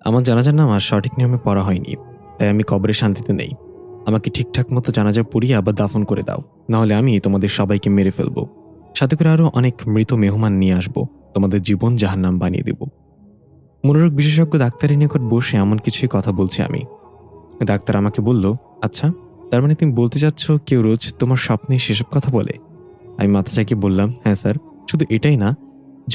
আমার জানাজার নামাজ সঠিক নিয়মে পড়া হয়নি, তাই আমি কবরে শান্তিতে নেই। আমাকে ঠিকঠাক মতো জানাজা পড়িয়ে আবার দাফন করে দাও, নাহলে আমি তোমাদের সবাইকে মেরে ফেলবো। সাথে করে আরও অনেক মৃত মেহমান নিয়ে আসবো, তোমাদের জীবন জাহান্নাম বানিয়ে দেব। মনোরোগ বিশেষজ্ঞ ডাক্তারের নিকট বসে এমন কিছুই কথা বলছি আমি। ডাক্তার আমাকে বলল, আচ্ছা, তার মানে তুমি বলতে চাচ্ছ কেউ রোজ তোমার স্বপ্নে সেসব কথা বলে? আমি মাথা চাকিয়ে বললাম, হ্যাঁ স্যার। শুধু এটাই না,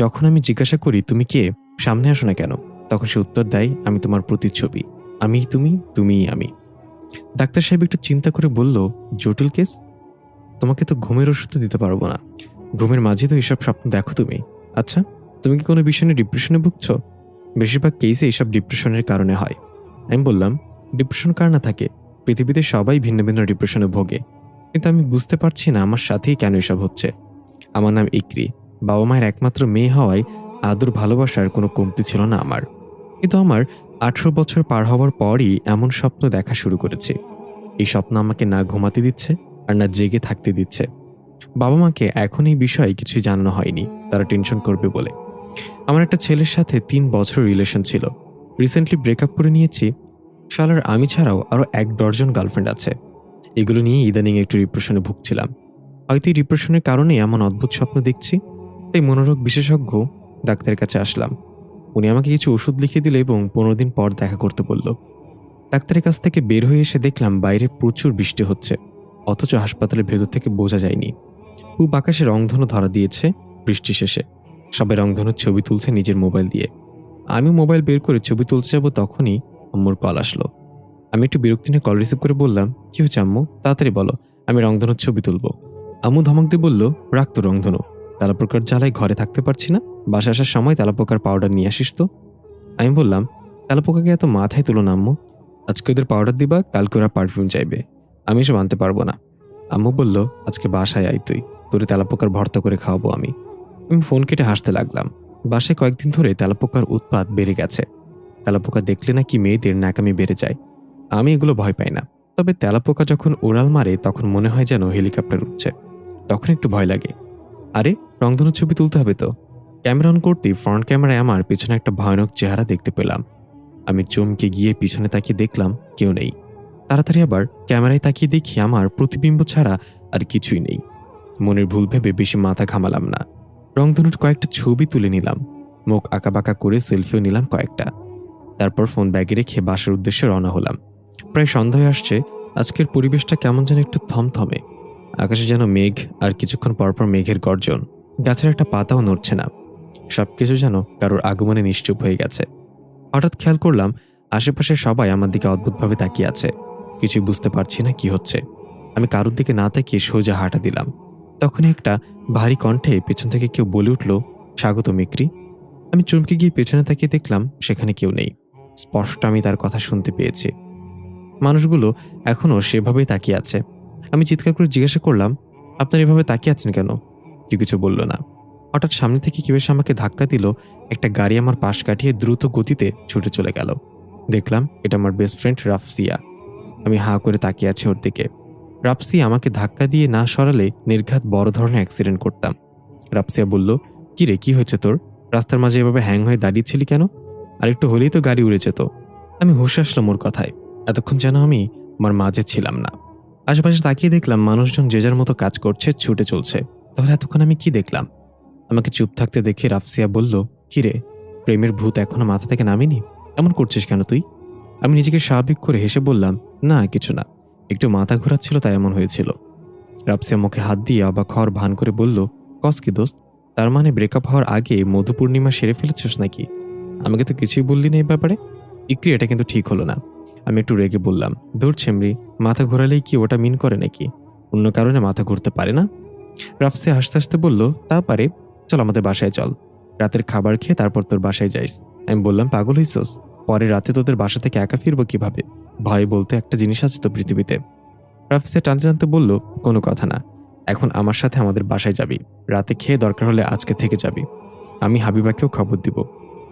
যখন আমি জিজ্ঞাসা করি তুমি কে, সামনে আসো না কেন, তখন সে উত্তর দেয়, আমি তোমার প্রতিচ্ছবি, আমি তুমি, তুমিই আমি। ডাক্তার সাহেব একটু চিন্তা করে বলল, জটিল কেস। তোমাকে তো ঘুমের ওষুধ দিতে পারবো না, ঘুমের মাঝে তো এসব স্বপ্ন দেখো তুমি। আচ্ছা, তুমি কি কোনো বিষয় নিয়ে ডিপ্রেশনে ভুগছ? বেশিরভাগ কেসে এসব ডিপ্রেশনের কারণে হয়। আমি বললাম, ডিপ্রেশন কার না থাকে, পৃথিবীতে সবাই ভিন্ন ভিন্ন ডিপ্রেশনে ভোগে, কিন্তু আমি বুঝতে পারছি না আমার সাথেই কেন এসব হচ্ছে। আমার নাম ইকরি, বাবা মায়ের একমাত্র মেয়ে হওয়ায় আদর ভালোবাসার কোনো কমতি ছিল না আমার। কিন্তু আমার 18 বছর পার হওয়ার পরই এমন স্বপ্ন দেখা শুরু করেছি। এই স্বপ্ন আমাকে না ঘুমাতে দিচ্ছে আর না জেগে থাকতে দিচ্ছে। বাবা মাকে এখন এই বিষয়ে কিছুই জানানো হয়নি, তারা টেনশন করবে বলে। আমার একটা ছেলের সাথে 3 বছর রিলেশন ছিল, রিসেন্টলি ব্রেকআপ করে নিয়েছি। শালার আমি ছাড়াও আরও 1 ডজন গার্লফ্রেন্ড আছে। এগুলো নিয়ে ইদানিং একটু ডিপ্রেশনে ভুগছিলাম। হয়তো এই ডিপ্রেশনের কারণে এমন অদ্ভুত স্বপ্ন দেখছি। তাই মনোরোগ বিশেষজ্ঞ ডাক্তারের কাছে আসলাম। উনি আমাকে কিছু ওষুধ লিখে দিল এবং 15 দিন পর দেখা করতে বলল। ডাক্তারের কাছ থেকে বের হয়ে এসে দেখলাম বাইরে প্রচুর বৃষ্টি হচ্ছে, অথচ হাসপাতালের ভেতর থেকে বোঝা যায়নি। পূব আকাশে রংধনু ধরা দিয়েছে। বৃষ্টি শেষে সবাই রংধনুর ছবি তুলছে নিজের মোবাইল দিয়ে। আমি মোবাইল বের করে ছবি তুলতে যাব, তখনই আম্মুর কল আসলো। আমি একটু বিরক্তি নিয়ে কল রিসিভ করে বললাম, কি হয়েছে আম্মু, তাড়াতাড়ি বলো, আমি রংধনুর ছবি তুলবো। আম্মু ধমক দিয়ে বলল, রাখ তো রংধনু, তেলাপোকার জ্বালায় ঘরে থাকতে পারছি না, বাসা আসার সময় তেলাপোকার পাউডার নিয়ে আসিস তো। আমি বললাম, তেলাপোকাকে এত মাথায় তুলো না আম্মু, আজকে ওদের পাউডার দিবা, কালকে ওরা পারফিউম চাইবে, আমি এসব আনতে পারবো না। আম্মু বলল, আজকে বাসায় আয় তুই, তোরে তেলাপোকার ভর্তা করে খাওয়াবো আমি। আমি ফোন কেটে হাসতে লাগলাম। বাসায় কয়েকদিন ধরে তেলাপোকার উৎপাত বেড়ে গেছে। তেলাপোকা দেখলে নাকি মেয়েদের ন্যাকামি বেড়ে যায়। আমি এগুলো ভয় পাই না, তবে তেলাপোকা যখন উড়াল মারে তখন মনে হয় যেন হেলিকপ্টার উঠছে, তখন একটু ভয় লাগে। আরে, রংধনুর ছবি তুলতে হবে তো। ক্যামেরা অন করতেই ফ্রন্ট ক্যামেরায় আমার পিছনে একটা ভয়ানক চেহারা দেখতে পেলাম। আমি চমকে গিয়ে পিছনে তাকিয়ে দেখলাম কেউ নেই। তাড়াতাড়ি আবার ক্যামেরায় তাকিয়ে দেখি আমার প্রতিবিম্ব ছাড়া আর কিছুই নেই। মনের ভুল ভেবে বেশি মাথা ঘামালাম না। রংধনুর কয়েকটা ছবি তুলে নিলাম, মুখ আঁকাবাঁকা করে সেলফিও নিলাম কয়েকটা। তারপর ফোন ব্যাগে রেখে বাসার উদ্দেশ্যে রওনা হলাম। প্রায় সন্ধ্যা হয়ে আসছে। আজকের পরিবেশটা কেমন যেন একটু থমথমে। আকাশে যেন মেঘ, আর কিছুক্ষণ পরপর মেঘের গর্জন। গাছের একটা পাতাও নড়ছে না। সবকিছু যেন কারোর আগমনে নিশ্চুপ হয়ে গেছে। হঠাৎ খেয়াল করলাম আশেপাশে সবাই আমার দিকে অদ্ভুতভাবে তাকিয়ে আছে। কিছুই বুঝতে পারছি না কি হচ্ছে। আমি কারোর দিকে না তাকিয়ে সোজা হাঁটা দিলাম। তখনই একটা ভারী কণ্ঠে পেছন থেকে কেউ বলে উঠল, স্বাগত মিক্রি। আমি চমকে গিয়ে পেছনে তাকিয়ে দেখলাম সেখানে কেউ নেই। স্পষ্ট আমি তার কথা শুনতে পেয়েছি। মানুষগুলো এখনও সেভাবেই তাকিয়ে আছে। আমি চিৎকার করে জিজ্ঞাসা করলাম, আপনারা এভাবে তাকিয়ে আছেন কেন? কেউ কিছু বলল না। হঠাৎ সামনে থেকে কেউ এসে আমাকে ধাক্কা দিল। একটা গাড়ি আমার পাশ কাটিয়ে দ্রুত গতিতে ছুটে চলে গেল। দেখলাম এটা আমার বেস্ট ফ্রেন্ড রাফসিয়া। আমি হাঁ করে তাকিয়ে আছি ওর দিকে। রাফসিয়া আমাকে ধাক্কা দিয়ে না সরালে নির্ঘাত বড় ধরনের অ্যাক্সিডেন্ট করতাম। রাফসিয়া বলল, কি রে, কি হয়েছে তোর? রাস্তার মাঝে এভাবে হ্যাং হয়ে দাঁড়িয়েছিলি কেন? আর একটু হলেই তো গাড়ি উড়ে যেত। আমি হুঁশে আসলাম ওর কথায়। এতক্ষণ যেন আমি আমার মাঝে ছিলাম না। আশেপাশে তাকিয়ে দেখলাম মানুষজন যে যার মতো কাজ করছে, ছুটে চলছে। তাহলে এতক্ষণ আমি কি দেখলাম? আমাকে চুপ থাকতে দেখে রাফসিয়া বলল, কি রে, প্রেমের ভূত এখনো মাথা থেকে নামেনি? এমন করছিস কেন তুই? আমি নিজেকে স্বাভাবিক করে হেসে বললাম, না কিছু না, একটু মাথা ঘোরাচ্ছিল তাই এমন হয়েছিল। রাফসিয়া মুখে হাত দিয়ে অবাক হওয়ার ভান করে বলল, কস কি দোস্ত, তার মানে ব্রেকআপ হওয়ার আগে মধু পূর্ণিমা সেরে ফেলেছিস নাকি? আমাকে তো কিছুই বললি না এই ব্যাপারে। ইকরি, এটা কিন্তু ঠিক হলো না। আমি একটু রেগে বললাম, দূর ছেমরি, মাথা ঘোরালেই কি ওটা মিন করে নাকি? অন্য কারণে মাথা ঘুরতে পারে না। রাফসিয়া হাসতে হাসতে বলল, তা পারে, চল আমাদের বাসায় চল, রাতের খাবার খেয়ে তারপর তোর বাসায় যাইস। আমি বললাম, পাগল হইছস? পরে রাতে তোদের বাসা থেকে একা ফিরবো কিভাবে? ভয় বলতে একটা জিনিস আছে তো পৃথিবীতে। রাফসিয়া টানতে টানতে বলল, কোনো কথা না, এখন আমার সাথে আমাদের বাসায় যাবি, রাতে খেয়ে দরকার হলে আজকে থেকে যাবি। আমি হাবিবাকেও খবর দিব,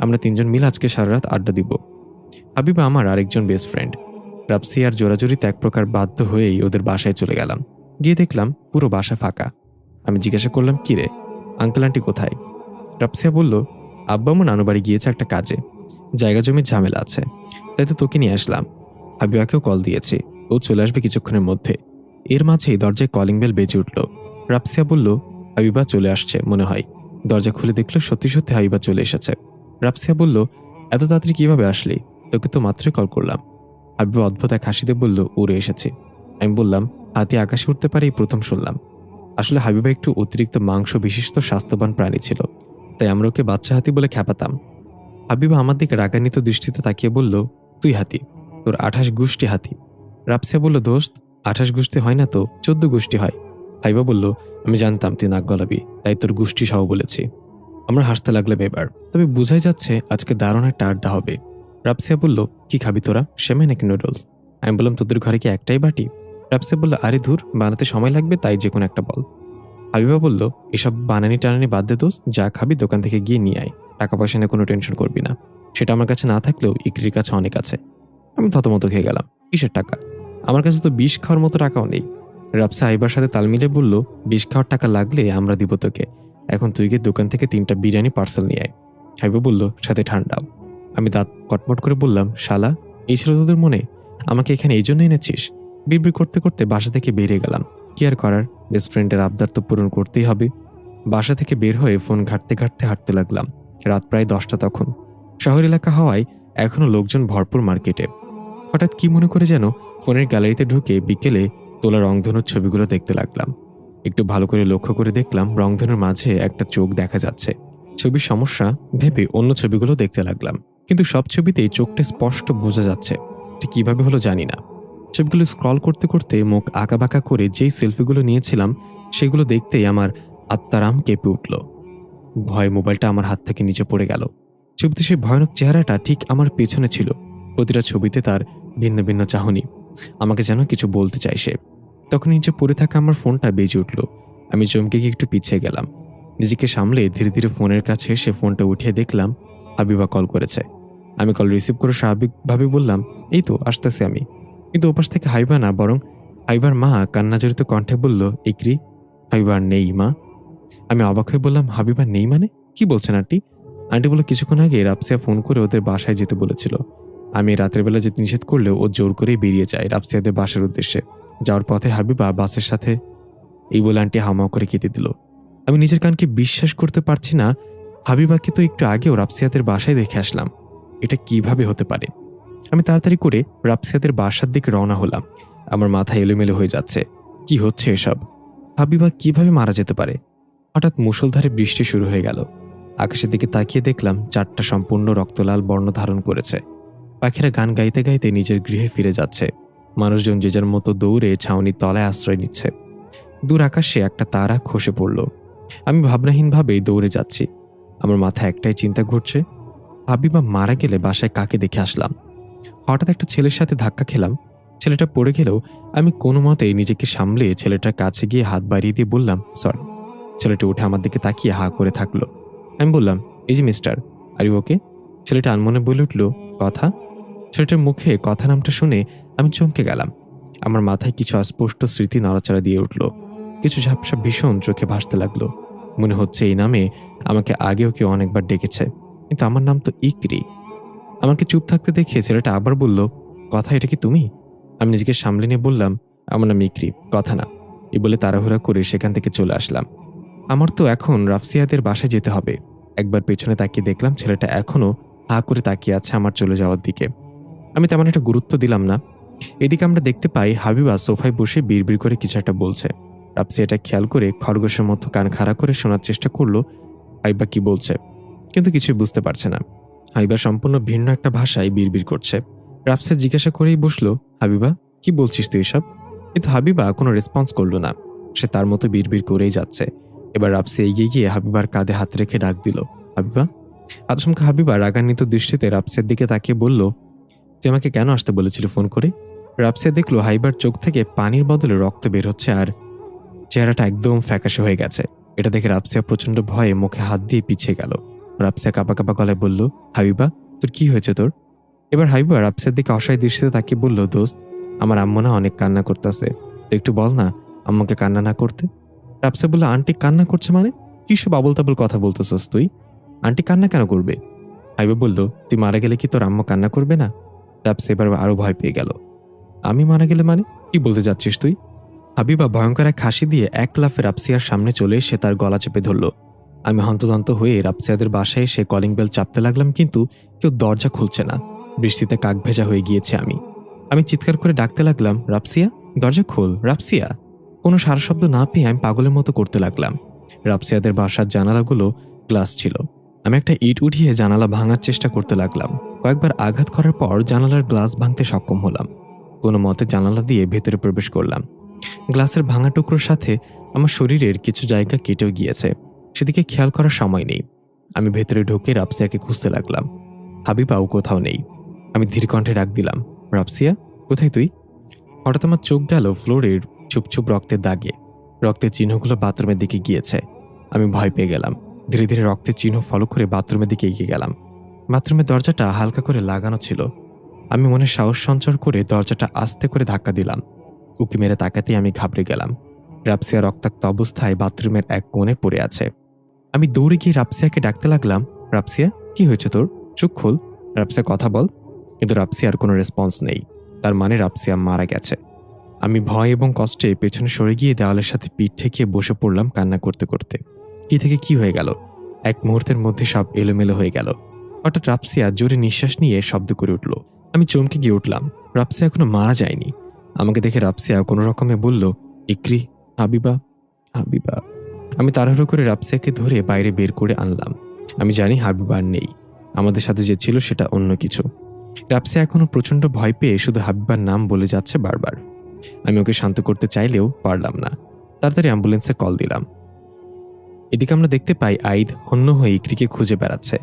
আমরা 3 জন মিলে আজকে সারা রাত আড্ডা দিব। হাবিবা আমার আরেকজন বেস্ট ফ্রেন্ড। রাফসিয়ার জোরাজুরিতে এক প্রকার বাধ্য হয়েই ওদের বাসায় চলে গেলাম। গিয়ে দেখলাম পুরো বাসা ফাঁকা। আমি জিজ্ঞাসা করলাম, কি রে, আঙ্কেল আন্টি কোথায়? রাফসিয়া বলল, আব্বা আমার নানু বাড়ি গিয়েছে একটা কাজে। জায়গা জমির ঝামেলা আছে, তাই তো তোকে নিয়ে আসলাম। হাবিবাকেও কল দিয়েছি, ও চলে আসবে কিছুক্ষণের মধ্যে। এর মাঝেই দরজায় কলিং বেল বেজে উঠল। রাপসিয়া বলল, হাবিবা চলে আসছে মনে হয়। দরজা খুলে দেখল সত্যি সত্যি হাবিবা চলে এসেছে। রাপসিয়া বলল, এত তাড়াতাড়ি কিভাবে আসলি? তোকে তো মাত্রই কল করলাম। হাবিবা অদ্ভুত এক হাসিতে বলল, উড়ে এসেছি। আমি বললাম, হাতি আকাশে উঠতে পারে এই প্রথম শুনলাম। আসলে হাবিবা একটু অতিরিক্ত মাংস বিশিষ্ট স্বাস্থ্যবান প্রাণী ছিল, তাই আমরা ওকে বাচ্চা হাতি বলে খ্যাপাতাম। হাবিবা আমার দিকে রাগান্বিত দৃষ্টিতে তাকিয়ে বলল, তুই হাতি, তোর 28 গোষ্ঠী হাতি। রাপসিয়া বলল, দোস্ত 28 গোষ্ঠী হয় না তো, 14 গোষ্ঠী হয়। হাবিবা বলল, আমি জানতাম তুই নাক গলাবি, তাই তোর গোষ্ঠী সহ বলেছি। আমরা হাসতে লাগলাম এবার, তবে বোঝাই যাচ্ছে আজকে দারুণ একটা আড্ডা হবে। রাপসিয়া বলল, কি খাবি তোরা, সেমাই নাকি নুডলস? আমি বললাম, তোদের ঘরে কি একটাই বাটি? রাপসিয়া বলল, আরে ধুর, বানাতে সময় লাগবে, তাই যে কোনো একটা বল। হাবিবা বলল, এসব বানানি টানানি বাদ দে দোস্ত, যা খাবি দোকান থেকে গিয়ে নিয়ে আয়। টাকা পয়সা নিয়ে কোনো টেনশন করবি না, সেটা আমার কাছে না থাকলেও ইকরির কাছে অনেক আছে। আমি থতমত খেয়ে গেলাম, কিসের টাকা? আমার কাছে তো বিষ খাওয়ার মতো টাকাও নেই। রাপসা হাইবার সাথে তাল মিলে বলল, বিষ খাওয়ার টাকা লাগলে আমরা দিব তোকে। এখন তুই গিয়ে দোকান থেকে 3টা বিরিয়ানি পার্সেল নিয়ে আয়। হাইবা বলল, সাথে ঠান্ডাও। আমি দাঁত কটমট করে বললাম, শালা, এই ছিল তোদের মনে? আমাকে এখানে এই জন্য এনেছিস? বিড়বিড় করতে করতে বাসা থেকে বেরিয়ে গেলাম। কি আর করার, বেস্ট ফ্রেন্ডের আবদার তো পূরণ করতেই হবে। বাসা থেকে বের হয়ে ফোন ঘাঁটতে ঘাঁটতে হাঁটতে লাগলাম। রাত প্রায় 10টা তখন। শহর এলাকা হওয়ায় এখনো লোকজন ভরপুর মার্কেটে। হঠাৎ কি মনে করে যেন ফোনের গ্যালারিতে ঢুকে বিকেলে তোলা রংধনুর ছবিগুলো দেখতে লাগলাম। একটু ভালো করে লক্ষ্য করে দেখলাম রংধনুর মাঝে একটা চোখ দেখা যাচ্ছে। ছবির সমস্যা ভেবে অন্য ছবিগুলো দেখতে লাগলাম, কিন্তু সব ছবিতেই চোখটা স্পষ্ট বোঝা যাচ্ছে। ঠিক কিভাবে হলো জানি না। ছবিগুলো স্ক্রল করতে করতে মুখ আঁকাবাঁকা করে যেই সেলফিগুলো নিয়েছিলাম সেগুলো দেখতেই আমার আত্মারাম কেঁপে উঠল। ভয়ে মোবাইলটা আমার হাত থেকে নিচে পড়ে গেল। ছবিতে সেই ভয়ানক চেহারাটা ঠিক আমার পেছনে ছিল। প্রতিটা ছবিতে তার ভিন্ন ভিন্ন চাহনি, আমাকে যেন কিছু বলতে চাই সে। তখন নিচে পড়ে থাকা আমার ফোনটা বেজে উঠল। আমি চমকে গিয়ে একটু পিছিয়ে গেলাম। নিজেকে সামলে ধীরে ধীরে ফোনের কাছে এসে ফোনটা উঠিয়ে দেখলাম হাবিবা কল করেছে। আমি কল রিসিভ করে স্বাভাবিকভাবে বললাম, এই তো আসতেছি আমি। কিন্তু ওপাশ থেকে হাবিবা না, বরং হাবিবার মা কান্নাজড়িত কণ্ঠে বলল, ইকরি, হাবিবা নেই মা। আমি অবাক হয়ে বললাম, হাবিবা নেই মানে? কি বলছেন আন্টি? আন্টি বলল, কিছুক্ষণ আগে রাপসিয়া ফোন করে ওদের বাসায় যেতে বলেছিল। আমি রাতের বেলা যেতে নিষেধ করলেও ও জোর করেই বেরিয়ে যায় রাপসিয়াদের বাসার উদ্দেশ্যে। যাওয়ার পথে হাবিবা বাসের সাথে। এই বলে আন্টি হামাও করে কেঁদে দিল। আমি নিজের কানকে বিশ্বাস করতে পারছি না। হাবিবাকে তো একটু আগেও রাপসিয়াদের বাসায় দেখে আসলাম। এটা কিভাবে হতে পারে? আমি তাড়াতাড়ি করে রাপসিয়াদের বাসার দিকে রওনা হলাম। আমার মাথা এলোমেলো হয়ে যাচ্ছে। কি হচ্ছে এসব? হাবিবা কিভাবে মারা যেতে পারে? হঠাৎ মুষলধারে বৃষ্টি শুরু হয়ে গেল। আকাশের দিকে তাকিয়ে দেখলাম চাঁদটা সম্পূর্ণ রক্তলাল বর্ণ ধারণ করেছে। পাখিরা গান গাইতে গাইতে নিজের গৃহে ফিরে যাচ্ছে। মানুষজন যে যার মতো দৌড়ে ছাউনির তলায় আশ্রয় নিচ্ছে। দূর আকাশে একটা তারা খসে পড়ল। আমি ভাবনাহীনভাবেই দৌড়ে যাচ্ছি। আমার মাথায় একটাই চিন্তা ঘুরছে, হাবিবা মারা গেলে বাসায় কাকে দেখে আসলাম? হঠাৎ একটা ছেলের সাথে ধাক্কা খেলাম। ছেলেটা পড়ে গেলেও আমি কোনো মতেই নিজেকে সামলে ছেলেটার কাছে গিয়ে হাত বাড়িয়ে দিয়ে বললাম, সরি। ছেলেটা উঠে আমার দিকে তাকিয়ে হা করে থাকলো। আমি বললাম, এই যে মিস্টার, আর ইউ ওকে? ছেলেটা আনমনে বলে উঠল, কথা। ছেলেটার মুখে কথা নামটা শুনে আমি চমকে গেলাম। আমার মাথায় কিছু অস্পষ্ট স্মৃতি নড়াচড়া দিয়ে উঠল। কিছু ঝাপসা ভীষণ চোখে ভাসতে লাগলো। মনে হচ্ছে এই নামে আমাকে আগেও কেউ অনেকবার ডেকেছে, কিন্তু আমার নাম তো ইকরি। আমাকে চুপ থাকতে দেখে ছেলেটা আবার বলল, কথা, এটা কি তুমি? আমি নিজেকে সামলে নিয়ে বললাম, আমার নাম ইকরি, কথা না। এই বলে তাড়াহুড়া করে সেখান থেকে চলে আসলাম। আমার তো এখন রাফসিয়াদের বাসায় যেতে হবে। একবার পেছনে তাকিয়ে দেখলাম ছেলেটা এখনো হা করে তাকিয়ে আছে আমার চলে যাওয়ার দিকে। আমি তেমন একটা গুরুত্ব দিলাম না। এদিকে আমরা দেখতে পাই হাবিবা সোফায় বসে বিড়বিড় করে কিছু একটা বলছে। রাফসিয়া এটা খেয়াল করে খরগোশের মতো কান খাড়া করে শোনার চেষ্টা করলো হাবিবা কি বলছে, কিন্তু কিছুই বুঝতে পারছে না। হাবিবা সম্পূর্ণ ভিন্ন একটা ভাষায় বিড়বিড় করছে। রাফসিয়া জিজ্ঞাসা করেই বসলো, হাবিবা কি বলছিস তুই এসব? কিন্তু হাবিবা কোনো রেসপন্স করলো না। সে তার মতো বিড়বিড় করেই যাচ্ছে। এবার রাফসিয়া এগিয়ে গিয়ে হাবিবার কাঁধে হাত রেখে ডাক দিল, হাবিবা। আচমকা হাবিবা রাগান্বিত দৃষ্টিতে রাফসিয়ার দিকে তাকিয়ে বলল, তুই আমাকে কেন আসতে বলেছিলি ফোন করে? রাফসিয়া দেখলো হাবিবার চোখ থেকে পানির বদলে রক্ত বের হচ্ছে আর চেহারাটা একদম ফ্যাকাশে হয়ে গেছে। এটা দেখে রাফসিয়া প্রচন্ড ভয়ে মুখে হাত দিয়ে পিছিয়ে গেল। রাফসিয়া কাঁপা কাঁপা গলায় বলল, হাবিবা, তোর কি হয়েছে তোর? এবার হাবিবা রাফসিয়ার দিকে অসহায় দৃষ্টিতে তাকিয়ে বলল, দোস্ত, আমার আম্মু না অনেক কান্না করতেছে, তো একটু বল না আম্মুকে কান্না না করতে। রাফসিয়া বলল, আন্টি কান্না করছে মানে? কি সব আবল তাবল কথা বলতেছস তুই? আন্টি কান্না কেন করবে? হাবিবা বলল, তুই মারা গেলে কি তোর আম্মু কান্না করবে না? রাবসা এবার আরো ভয় পেয়ে গেল। আমি মারা গেলে মানে কি বলতে যাচ্ছিস তুই? হাবিবা ভয়ঙ্কর এক হাসি দিয়ে এক লাফে রাবসিয়ার সামনে চলে এসে তার গলা চেপে ধরল। আমি হন্তদন্ত হয়ে রাবসিয়াদের বাসায় এসে কলিং বেল চাপতে লাগলাম, কিন্তু কেউ দরজা খুলছে না। বৃষ্টিতে কাক ভেজা হয়ে গিয়েছে আমি চিৎকার করে ডাকতে লাগলাম, রাবসিয়া, দরজা খোল, রাবসিয়া। কোনো সারা শব্দ না পেয়ে আমি পাগলের মতো করতে লাগলাম। রাবসিয়াদের বাসার জানালাগুলো গ্লাস ছিল। আমি একটা ইট উঠিয়ে জানালা ভাঙার চেষ্টা করতে লাগলাম। কয়েকবার আঘাত করার পর জানালার গ্লাস ভাঙতে সক্ষম হলাম। কোনো মতে জানালা দিয়ে ভেতরে প্রবেশ করলাম। গ্লাসের ভাঙা টুকরোর সাথে আমার শরীরের কিছু জায়গা কেটেও গিয়েছে, সেদিকে খেয়াল করার সময় নেই। আমি ভেতরে ঢুকে রাবসিয়াকে খুঁজতে লাগলাম। হাবিবাও কোথাও নেই। আমি ধীর কণ্ঠে ডাক দিলাম, রাবসিয়া, কোথায় তুই? হঠাৎ আমার চোখ গেল ফ্লোরের চুপচুপ রক্তের দাগে। রক্তের চিহ্নগুলো বাথরুমের দিকে গিয়েছে। আমি ভয় পেয়ে গেলাম। ধীরে ধীরে রক্তের চিহ্ন ফলো করে বাথরুমের দিকে এগিয়ে গেলাম। বাথরুমের দরজাটা হালকা করে লাগানো ছিল। আমি মনে সাহস সঞ্চার করে দরজাটা আস্তে করে ধাক্কা দিলাম। উকি মেরে তাকাতেই আমি ঘাবড়ে গেলাম। রাবসিয়া রক্তাক্ত অবস্থায় বাথরুমের এক কোণে পড়ে আছে। আমি দৌড়ে গিয়ে রাবসিয়াকে ডাকতে লাগলাম, রাবসিয়া, কি হয়েছে তোর? চোখ খোল, রাবসিয়া, কথা বল। কিন্তু রাবসিয়ার কোনো রেসপন্স নেই। তার মানে রাবসিয়া মারা গেছে। আমি ভয় এবং কষ্টে পেছনে সরে গিয়ে দেওয়ালের সাথে পিঠ ঠেকিয়ে বসে পড়লাম কান্না করতে করতে। কি থেকে কি হয়ে গেল! এক মুহূর্তের মধ্যে সব এলোমেলো হয়ে গেল। হঠাৎ রাবসিয়া জোরে নিঃশ্বাস নিয়ে শব্দ করে উঠল। আমি চমকে গিয়ে উঠলাম। রাবসিয়া এখনো মারা যায়নি। আমাকে দেখে রাবসিয়া কোনো রকমে বলল, ইকরি, হাবিবা, হাবিবা। আমি তাড়াহুড়ো করে রাবসিয়াকে ধরে বাইরে বের করে আনলাম। আমি জানি হাবিবা আর নেই। আমাদের সাথে যে ছিল সেটা অন্য কিছু। রাবসিয়া এখনো প্রচণ্ড ভয় পেয়ে শুধু হাবিবার নাম বলে যাচ্ছে বারবার। আমি ওকে শান্ত করতে চাইলেও পারলাম না। তাড়াতাড়ি অ্যাম্বুলেন্সে কল দিলাম। এদিকে আমরা দেখতে পাই আইদ হন্য হয়ে ইকরিকে খুঁজে বেড়াচ্ছে।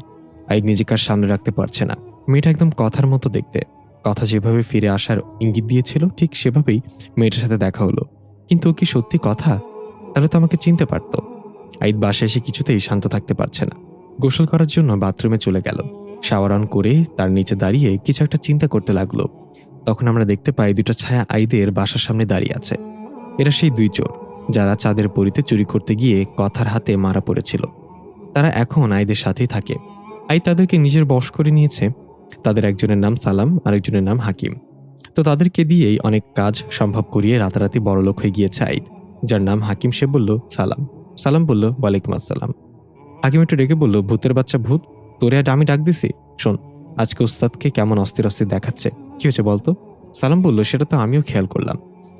আইদ নিজেকে আর সামনে রাখতে পারছে না। মেয়েটা একদম কথার মতো দেখতে। কথা যেভাবে ফিরে আসার ইঙ্গিত দিয়েছিল ঠিক সেভাবেই মেয়েটার সাথে দেখা হলো। কিন্তু ও কি সত্যি কথা? তাহলে তো আমাকে চিনতে পারত। আইদ বাসায় এসে কিছুতেই শান্ত থাকতে পারছে না। গোসল করার জন্য বাথরুমে চলে গেল। শাওয়ার অন করে তার নিচে দাঁড়িয়ে কিছু একটা চিন্তা করতে লাগলো। তখন আমরা দেখতে পাই দুটো ছায়া আইদের বাসার সামনে দাঁড়িয়ে আছে। এরা সেই দুই চোর যারা চাঁদের পরিতে চুরি করতে গিয়ে কথার হাতে মারা পড়েছিল। তারা এখন আইদের সাথেই থাকে। আইদ তাদেরকে নিজের বশ করে নিয়েছে। তাদের একজনের নাম সালাম, আরেকজনের নাম হাকিম। তো তাদেরকে দিয়েই অনেক কাজ সম্ভব করিয়ে রাতারাতি বড়লোক হয়ে গিয়েছে আইদ। যার নাম হাকিম সে বলল সালাম। সালাম বলল ওয়ালাইকুম আসসালাম। হাকিম একটু ডেকে বলল, ভূতের বাচ্চা ভূত, তোরে আমি ডাক দিছি? শোন, আজকে উস্তাদকে কেমন অস্থির অস্থির দেখাচ্ছে। কি হয়েছে বলতো? সালাম বলল, সেটা তো আমিও খেয়াল করলাম।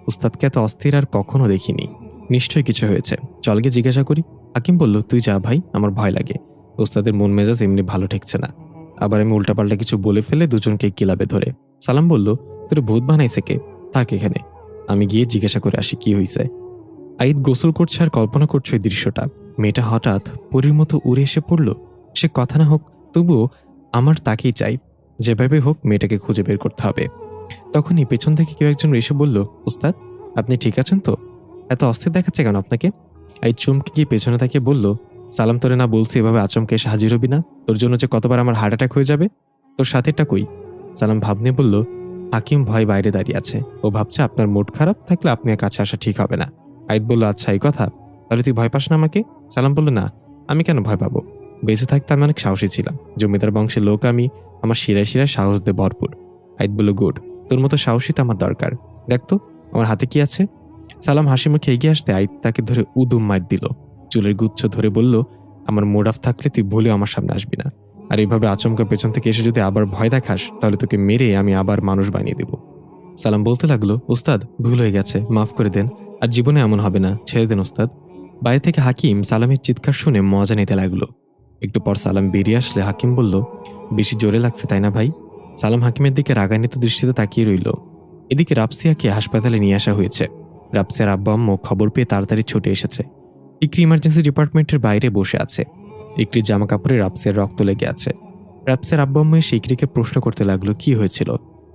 উস্তাদকে এত অস্থির আর কখনো দেখিনি। নিশ্চয়ই কিছু হয়েছে, চল গিয়ে জিজ্ঞাসা করি। হাকিম বলল, তুই যা ভাই, আমার ভয় লাগে। উস্তাদের মন মেজাজ এমনি ভালো ঠেকছে না। আবার আমি উল্টাপাল্টা কিছু বলে ফেলে দুজনকে কিলাবে ধরে। সালাম বলল, তোর ভূত বানাইছে কে? থাক এখানে, আমি গিয়ে জিজ্ঞাসা করে আসি কি হয়েছে। আইদ গোসল করছে আর কল্পনা করছে ওই দৃশ্যটা। মেয়েটা হঠাৎ পরীর মতো উড়ে এসে পড়ল। সে কথা না হোক, তবুও আমার তাকেই চাই। যেভাবে হোক মেয়েটাকে খুঁজে বের করতে হবে। তখনই পেছন থেকে কেউ একজন এসে বলল, উস্তাদ, আপনি ঠিক আছেন তো? এত অস্থির দেখাচ্ছে কেন আপনাকে? আইদ চমকে গিয়ে পেছনে তাকিয়ে বলল, সালাম, তোরে না বলছি এভাবে আচমকে এসে হাজির হবি না? তোর জন্য যে কতবার আমার হার্ট অ্যাটাক হয়ে যাবে। তোর সাথেটা কই? সালাম ভাব নিয়ে বলল, হাকিম ভয় বাইরে দাঁড়িয়ে আছে। ও ভাবছে আপনার মুড খারাপ থাকলে আপনি কাছে আসা ঠিক হবে না। আইদ বলল, আচ্ছা এই কথা, তাহলে তুই ভয় পাস না আমাকে? সালাম বলল, না, আমি কেন ভয় পাবো? বেঁচে থাকতে আমি অনেক সাহসী ছিলাম। জমিদার বংশের লোক আমি, আমার শিরায় শিরায় সাহস দিয়ে ভরপুর। আইদ বলল, গুড, তোর মতো সাহসী তো আমার দরকার। দেখ তো আমার হাতে কি আছে। সালাম হাসি মুখে এগিয়ে আসতে আইদ তাকে ধরে উদুম মার দিল। চুলের গুচ্ছ ধরে বলল, আমার মুড অফ থাকলে তুই ভুলেও আমার সামনে আসবি না। আর এইভাবে আচমকা পেছন থেকে এসে যদি আবার ভয় দেখাস তাহলে তোকে মেরে আমি আবার মানুষ বানিয়ে দেব। সালাম বলতে লাগলো, উস্তাদ ভুল হয়ে গেছে, মাফ করে দেন, আর জীবনে এমন হবে না, ছেড়ে দেন উস্তাদ। বাইরে থেকে হাকিম সালামের চিৎকার শুনে মজা নিতে লাগলো। একটু পর সালাম বেরিয়ে আসলে হাকিম বলল, বেশি জোরে লাগছে তাই না ভাই? সালাম হাকিমের দিকে রাগান্বিত দৃষ্টিতে তাকিয়ে রইল। এদিকে রাবসিয়াকে হাসপাতালে নিয়ে আসা হয়েছে। রাবসিয়ার আব্বা আম্মু খবর পেয়ে তাড়াতাড়ি ছুটে এসেছে। ইকরি ইমার্জেন্সি ডিপার্টমেন্টের বাইরে বসে আছে। ইকরির জামা কাপড়ে রাবসিয়ার রক্ত লেগে আছে। রাবসিয়ার আব্বা আম্মু এসে ইকরিকে প্রশ্ন করতে লাগলো, কি হয়েছিল,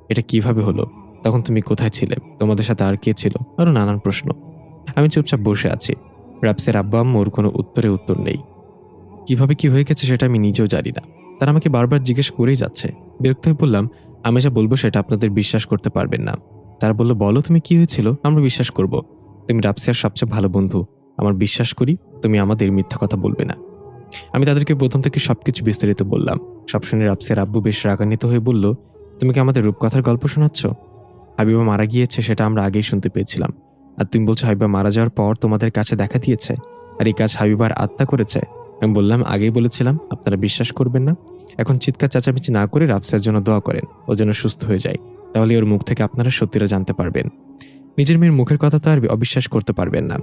এটা কিভাবে হলো, তখন তুমি কোথায় ছিলে, তোমাদের সাথে আর কে ছিল, আরো নানান প্রশ্ন। আমি চুপচাপ বসে আছি। রাবসিয়ার আব্বা আম্মুর কোনো উত্তর নেই। কিভাবে কি হয়ে গেছে সেটা আমি নিজেও জানি না। তারা আমাকে বারবার জিজ্ঞেস করেই যাচ্ছে। বিরক্ত হয়ে বললাম, আমি যা বলবো সেটা আপনাদের বিশ্বাস করতে পারবেন না। তারা বলল, বলো তুমি কি হয়েছিল, আমরা বিশ্বাস করব। তুমি রাবসিয়ার সবচেয়ে ভালো বন্ধু, আমার বিশ্বাস করি তুমি আমাদের মিথ্যা কথা বলবে না। আমি তাদেরকে প্রথম থেকে সবকিছু বিস্তারিত বললাম। সব শুনে রাফসিয়ার আব্বু বেশ রাগান্বিত হয়ে বলল, তুমি কি আমাদের রূপকথার গল্প শোনাচ্ছ? হাবিবা মারা গিয়েছে সেটা আমরা আগেই শুনতে পেয়েছিলাম, আর তুমি বলছো হাবিবা মারা যাওয়ার পর তোমাদের কাছে দেখা দিয়েছে, আর এই কাজ হাবিবার আত্মা করেছে। আমি বললাম, আগেই বলেছিলাম, আপনারা বিশ্বাস করবেন না। এখন চিৎকার চেঁচামেচি না করে রাফসিয়ার জন্য দোয়া করেন, ও যেন সুস্থ হয়ে যায়। তাহলে ওর মুখ থেকে আপনারা সত্যিটা জানতে পারবেন। নিজের মেয়ের মুখের কথা তো আর অবিশ্বাস করতে পারবেন না।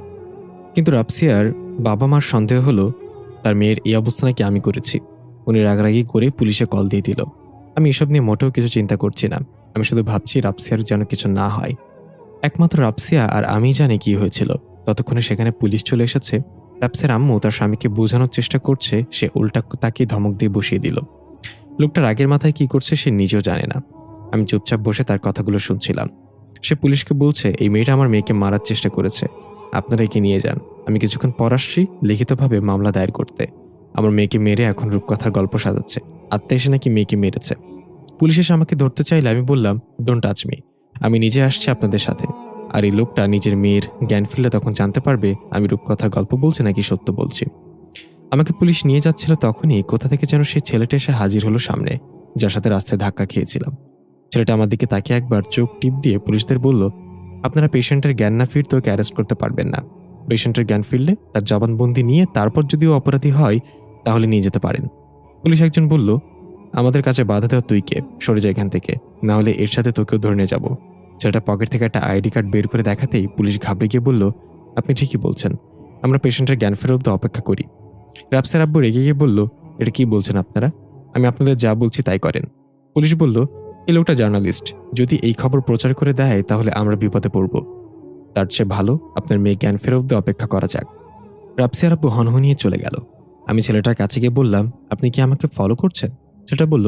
কিন্তু রাফসিয়ার বাবা মার সন্দেহ হলো তার মেয়ের এই অবস্থা নাকি আমি করেছি। উনি রাগারাগি করে পুলিশে কল দিয়ে দিল। আমি এসব নিয়ে মোটেও কিছু চিন্তা করছি না। আমি শুধু ভাবছি রাফসিয়ার যেন কিছু না হয়। একমাত্র রাফসিয়া আর আমি জানি কি হয়েছিল। ততক্ষণে সেখানে পুলিশ চলে এসেছে। রাফসিয়ার আম্মু তার স্বামীকে বোঝানোর চেষ্টা করছে, সে উল্টা তাকে ধমক দিয়ে বসিয়ে দিল। লোকটা রাগের মাথায় কি করছে সে নিজেও জানে না। আমি চুপচাপ বসে তার কথাগুলো শুনছিলাম। সে পুলিশকে বলছে, এই মেয়েটা আমার মেয়েকে মারার চেষ্টা করেছে, আপনারা একে নিয়ে যান। আমি কিছুক্ষণ পর আসছি লিখিতভাবে মামলা দায়ের করতে। আমার মেয়েকে মেরে এখন রূপকথার গল্প সাজাচ্ছে, আত্মা এসে নাকি মেয়েকে মেরেছে। পুলিশ এসে আমাকে ধরতে চাইলে আমি বললাম, ডোন্ট টাচ মি, আমি নিজে আসছি আপনাদের সাথে। আর এই লোকটা নিজের মেয়ের জ্ঞান ফিরলে তখন জানতে পারবে আমি রূপকথার গল্প বলছি নাকি সত্য বলছি। আমাকে পুলিশ নিয়ে যাচ্ছিল, তখনই কোথা থেকে যেন সেই ছেলেটা এসে হাজির হলো সামনে, যার সাথে রাস্তায় ধাক্কা খেয়েছিলাম। ছেলেটা আমার দিকে তাকিয়ে একবার চোখ টিপ দিয়ে পুলিশদের বলল, আপনারা পেশেন্টের জ্ঞান না ফিরতে ওকে অ্যারেস্ট করতে পারবেন না। পেশেন্টের জ্ঞান ফিরলে তার জবানবন্দি নিয়ে তারপর যদি ও অপরাধী হয় তাহলে নিয়ে যেতে পারেন। পুলিশ একজন বলল, আমাদের কাছে বাধা দেওয়া তুই কে, সরে যা এখান থেকে, না হলে এর সাথে তোকেও ধরে নিয়ে যাবো। ছেলেটা পকেট থেকে একটা আইডি কার্ড বের করে দেখাতেই পুলিশ ঘাবড়ে গিয়ে বলল, আপনি ঠিকই বলছেন, আমরা পেশেন্টের জ্ঞান ফেরত অব্দি অপেক্ষা করি। রাফসার আব্বু রেগে গিয়ে বলল, এটা কি বলছেন আপনারা? আমি আপনাদের যা বলছি তাই করেন। পুলিশ বলল, এই লোকটা জার্নালিস্ট, যদি এই খবর প্রচার করে দেয় তাহলে আমরা বিপদে পড়ব। তার চেয়ে ভালো আপনার মেয়ে জ্ঞান ফেরত অপেক্ষা করা যাক। রাফসার আব্বু হনহনিয়ে চলে গেল। আমি ছেলেটার কাছে গিয়ে বললাম, আপনি কি আমাকে ফলো করছেন? সেটা বলল,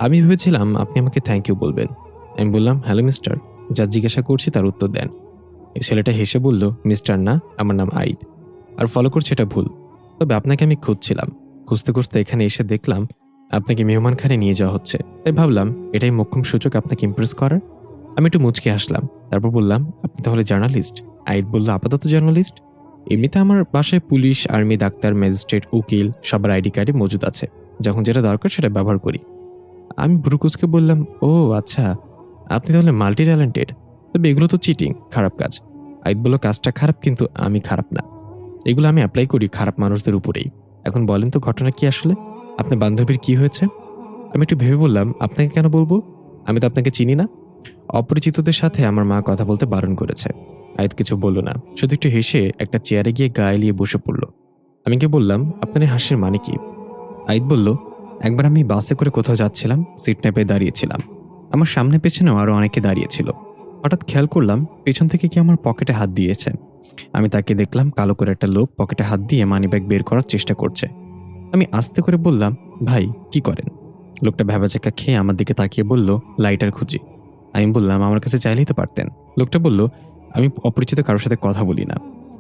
আমি ভেবেছিলাম আপনি আমাকে থ্যাংক ইউ বলবেন। আমি বললাম, হ্যালো মিস্টার, যা জিজ্ঞাসা করছি তার উত্তর দেন। এই ছেলেটা হেসে বলল, মিস্টার না, আমার নাম আইদ, আর ফলো করছে এটা ভুল। তবে আপনাকে আমি খুঁজছিলাম, খুঁজতে খুঁজতে এখানে এসে দেখলাম আপনাকে মেহমানখানে নিয়ে যাওয়া হচ্ছে, তাই ভাবলাম এটাই মোক্ষম সুযোগ আপনাকে ইমপ্রেস করার। আমি একটু মুচকে হাসলাম, তারপর বললাম, আপনি তাহলে জার্নালিস্ট? আইদ বলল, আপাতত জার্নালিস্ট। এমনিতে আমার বাসায় পুলিশ, আর্মি, ডাক্তার, ম্যাজিস্ট্রেট, উকিল সবার আইডি কার্ডে মজুদ আছে, যখন যেটা দরকার সেটা ব্যবহার করি। আমি ভ্রুকুচকে বললাম, ও আচ্ছা, আপনি তাহলে মাল্টি ট্যালেন্টেড। তবে এগুলো তো চিটিং, খারাপ কাজ। আইদ বলল, কাজটা খারাপ কিন্তু আমি খারাপ না, এগুলো আমি অ্যাপ্লাই করি খারাপ মানুষদের উপরেই। এখন বলেন তো ঘটনা কি আসলে? আপনার বান্ধবীর কি হয়েছে? আমি একটু ভেবে বললাম, আপনাকে কেন বলবো, আমি তো আপনাকে চিনি না। অপরিচিতদের সাথে আমার মা কথা বলতে বারণ করেছে। আয়াত কিছু বলল না, শুধু একটু হেসে একটা চেয়ারে গিয়ে গা এলিয়ে বসে পড়ল। আমি কি বললাম, আপনার এই হাসির মানে কি? আয়াত বলল, একবার আমি বাসে করে কোথাও যাচ্ছিলাম, সিট না পেয়ে দাঁড়িয়েছিলাম। আমার সামনে পেছনেও আরো অনেকে দাঁড়িয়েছিল। হঠাৎ খেয়াল করলাম পেছন থেকে কি আমার পকেটে হাত দিয়েছে। আমি তাকে দেখলাম কালো করে একটা লোক পকেটে হাত দিয়ে মানিব্যাগ বের করার চেষ্টা করছে। আমি আস্তে করে বললাম, ভাই কি করেন? লোকটা ভ্যাবাচাকা খেয়ে আমার দিকে তাকিয়ে বলল, লাইটার খুঁজি। আমি বললাম, আমার কাছে চাইলেই তো পারতেন। লোকটা বলল, আমি অপরিচিত কারোর সাথে কথা বলি না।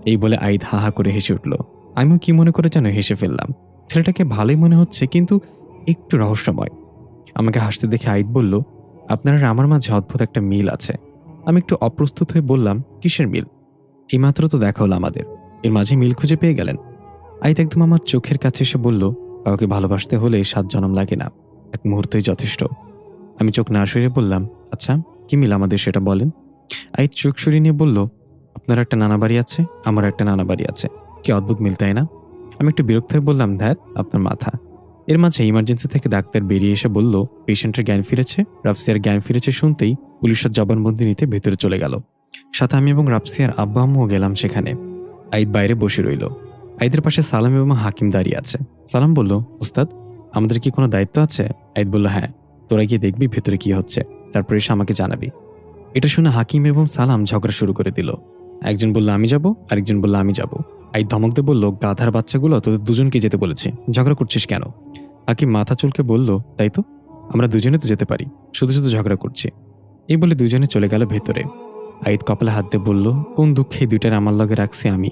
এই বলে আইদ হা হা করে হেসে উঠল। আমিও কি মনে করে যেন হেসে ফেললাম। ছেলেটাকে ভালোই মনে হচ্ছে কিন্তু একটু রহস্যময়। আমাকে হাসতে দেখে আইদ বলল, আপনার আর আমার মাঝে অদ্ভুত একটা মিল আছে। আমি একটু অপ্রস্তুত হয়ে বললাম, কিসের মিল? এইমাত্র তো দেখা হলো আমাদের, এর মাঝে মিল খুঁজে পেয়ে গেলেন? আইত একদম আমার চোখের কাছে এসে বলল, কাউকে ভালোবাসতে হলে 7 জনম লাগে না, এক মুহূর্তই যথেষ্ট। আমি চোখ না সরিয়ে বললাম, আচ্ছা কি মিল আমাদের সেটা বলেন। আইত চোখ সরিয়ে নিয়ে বলল, আপনার একটা নানা বাড়ি আছে, আমার একটা নানা বাড়ি আছে, কি অদ্ভুত মিল তাই না? আমি একটু বিরক্ত হয়ে বললাম, ধ্যাত আপনার মাথা। এর মাঝে ইমার্জেন্সি থেকে ডাক্তার বেরিয়ে এসে বলল, পেশেন্টের জ্ঞান ফিরেছে। রাফসিয়ার জ্ঞান ফিরেছে শুনতেই পুলিশের জবানবন্দি নিতে ভেতরে চলে গেল। সাথে আমি এবং রাফসিয়ার আব্বা আম্মুও গেলাম সেখানে। আইদ বাইরে বসে রইল। আইদের পাশে সালাম এবং হাকিম দাঁড়িয়ে আছে। সালাম বলল, উস্তাদ আমাদের কি কোনো দায়িত্ব আছে? আইদ বলল, হ্যাঁ, তোরা গিয়ে দেখবি ভেতরে কি হচ্ছে, তারপর এসে আমাকে জানাবি। এটা শুনে হাকিম এবং সালাম ঝগড়া শুরু করে দিল। একজন বলল আমি যাব, আরেকজন বলল আমি যাব। আইদ ধমক দিয়ে বলল, গাধার বাচ্চাগুলো তোদের দুজনকে যেতে বলেছে, ঝগড়া করছিস কেন? হাকিম মাথা চুলকে বলল, তাই তো, আমরা দুজনে তো যেতে পারি, শুধু শুধু ঝগড়া করছি। এই বলে দুজনে চলে গেল ভেতরে। আইদ কপালে হাত দিয়ে বলল, কোন দুঃখে দুইটার আমার লগে রাখছি আমি।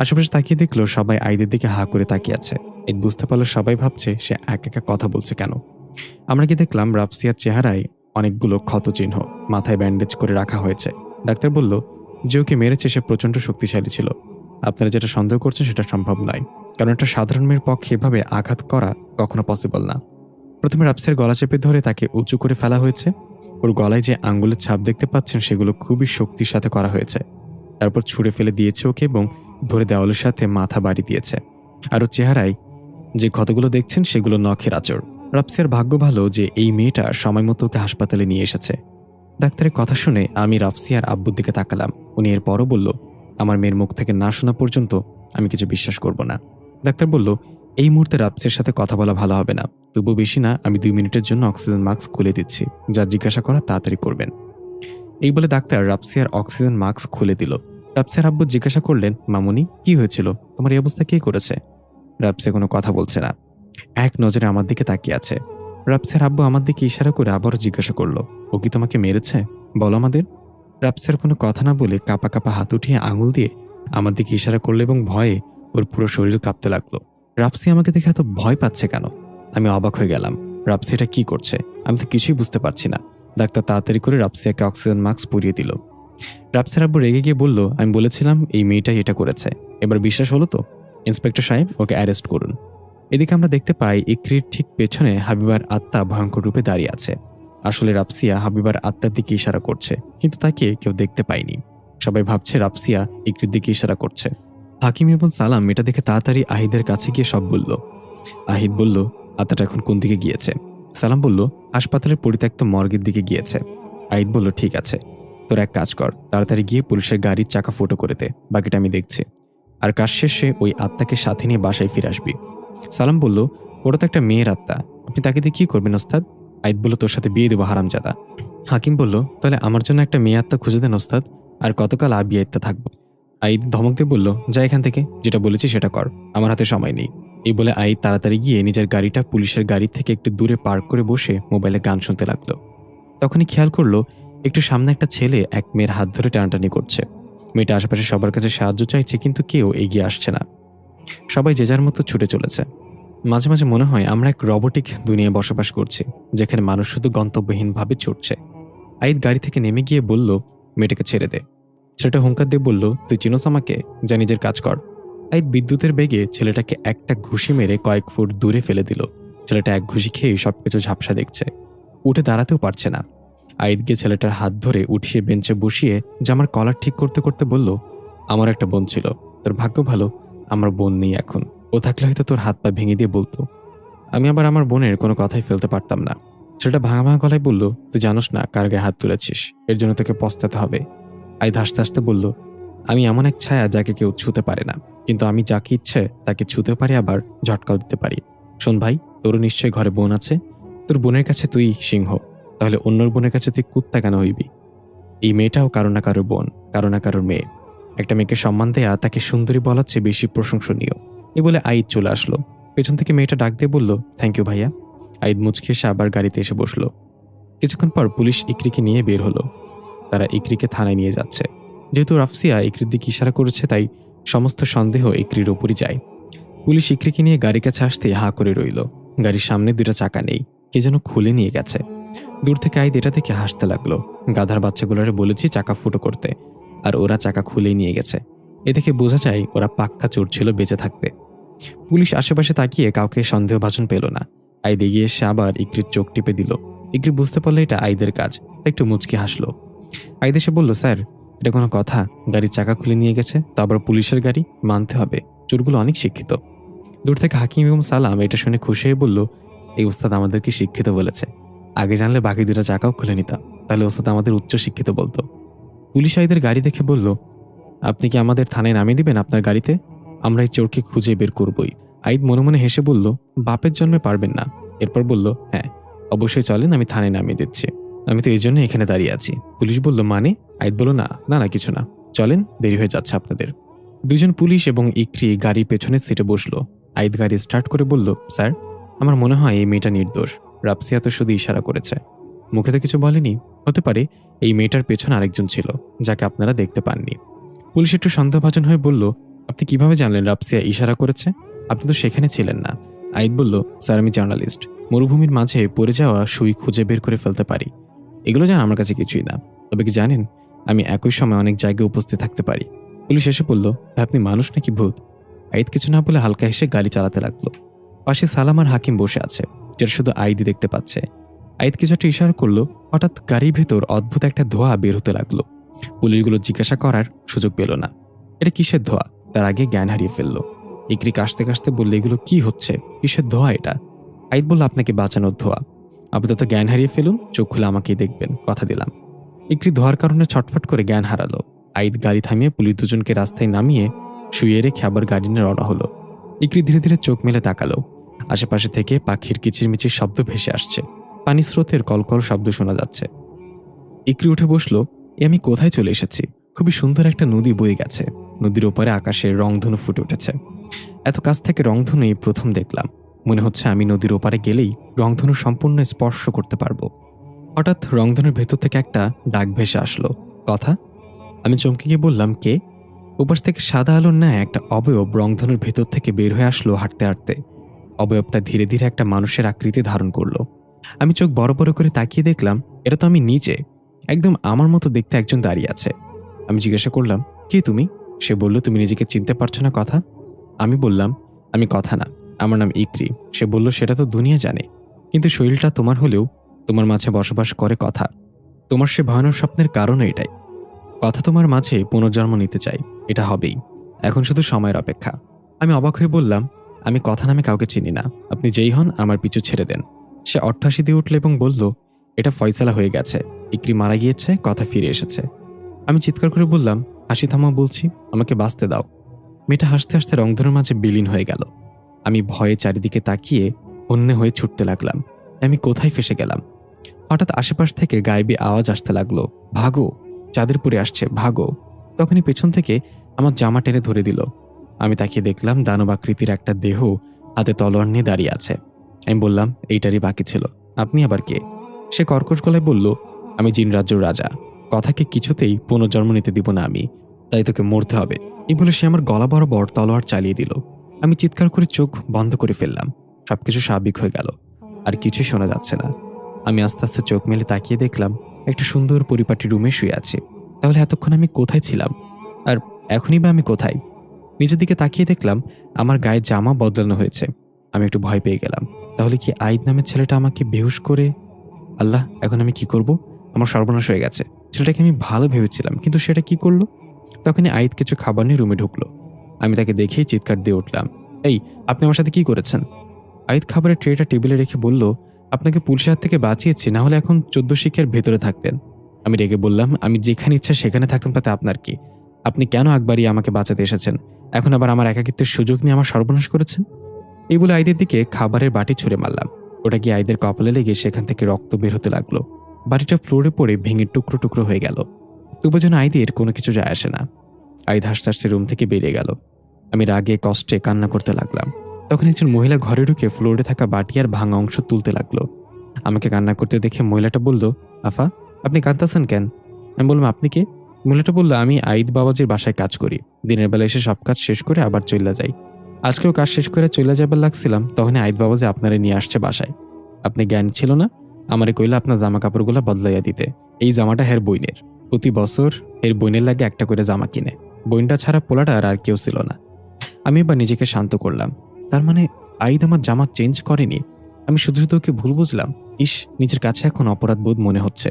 আশেপাশে তাকিয়ে দেখলো সবাই আইদের দিকে হা করে তাকিয়ে আছে। আইদ বুঝতে পারলো সবাই ভাবছে সে একা একা কথা বলছে কেন। আমরা কি দেখলাম রাফসিয়ার চেহারায় অনেকগুলো ক্ষত চিহ্ন, মাথায় ব্যান্ডেজ করে রাখা হয়েছে। ডাক্তার বলল, যে ওকে মেরেছে সে প্রচণ্ড শক্তিশালী ছিল। আপনারা যেটা সন্দেহ করছেন সেটা সম্ভব নয়, কারণ একটা সাধারণ মেয়ের পক্ষে এভাবে আঘাত করা কখনো পসিবল না। প্রথমে রাফসিয়ার গলা চেপে ধরে তাকে উঁচু করে ফেলা হয়েছে। ওর গলায় যে আঙ্গুলের ছাপ দেখতে পাচ্ছেন সেগুলো খুবই শক্তির সাথে করা হয়েছে। তারপর ছুঁড়ে ফেলে দিয়েছে ওকে এবং ধরে দেওয়ালের সাথে মাথা বাড়ি দিয়েছে। আর ওর চেহারায় যে ক্ষতগুলো দেখছেন সেগুলো নখের আঁচড়। রাফসিয়ার ভাগ্য ভালো যে এই মেয়েটা সময় মতো ওকে হাসপাতালে নিয়ে এসেছে। ডাক্তারের কথা শুনে আমি রাফসিয়ার আব্বুর দিকে তাকালাম। উনি এরপরও বলল, আমার মেয়ের মুখ থেকে না শোনা পর্যন্ত আমি কিছু বিশ্বাস করব না। ডাক্তার বলল, এই মুহূর্তে রাফসিয়ার সাথে কথা বলা ভালো হবে না। তবু বেশি না, আমি 2 মিনিটের জন্য অক্সিজেন মাস্ক খুলে দিচ্ছি। যা জিজ্ঞাসা করা তাড়াতাড়ি করবেন। এই বলে ডাক্তার রাফসিয়ার অক্সিজেন মাস্ক খুলে দিল। রাফসিয়ার আব্বু জিজ্ঞাসা করলেন, মামুনি কি হয়েছিল? তোমার এই অবস্থা কে করেছে? রাফসিয়া কোনো কথা বলছে না, এক নজরে আমার দিকে তাকিয়ে আছে। রাফসিয়ার আব্বু আমার দিকে ইশারা করে আবারও জিজ্ঞাসা করলো, ও কি তোমাকে মেরেছে? বলো আমাদের। রাফসিয়ার কোনো কথা না বলে কাঁপা কাঁপা হাত উঠিয়ে আঙুল দিয়ে আমার দিকে ইশারা করলো এবং ভয়ে ওর পুরো শরীর কাঁপতে লাগলো। রাফসিয়া আমাকে দেখে এত ভয় পাচ্ছে কেন? আমি অবাক হয়ে গেলাম। রাফসিয়াটা কি করছে? আমি তো কিছুই বুঝতে পারছি না। ডাক্তার তাড়াতাড়ি করে রাফসিয়াকে অক্সিজেন মাস্ক পরিয়ে দিল। রাফসিয়ার আব্বু রেগে গিয়ে বলল, আমি বলেছিলাম এই মেয়েটাই এটা করেছে। এবার বিশ্বাস হলো তো? ইন্সপেক্টর সাহেব, ওকে অ্যারেস্ট করুন। এদিকে আমরা দেখতে পাই ইকরির ঠিক পেছনে হাবিবার আত্মা ভয়ঙ্কর রূপে দাঁড়িয়ে আছে। আসলে রাফসিয়া হাবিবার আত্মার দিকে ইশারা করছে, কিন্তু তাকে কেউ দেখতে পায়নি। সবাই ভাবছে রাফসিয়া ইকরির দিকে ইশারা করছে। হাকিম এবং সালাম এটা দেখে তাড়াতাড়ি আহিদের কাছে গিয়ে সব বলল। আহিদ বলল, আত্মাটা এখন কোন দিকে গিয়েছে? সালাম বলল, হাসপাতালের পরিত্যক্ত মর্গের দিকে গিয়েছে। আহিদ বলল, ঠিক আছে, তোর এক কাজ কর, তাড়াতাড়ি গিয়ে পুলিশের গাড়ির চাকা ফুটো করে দে, বাকিটা আমি দেখছি। আর কাজ শেষে ওই আত্মাকে সাথে নিয়ে বাসায় ফিরে আসবি। সালাম বলল, ওটা তো একটা মেয়ের আত্মা, আপনি তাকে দিয়ে কি করবেন ওস্তাদ? আইদ বলল, তোর সাথে বিয়ে দেবো হারামজাদা। হাকিম বলল, তাহলে আমার জন্য একটা মেয়ে আত্মা খুঁজে দেন ওস্তাদ, আর কতকাল আবিয়া আত্মা থাকবো? আইদ ধমক দিয়ে বলল, যা এখান থেকে, যেটা বলেছি সেটা কর, আমার হাতে সময় নেই। এই বলে আইদ তাড়াতাড়ি গিয়ে নিজের গাড়িটা পুলিশের গাড়ি থেকে একটু দূরে পার্ক করে বসে মোবাইলে গান শুনতে লাগলো। তখনই খেয়াল করলো একটু সামনে একটা ছেলে এক মেয়ের হাত ধরে টানাটানি করছে। মেয়েটা আশেপাশে সবার কাছে সাহায্য চাইছে, কিন্তু কেউ এগিয়ে আসছে না। সবাই যে যার মতো ছুটে চলেছে। মাঝে মাঝে মনে হয় আমরা এক রোবটিক দুনিয়ায় বসবাস করছি, যেখানে মানুষ শুধু গন্তব্যহীনভাবে ছুটছে। আইদ গাড়ি থেকে নেমে গিয়ে বলল, মেয়েটাকে ছেড়ে দে। ছেলেটা হুঙ্কার দিয়ে বলল, তুই চিনোস আমাকে? যা নিজের কাজ কর। আইদ বিদ্যুতের বেগে ছেলেটাকে একটা ঘুষি মেরে কয়েক ফুট দূরে ফেলে দিল। ছেলেটা এক ঘুষি খেয়ে সবকিছু ঝাপসা দেখছে, উঠে দাঁড়াতেও পারছে না। আইদ গিয়ে ছেলেটার হাত ধরে উঠিয়ে বেঞ্চে বসিয়ে জামার কলার ঠিক করতে করতে বলল, আমার একটা বোন ছিল, তোর ভাগ্য ভালো আমার বোন নেই এখন। ও থাকলে হয়তো তোর হাত পা ভেঙে দিয়ে বলতো। আমি আবার আমার বোনের কোনো কথাই ফেলতে পারতাম না। ছেলেটা ভাঙা ভাঙা গলায় বলল, তুই জানোস না কার গায়ে হাত তুলেছিস, এর জন্য তোকে পস্তাতে হবে। আইদ হাসতে হাসতে বলল, আমি এমন এক ছায়া যাকে কেউ ছুতে পারে না, কিন্তু আমি যাকে ইচ্ছে তাকে ছুতে পারি, আবার ঝটকাও দিতে পারি। শোন ভাই, তোরও নিশ্চয়ই ঘরে বোন আছে। তোর বোনের কাছে তুই সিংহ, তাহলে অন্যর বোনের কাছে তুই কুত্তা কেন হইবি? এই মেয়েটাও কারো না কারোর বোন, কারো না কারোর মেয়ে। একটা মেয়েকে সম্মান দেয়া তাকে সুন্দরী বলার চেয়ে বেশি প্রশংসনীয়। এই বলে আইদ চলে আসলো। পেছন থেকে মেয়েটা ডাক দিয়ে বলল, থ্যাংক ইউ ভাইয়া। আইদ মুচকে এসে আবার গাড়িতে এসে বসলো। কিছুক্ষণ পর পুলিশ ইকরিকে নিয়ে বের হলো। তারা ইকরিকে থানায় নিয়ে যাচ্ছে। যেহেতু রাফসিয়া ইকরির দিকে ইশারা করেছে, তাই সমস্ত সন্দেহ ইকরির ওপরই যায়। পুলিশ ইকরিকে নিয়ে গাড়ির কাছে আসতে হা করে রইল। গাড়ির সামনে 2টা চাকা নেই, কে যেন খুলে নিয়ে গেছে। দূর থেকে আইদ এটা দেখে হাসতে লাগলো। গাধার বাচ্চাগুলোরে বলেছি চাকা ফুটো করতে, আর ওরা চাকা খুলেই নিয়ে গেছে। এ দেখে বোঝা যায় ওরা পাক্কা চোর ছিল বেঁচে থাকতে। পুলিশ আশেপাশে তাকিয়ে কাউকে সন্দেহভাজন পেল না। আইদ এগিয়ে এসে আবার ইকরির চোখ টিপে দিল। ইকরি বুঝতে পারলো এটা আইদের কাজ, একটু মুচকি হাসলো। আইদ এসে বলল, স্যার এটা কোনো কথা? গাড়ির চাকা খুলে নিয়ে গেছে, তো আবার পুলিশের গাড়ি, মানতে হবে চোরগুলো অনেক শিক্ষিত। দূর থেকে হাকিম এবং সালাম এটা শুনে খুশি হয়ে বলল, এই ওস্তাদ আমাদেরকে শিক্ষিত বলেছে, আগে জানলে বাকি 2টা চাকাও খুলে নিতাম, তাহলে ওস্তাদ আমাদের উচ্চ শিক্ষিত বলতো। পুলিশ আইদের গাড়ি দেখে বলল, আপনি কি আমাদের থানায় নামিয়ে দিবেন আপনার গাড়িতে? আমরা এই চোরকে খুঁজে বের করবই। আইদ মনে মনে হেসে বলল, বাপের জন্মে পারবেন না। এরপর বলল, হ্যাঁ অবশ্যই চলেন, আমি থানায় নামিয়ে দিচ্ছি, আমি তো এই জন্য এখানে দাঁড়িয়ে আছি। পুলিশ বলল, মানে? আইদ বলল, না না না কিছু না, চলেন, দেরি হয়ে যাচ্ছে আপনাদের। 2জন পুলিশ এবং ইকরি গাড়ির পেছনের সিটে বসলো। আইদ গাড়ি স্টার্ট করে বলল, স্যার আমার মনে হয় এই মেয়েটা নির্দোষ। রাফসিয়া তো শুধু ইশারা করেছে, মুখে তো কিছু বলেনি। হতে পারে এই মেয়েটার পেছনে আরেকজন ছিল, যাকে আপনারা দেখতে পাননি। পুলিশ একটু সন্দেহভাজন হয়ে বলল, আপনি কিভাবে জানলেন রাফসিয়া ইশারা করেছে? আপনি তো সেখানে ছিলেন না। আইদ বলল, স্যার আমি জার্নালিস্ট, মরুভূমির মাঝে পড়ে যাওয়া সুই খুঁজে বের করে ফেলতে পারি। এগুলো জান আমার কাছে কিছুই না। তবে কি জানেন, আমি একই সময় অনেক জায়গায় উপস্থিত থাকতে পারি। পুলিশ এসে বলল, আপনি মানুষ নাকি ভূত? আইদ কিছু না বলে হালকা হেসে গাড়ি চালাতে লাগলো। পাশে সালাম আর হাকিম বসে আছে। যেটা শুধু আইদি দেখতে পাচ্ছে। আইদ কিছু একটা ইশারা করলো। হঠাৎ গাড়ির ভেতর অদ্ভুত একটা ধোঁয়া বের হতে লাগলো। পুলিশগুলো জিজ্ঞাসা করার সুযোগ পেল না এটা কিসের ধোঁয়া, তার আগে জ্ঞান হারিয়ে ফেললো। ইকরি কাশতে কাশতে বললে, এগুলো কি হচ্ছে, কিসের ধোঁয়া এটা? আইদ বলল, আপনাকে বাঁচানোর ধোঁয়া। আপাতত জ্ঞান হারিয়ে ফেলুন, চোখ খুলে আমাকেই দেখবেন, কথা দিলাম। ইকরি ধোঁয়ার কারণে ছটফট করে জ্ঞান হারালো। আইদ গাড়ি থামিয়ে পুলিশ দুজনকে রাস্তায় নামিয়ে শুয়ে রেখে আবার গাড়ি নিয়ে রওনা হলো। ইকরি ধীরে ধীরে চোখ মেলে তাকালো। আশেপাশে থেকে পাখির কিচিরমিচির শব্দ ভেসে আসছে, পানি স্রোতের কলকল শব্দ শোনা যাচ্ছে। ইকরি উঠে বসলো। আমি কোথায় চলে এসেছি? খুবই সুন্দর একটা নদী বয়ে গেছে। নদীর ওপারে আকাশের রংধনু ফুটে উঠেছে। এত কাছ থেকে রংধনু এই প্রথম দেখলাম। মনে হচ্ছে আমি নদীর ওপারে গেলেই রংধনু সম্পূর্ণ স্পর্শ করতে পারবো। হঠাৎ রংধনুর ভেতর থেকে একটা ডাক ভেসে আসলো, কথা। আমি চমকে গিয়ে বললাম, কে? উপাস থেকে সাদা আলোর ন্যায় একটা অবয়ব রংধনুর ভেতর থেকে বের হয়ে আসলো হাঁটতে হাঁটতে। অবয়বটা ধীরে ধীরে একটা মানুষের আকৃতি ধারণ করলো। আমি চোখ বড় বড় করে তাকিয়ে দেখলাম, এটা তো আমি নিজে। একদম আমার মতো দেখতে একজন দাঁড়িয়ে আছে। আমি জিজ্ঞাসা করলাম, কে তুমি? সে বলল, তুমি নিজেকে চিনতে পারছো না, কথা। আমি বললাম, আমি কথা না, আমার নাম ইকরি। সে বলল, সেটা তো দুনিয়া জানে, কিন্তু শরীরটা তোমার হলেও তোমার মাঝে বসবাস করে কথা। তোমার সে ভয়ানক স্বপ্নের কারণও এটাই। কথা তোমার মাঝে পুনর্জন্ম নিতে চাই, এটা হবেই। এখন শুধু সময়ের অপেক্ষা। আমি অবাক হয়ে বললাম, আমি কথা নামে কাউকে চিনি না, আপনি যেই হন আমার পিছু ছেড়ে দেন। সে অট্টহাসি দিয়ে উঠল এবং বলল, এটা ফয়সালা হয়ে গেছে, ইকরি মারা গিয়েছে, কথা ফিরে এসেছে। আমি চিৎকার করে বললাম, হাসি থামা বলছি, আমাকে বাঁচতে দাও। মেয়েটা হাসতে হাসতে রংধনুর মাঝে বিলীন হয়ে গেল। আমি ভয়ে চারিদিকে তাকিয়ে অন্য হয়ে ছুটতে লাগলাম। আমি কোথায় ফেসে গেলাম? হঠাৎ আশেপাশ থেকে গায়েবী আওয়াজ আসতে লাগলো, ভাগো, চাঁদেরপুরে আসছে, ভাগো। তখনই পেছন থেকে আমার জামা টেনে ধরে দিল। আমি তাকিয়ে দেখলাম দানব আকৃতির একটা দেহ হাতে তলোয়ার নিয়ে দাঁড়িয়ে আছে। আমি বললাম, এইটারই বাকি ছিল, আপনি আবার কে? সে কর্কশ গলায় বলল, আমি জিন রাজ্যের রাজা, কথাকে কিছুতেই পুনর্জন্ম নিতে দিব না আমি, তাই তোকে মরতে হবে। এই বলে সে আমার গলা বরাবর তলোয়ার চালিয়ে দিল। আমি চিৎকার করে চোখ বন্ধ করে ফেললাম। সবকিছু স্বাভাবিক হয়ে গেল, আর কিছুই শোনা যাচ্ছে না। আমি আস্তে আস্তে চোখ মেলে তাকিয়ে দেখলাম একটা সুন্দর পরিপাটি রুমে শুয়ে আছি। তাহলে এতক্ষণ আমি কোথায় ছিলাম, আর এখনই বা আমি কোথায়? নিজের দিকে তাকিয়ে দেখলাম আমার গায়ে জামা বদলানো হয়েছে। আমি একটু ভয় পেয়ে গেলাম। তাহলে কি আইদ নামের ছেলেটা আমাকে বেহুশ করে? আল্লাহ, এখন আমি কি করব? আমার সর্বনাশ হয়ে গেছে। ছেলেটাকে আমি ভালো ভেবেছিলাম, কিন্তু সেটা কি করলো? তখনই আইদ কিছু খাবার নিয়ে রুমে ঢুকলো। আমি তাকে দেখেই চিৎকার দিয়ে উঠলাম, এই, আপনি আমার সাথে কি করেছেন? আইদ খাবারের ট্রেটা টেবিলে রেখে বলল, আপনাকে পুলিশের হাত থেকে বাঁচিয়েছি, না হলে এখন 14 শিখের ভেতরে থাকতেন। আমি রেগে বললাম, আমি যেখানে ইচ্ছা সেখানে থাকতাম, তাতে আপনার কি? আপনি কেন আকবারিয়ে আমাকে বাঁচাতে এসেছেন? এখন আবার আমার একাকিত্বের সুযোগ নিয়ে আমার সর্বনাশ করেছেন। এই বলে আইদের দিকে খাবারের বাটি ছুঁড়ে মারলাম। ওটা গিয়ে আইদের কপালে লেগে সেখান থেকে রক্ত বের হতে লাগলো। বাটিটা ফ্লোরে পড়ে ভেঙে টুকরো টুকরো হয়ে গেল। তবু যেন আইদের কোনো কিছু যায় আসে না। আইদ হাসতে হাসতে রুম থেকে বেরিয়ে গেল। আমি রাগে কষ্টে কান্না করতে লাগলাম। তখন একজন মহিলা ঘরে ঢুকে ফ্লোরে থাকা বাটি আর ভাঙা অংশ তুলতে লাগলো। আমাকে কান্না করতে দেখে মহিলাটা বলল, আফা, আপনি কাঁদতেছেন কেন? আমি বললাম, আপনি কে? মহিলাটা বলল, আমি আইদ বাবাজির বাসায় কাজ করি। দিনের বেলা এসে সব কাজ শেষ করে আবার চলে যাই। আজকেও কাজ শেষ করে চলে যাবার লাগছিলাম, তখন আইদ বাবাজি আপনারে নিয়ে আসছে বাসায়। আপনি জ্ঞান ছিল না, আমারে কইলা আপনার জামা কাপড়গুলো বদলাইয়া দিতে। এই জামাটা হের বইনের, প্রতি বছর এর বইনের লাগে একটা করে জামা কিনে। বইনটা ছাড়া পোলাটা আর কেউ ছিল না। আমি এবার নিজেকে শান্ত করলাম। তার মানে আইদ আমার জামা চেঞ্জ করেনি। আমি শুধু শুধু ওকে ভুল বুঝলাম। ইস, নিজের কাছে এখন অপরাধ বোধ মনে হচ্ছে।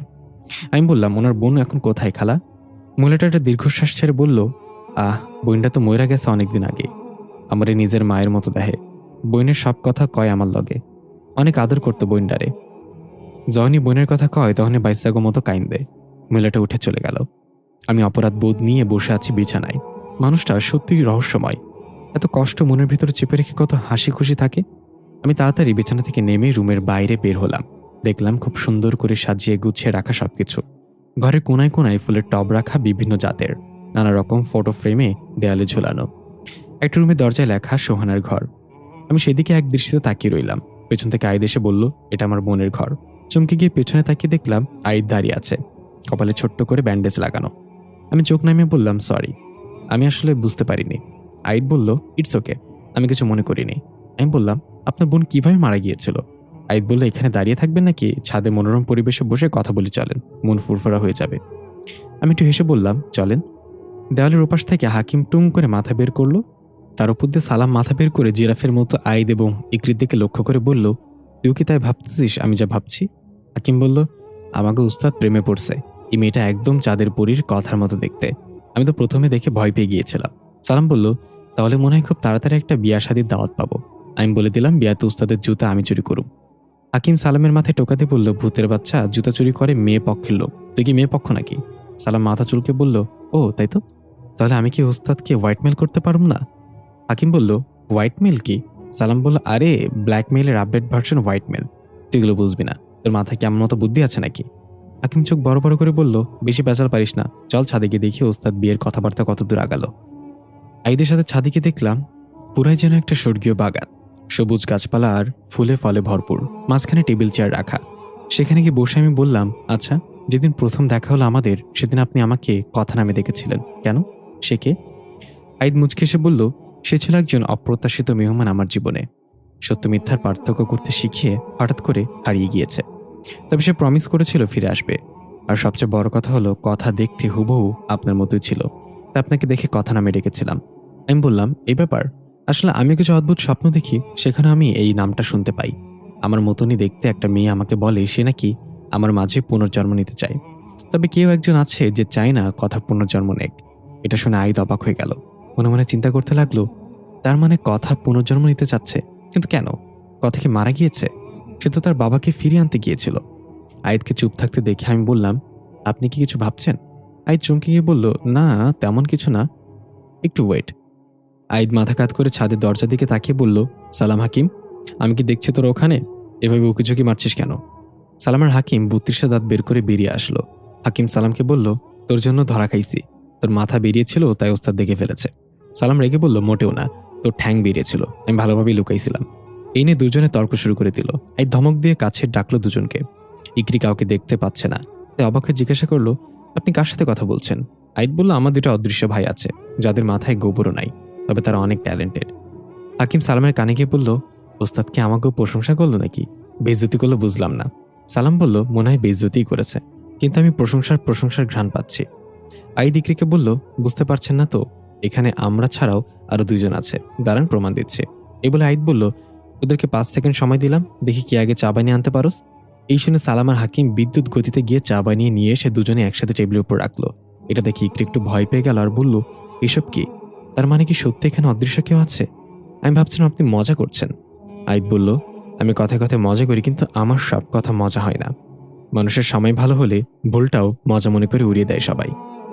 আমি বললাম, ওনার বোন এখন কোথায় খালা? মহিলাটা একটা দীর্ঘশ্বাস ছেড়ে বলল, বোনটা তো মইরা গেছে অনেকদিন আগে। আমারে নিজের মায়ের মতো দেহে। বইনের সব কথা কয় আমার লগে। অনেক আদর করতো বইনডারে। যখনই বোনের কথা কয় তখনই বাইসাগো মতো কাইন দেয়। মহিলাটা উঠে চলে গেল। আমি অপরাধ বোধ নিয়ে বসে আছি বিছানায়। মানুষটা সত্যিই রহস্যময়। এত কষ্ট মনের ভিতরে চেপে রেখে কত হাসি খুশি থাকে। আমি তাড়াতাড়ি বিছানা থেকে নেমে রুমের বাইরে বের হলাম। দেখলাম খুব সুন্দর করে সাজিয়ে গুছিয়ে রাখা সবকিছু। ঘরের কোনায় কোনায় ফুলের টব রাখা বিভিন্ন জাতের, নানা রকম ফটো ফ্রেমে দেয়ালে ঝোলানো। একটা রুমের দরজায় লেখা সোহানার ঘর। আমি সেদিকে এক দৃষ্টিতে তাকিয়ে রইলাম। পেছন থেকে আইদ এসে বলল, এটা আমার বোনের ঘর। চমকে গিয়ে পেছনে তাকিয়ে দেখলাম আইদ দাঁড়িয়ে আছে, কপালে ছোট্ট করে ব্যান্ডেজ লাগানো। আমি চোখ নামিয়ে বললাম, সরি, আমি আসলে বুঝতে পারিনি। আইদ বলল, ইটস ওকে, আমি কিছু মনে করিনি। আমি বললাম, আপনার বোন কিভাবে মারা গিয়েছিল? আইদ বলল, এখানে দাঁড়িয়ে থাকবেন নাকি ছাদে মনোরম পরিবেশে বসে কথা বলি চলেন, মন ফুরফুরা হয়ে যাবে। আমি একটু হেসে বললাম, চলেন। দেওয়ালের ওপাশ থেকে হাকিম টুং করে মাথা বের করলো। তার উপর দিয়ে সালাম মাথা বের করে জিরাফের মতো আইদ এবং ইকরির দিকে লক্ষ্য করে বলল, তুই কি তাই ভাবতেছিস আমি যা ভাবছি? হাকিম বলল, আমাকে উস্তাদ প্রেমে পড়ছে। এই মেয়েটা একদম চাঁদের পরীর কথার মতো দেখতে। আমি তো প্রথমে দেখে ভয় পেয়ে গিয়েছিলাম। সালাম বলল, তাহলে মনে হয় খুব তাড়াতাড়ি একটা বিয়া শাদীর দাওয়াত পাবো। আমি বলে দিলাম বিয়াতে উস্তাদের জুতা আমি চুরি করুম। হাকিম সালামের মাথায় টোকা দিয়ে বলল, ভূতের বাচ্চা, জুতা চুরি করে মেয়ে পক্ষের লোক, তুই কি মেয়ে পক্ষ নাকি? সালাম মাথা চুলকে বলল, ও তাই তো, তাহলে আমি কি উস্তাদকে হোয়াইটমেল করতে পারুম না? হাকিম বলল, হোয়াইটমেল কি? সালাম বলল, আরে ব্ল্যাকমেইলের আপডেট ভার্সন হোয়াইটমেল। তুই এগুলো বুঝবি না, তোর মাথায় কি আমার মতো বুদ্ধি আছে নাকি? হাকিম চোখ বড় বড় করে বলল, বেশি পেঁচাল পারিস না, চল ছাদে গিয়ে দেখি ওস্তাদ বিয়ের কথাবার্তা কত দূর আগালো। আইদের সাথে ছাদিকে দেখলাম পুরাই যেন একটা স্বর্গীয় বাগান, সবুজ গাছপালা আর ফুলে ফলে ভরপুর, মাঝখানে টেবিল চেয়ার রাখা। সেখানে গিয়ে বসে আমি বললাম, আচ্ছা, যেদিন প্রথম দেখা হলো আমাদের, সেদিন আপনি আমাকে কথা নামে ডেকেছিলেন কেন? সে কে? আইদ মুচকে এসে বলল, সে ছিল একজন অপ্রত্যাশিত মেহমান আমার জীবনে। সত্য মিথ্যার পার্থক্য করতে শিখিয়ে হঠাৎ করে হারিয়ে গিয়েছে। তবে সে প্রমিস করেছিল ফিরে আসবে। আর সবচেয়ে বড় কথা হলো, কথা দেখতে হুবহু আপনার মতোই ছিল। তা আপনাকে দেখে কথা নামে ডেকেছিলাম। আমি বললাম, এই ব্যাপার, আসলে আমি কিছু অদ্ভুত স্বপ্ন দেখি, সেখানে আমি এই নামটা শুনতে পাই। আমার মতনই দেখতে একটা মেয়ে আমাকে বলে সে নাকি আমার মাঝে পুনর্জন্ম নিতে চায়। তবে কেউ একজন আছে যে চায় না কথা পুনর্জন্ম নেক। এটা শুনে আইদ অবাক হয়ে গেল। মনে মনে চিন্তা করতে লাগলো, তার মানে কথা পুনর্জন্ম নিতে চাচ্ছে, কিন্তু কেন? কথা কি মারা গিয়েছে? সে তো তার বাবাকে ফিরিয়ে আনতে গিয়েছিল। আইদকে চুপ থাকতে দেখে আমি বললাম, আপনি কি কিছু ভাবছেন? আইদ চমকে গিয়ে বলল, না তেমন কিছু না, একটু ওয়েট। আইদ মাথা কাত করে ছাদের দরজার দিকে তাকিয়ে বলল, সালাম হাকিম, আমি কি দেখছি তোর ওখানে? এভাবে উকিঝুঁকি মারছিস কেন? সালামের হাকিম 32 দাঁত বের করে বেরিয়ে আসলো। হাকিম সালামকে বলল, তোর জন্য ধরা খাইছি। তোর মাথা বেরিয়েছিল তাই ওস্তাদ দেখে ফেলেছে। সালাম রেগে বলল, মোটেও না, তোর ঠ্যাং বেরিয়েছিল, আমি ভালোভাবেই লুকাইছিলাম। এই নিয়ে দুজনে তর্ক শুরু করে দিল। এই ধমক দিয়ে কাছে ডাকলো দুজনকে। ইকরি কাউকে দেখতে পাচ্ছে না, তাই অবাক হয়ে জিজ্ঞাসা করলো, আপনি কার সাথে কথা বলছেন? আইদ বলল, আমার দুটো অদৃশ্য ভাই আছে, যাদের মাথায় গোবরও নাই, তবে তারা অনেক ট্যালেন্টেড। হাকিম সালামের কানে গিয়ে বলল, ওস্তাদ কি আমাকেও প্রশংসা করলো নাকি? বেইজ্জতি করলো বুঝলাম না। সালাম বলল, মনে হয় বেইজ্জতিই করেছে, কিন্তু আমি প্রশংসার ঘ্রাণ পাচ্ছি। আইদ ইকরিকে বলল, বুঝতে পারছেন না তো, এখানে আমরা ছাড়াও আরো দুইজন আছে, দাঁড়ান প্রমাণ দিচ্ছে। এই বলে আইদ বলল, ওদেরকে 5 সেকেন্ড সময় দিলাম, দেখি কে আগে চা বানিয়ে আনতে পারোস। এই শুনে সালাম আর হাকিম বিদ্যুৎ গতিতে গিয়ে চা বানিয়ে নিয়ে এসে দুজনে একসাথে টেবিলের উপর রাখলো। এটা দেখে ইকরি একটু ভয় পেয়ে গেল আর বলল, এসব কি? তার মানে কি সত্যি এখানে অদৃশ্য কেউ আছে? আমি ভাবছিলাম আপনি মজা করছেন। আইদ বলল, আমি কথায় কথায় মজা করি, কিন্তু আমার সব কথা মজা হয় না। মানুষের সময় ভালো হলে ভুলটাও মজা মনে করে উড়িয়ে দেয় সবাই,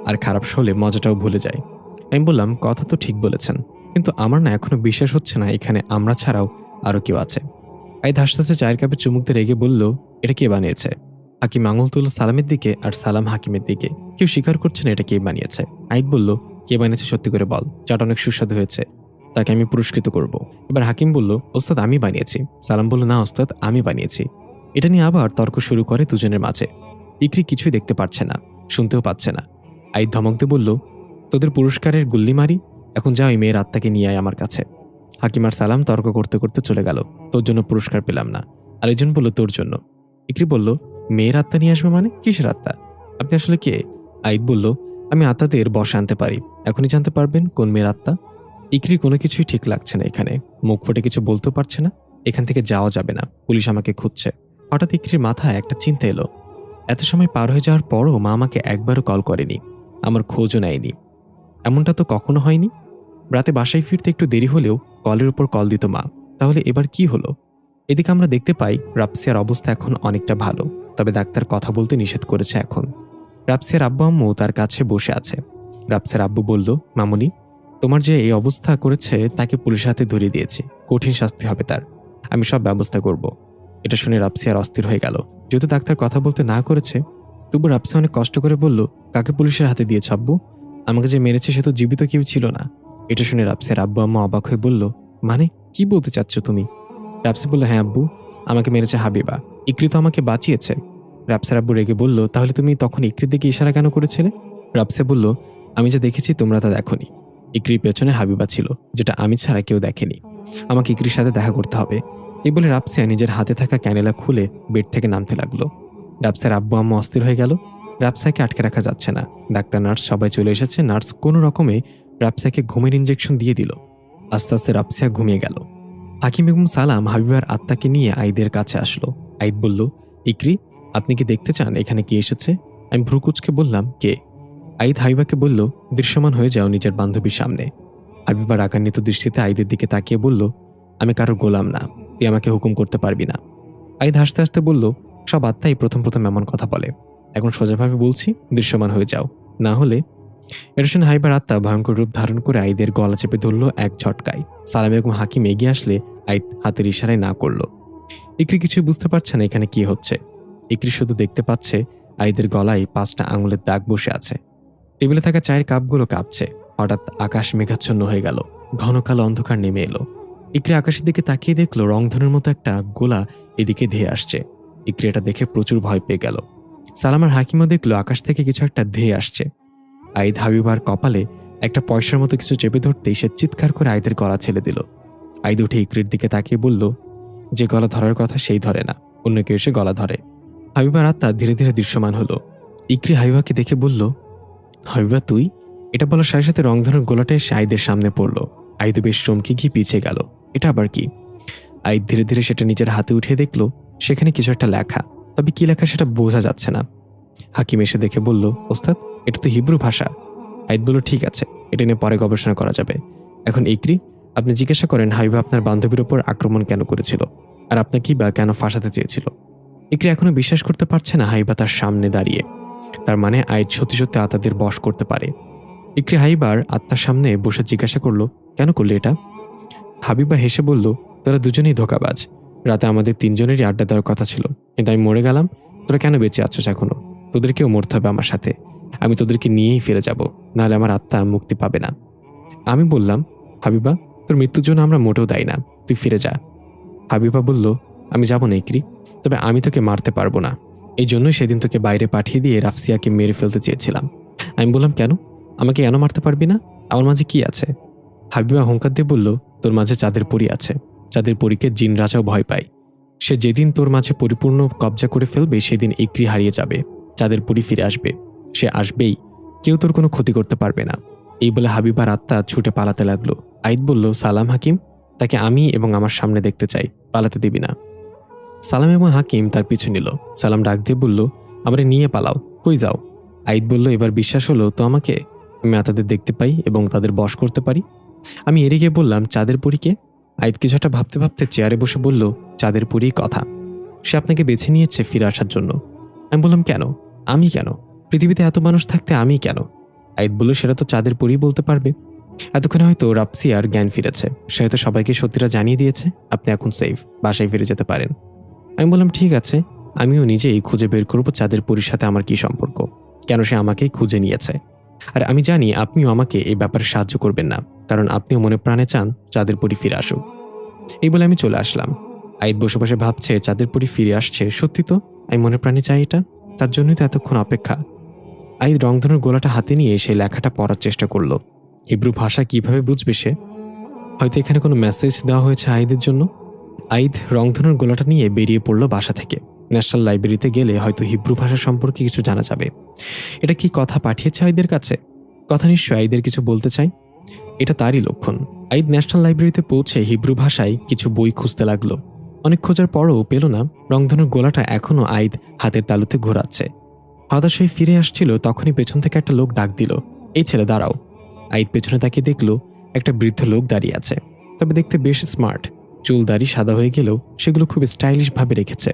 আর খারাপ হলে মজাটাও ভুলে যায়। আমি বললাম, কথা তো ঠিক বলেছেন, কিন্তু আমার না এখনো বিশ্বাস হচ্ছে না এখানে আমরা ছাড়াও আরো কেউ আছে। আইদ হাসতে হাসতে চায়ের কাপে চুমুক দিয়ে রেগে বলল, এটা কে বানিয়েছে? হাকিম আঙুল তুলল সালামের দিকে আর সালাম হাকিমের দিকে। কেউ স্বীকার করছে না এটা কে বানিয়েছে। আইদ বলল, কে বানিয়েছে সত্যি করে বল, চাটা অনেক সুস্বাদু হয়েছে, তাকে আমি পুরস্কৃত করব। এবার হাকিম বলল, ওস্তাদ আমি বানিয়েছি। সালাম বলল, না ওস্তাদ আমি বানিয়েছি। এটা নিয়ে আবার তর্ক শুরু করে দুজনের মাঝে। ইকরি কিছুই দেখতে পাচ্ছে না, শুনতেও পাচ্ছে না। আইদ ধমক দিয়ে বলল, তোদের পুরস্কারের গুল্লি মারি, এখন যা ওই মেয়ের আত্মাকে নিয়ে আয় আমার কাছে। হাকিম আর সালাম তর্ক করতে করতে চলে গেল। তোর জন্য পুরস্কার পেলাম না। আরেকজন বলল, তোর জন্য। ইকরি বলল, মেয়ের আত্মা নিয়ে আসবে মানে? কিসের আত্মা? আপনি আসলে কে? আইদ বলল, আমি আত্মাদের বসে আনতে পারি, এখনই জানতে পারবেন কোন মেয়ের আত্মা। ইকরি কোনো কিছুই ঠিক লাগছে না এখানে, মুখ ফুটে কিছু বলতেও পারছে না। এখান থেকে যাওয়া যাবে না, পুলিশ আমাকে খুঁজছে। হঠাৎ ইকরির মাথায় একটা চিন্তা এলো, এত সময় পার হয়ে যাওয়ার পরও মা আমাকে একবারও কল করেনি, আমার খোঁজও নেয়নি। এমনটা তো কখনো হয়নি। রাতে বাসায় ফিরতে একটু দেরি হলেও কলের উপর কল দিত মা। তাহলে এবার কি হলো? এদিকে আমরা দেখতে পাই রাপসিয়ার অবস্থা এখন অনেকটা ভালো, তবে ডাক্তার কথা বলতে নিষেধ করেছে এখন। রাপসিয়ার আব্বু আম্মু তার কাছে বসে আছে। রাপসিয়ার আব্বু বলল, মামুনি, তোমার যে এই অবস্থা করেছে তাকে পুলিশের হাতে ধরিয়ে দিয়েছি, কঠিন শাস্তি হবে তার, আমি সব ব্যবস্থা করব। এটা শুনে রাপসিয়ার অস্থির হয়ে গেল। যেহেতু ডাক্তার কথা বলতে না করেছে, তবু রাপসিয়া অনেক কষ্ট করে বলল, কাকে পুলিশের হাতে দিয়েছ আব্বু? আমাকে যে মেরেছে সে তো জীবিত কেউ ছিল না। এটা শুনে রাপসিয়ার আব্বু আম্মু অবাক হয়ে বলল, মানে কি বলতে চাচ্ছ তুমি? রাপসি বলল, হ্যাঁ আব্বু, আমাকে মেরেছে হাবিবা, ইকরি তো আমাকে বাঁচিয়েছে। রাপসিয়ার আব্বু রেগে বলল, তাহলে তুমি তখন ইকরির দিকে ইশারা কেন করেছিলে? রাপসি বলল, আমি যা দেখেছি তোমরা তা দেখোনি। ইকরির পেছনে হাবিবা ছিল, যেটা আমি ছাড়া কেউ দেখেনি। আমাকে ইকরির সাথে দেখা করতে হবে। এই বলে রাপসিয়া নিজের হাতে থাকা ক্যানেলা খুলে বেড থেকে নামতে লাগলো। রাপসিয়ার আব্বু আম্মু অস্থির হয়ে গেল। রাপসিয়াকে আটকে রাখা যাচ্ছে না, ডাক্তার নার্স সবাই চলে এসেছে। নার্স কোনো রকমে রাপসিয়াকে ঘুমের ইঞ্জেকশন দিয়ে দিল। আস্তে আস্তে রাপসিয়া ঘুমিয়ে গেল। হাকিম এবং সালাম হাবিবার আত্মাকে নিয়ে আইদের কাছে আসলো। আইদ বলল, ইকরি, আপনি কি দেখতে চান এখানে কি এসেছে? আমি ভ্রুকুচকে বললাম, কে? আইদ হাবিবাকে বলল, দৃশ্যমান হয়ে যাও নিজের বান্ধবীর সামনে। হাবিবা রাগান্বিত দৃষ্টিতে আইদের দিকে তাকিয়ে বলল, আমি কারোর গোলাম না, তুই আমাকে হুকুম করতে পারবি না। আইদ হাসতে হাসতে বলল, সব আত্মাই প্রথম প্রথম এমন কথা বলে। এখন সোজাভাবে বলছি, দৃশ্যমান হয়ে যাও, না হলে। এটা শুনে হাইবার আত্মা ভয়ঙ্কর রূপ ধারণ করে আইদের গলা চেপে ধরল এক ঝটকায়। সালাম এবং হাকিম এগিয়ে আসলে আইদ হাতের ইশারায় না করল। ইকরি কিছুই বুঝতে পারছে না এখানে কি হচ্ছে। ইকরি শুধু দেখতে পাচ্ছে আইদের গলায় 5টা আঙুলের দাগ বসে আছে। টেবিলে থাকা চায়ের কাপগুলো কাঁপছে। হঠাৎ আকাশ মেঘাচ্ছন্ন হয়ে গেল, ঘন কালো অন্ধকার নেমে এলো। ইকরি আকাশের দিকে তাকিয়ে দেখলো রংধনুর মতো একটা গোলা এদিকে ধেয়ে আসছে। ইকরি এটা দেখে প্রচুর ভয় পেয়ে গেল। সালাম আর হাকিমও দেখলো আকাশ থেকে কিছু একটা ধেয়ে আসছে। আইদ হাবিবার কপালে একটা পয়সার মতো কিছু চেপে ধরতেই সে চিৎকার করে আইদের গলা ছেড়ে দিল। আইদ উঠে ইকরির দিকে তাকিয়ে বলল, যে গলা ধরার কথা সেই ধরে না, অন্য কেউ এসে গলা ধরে। হাবিবার আত্মা ধীরে ধীরে দৃশ্যমান হলো। ইকরি হাবিবাকে দেখে বলল, হাবিবা তুই? এটা বলার সাথে সাথে রংধনুর গোলাটা এসে আইদের সামনে পড়ল। আইদ বেশ চমকে গিয়ে পিছিয়ে গেল। এটা আবার কি? আইদ ধীরে ধীরে সেটা নিজের হাতে উঠিয়ে দেখলো সেখানে কিছু একটা লেখা, তবে কি লেখা সেটা বোঝা যাচ্ছে না। হাকিম এসে দেখে বলল, ওস্তাদ, এটা তো হিব্রু ভাষা। আইদ বলল, ঠিক আছে, এটা নিয়ে পরে গবেষণা করা যাবে। এখন ইকরি, আপনি জিজ্ঞাসা করেন হাবিবা আপনার বান্ধবীর ওপর আক্রমণ কেন করেছিল, আর আপনাকেই বা কেন ফাঁসাতে চেয়েছিল। ইকরি এখনো বিশ্বাস করতে পারছে না হাবিবা তার সামনে দাঁড়িয়ে। তার মানে আইদ সত্যি সত্যি আত্মাদের বশ করতে পারে। ইকরি হাবিবার আত্মার সামনে বসে জিজ্ঞাসা করলো, কেন করলে এটা? হাবিবা হেসে বলল, তোরা দুজনেই ধোঁকাবাজ। রাতে আমাদের 3জনেরই আড্ডা দেওয়ার কথা ছিল, কিন্তু আমি মরে গেলাম। তোরা কেন বেঁচে আছিস এখনো? তোদেরকেও মরতে হবে আমার সাথে। আমি তোদেরকে নিয়েই ফিরে যাব, নাহলে আমার আত্মা মুক্তি পাবে না। আমি বললাম, হাবিবা, তোর মৃত্যুর জন্য আমরা মোটেও দায়ী না, তুই ফিরে যা। হাবিবা বলল, আমি যাব না ইকরি, তবে আমি তোকে মারতে পারবো না। এই জন্যই সেদিন তোকে বাইরে পাঠিয়ে দিয়ে রাফসিয়াকে মেরে ফেলতে চেয়েছিলাম। আমি বললাম, কেন? আমাকে কেন মারতে পারবি না? আমার মাঝে কি আছে? হাবিবা হুঙ্কার দিয়ে বলল, তোর মাঝে চাঁদের পরী আছে। চাঁদের পরীকে জিন রাজাও ভয় পায়। সে যেদিন তোর মাঝে পরিপূর্ণ কবজা করে ফেলবে সেদিন ইকরি হারিয়ে যাবে, চাঁদের পরী ফিরে আসবে। সে আসবেই, কেউ তোর কোনো ক্ষতি করতে পারবে না। এই বলে হাবিবার আত্মা ছুটে পালাতে লাগলো। আইদ বলল, সালাম হাকিম, তাকে আমি এবং আমার সামনে দেখতে চাই, পালাতে দিবি না। সালাম এবং হাকিম তার পিছু নিল। সালাম ডাক দিয়ে বলল, আমারে নিয়ে পালাও, কই যাও? আইদ বলল, এবার বিশ্বাস হলো তো আমাকে? আমি আত্মাদের দেখতে পাই এবং তাদের বশ করতে পারি। আমি এড়িয়ে গিয়ে বললাম, চাঁদের পরীকে? আইদ কিছুটা ভাবতে ভাবতে চেয়ারে বসে বলল, চাঁদের পরী কথা। সে আপনাকে বেছে নিয়েছে ফিরে আসার জন্য। আমি বললাম, কেন? আমি কেন? পৃথিবীতে এত মানুষ থাকতে আমি কেন? আইদ বলল, সেটা তো চাঁদের পরী বলতে পারবে। এতক্ষণে হয়তো রাপসিয়ার জ্ঞান ফিরেছে, সে হয়তো সবাইকে সত্যিটা জানিয়ে দিয়েছে। আপনি এখন সেফ, বাসায় ফিরে যেতে পারেন। আমি বললাম, ঠিক আছে, আমিও নিজেই খুঁজে বের করবো চাঁদের পরীর সাথে আমার কি সম্পর্ক, কেন সে আমাকেই খুঁজে নিয়েছে। আর আমি জানি আপনিও আমাকে এই ব্যাপারে সাহায্য করবেন না, কারণ আপনিও মনে প্রাণে চান চাঁদের পরী ফিরে আসুক। এই বলে আমি চলে আসলাম। আইদ বসে বসে ভাবছে, চাঁদের পরী ফিরে আসছে, সত্যি তো আমি মনে প্রাণে চাই এটা, তার জন্যই তো এতক্ষণ অপেক্ষা। আইদ রংধনুর গোলাটা হাতে নিয়ে সেই লেখাটা পড়ার চেষ্টা করলো। হিব্রু ভাষা কিভাবে বুঝবে সে? হয়তো এখানে কোনো মেসেজ দেওয়া হয়েছে আইদের জন্য। আইদ রংধনুর গোলাটা নিয়ে বেরিয়ে পড়ল বাসা থেকে। ন্যাশনাল লাইব্রেরিতে গেলে হয়তো হিব্রু ভাষা সম্পর্কে কিছু জানা যাবে। এটা কি কথা পাঠিয়েছে আইদের কাছে? কথা নিশ্চয় আইদের কিছু বলতে চাই, এটা তারই লক্ষণ। আইদ ন্যাশনাল লাইব্রেরিতে পৌঁছে হিব্রু ভাষায় কিছু বই খুঁজতে লাগলো। অনেক খোঁজার পরও পেল না। রংধনুর গোলাটা এখনো আইদ হাতের তালুতে ঘোরাচ্ছে। হতাশ হয়ে ফিরে আসছিল, তখনই পেছন থেকে একটা লোক ডাক দিল, এই ছেলে দাঁড়াও। আইদ পেছনে তাকিয়ে দেখলো একটা বৃদ্ধ লোক দাঁড়িয়ে আছে, তবে দেখতে বেশ স্মার্ট। চুল দাড়ি সাদা হয়ে গেলেও সেগুলো খুব স্টাইলিশ ভাবে রেখেছে।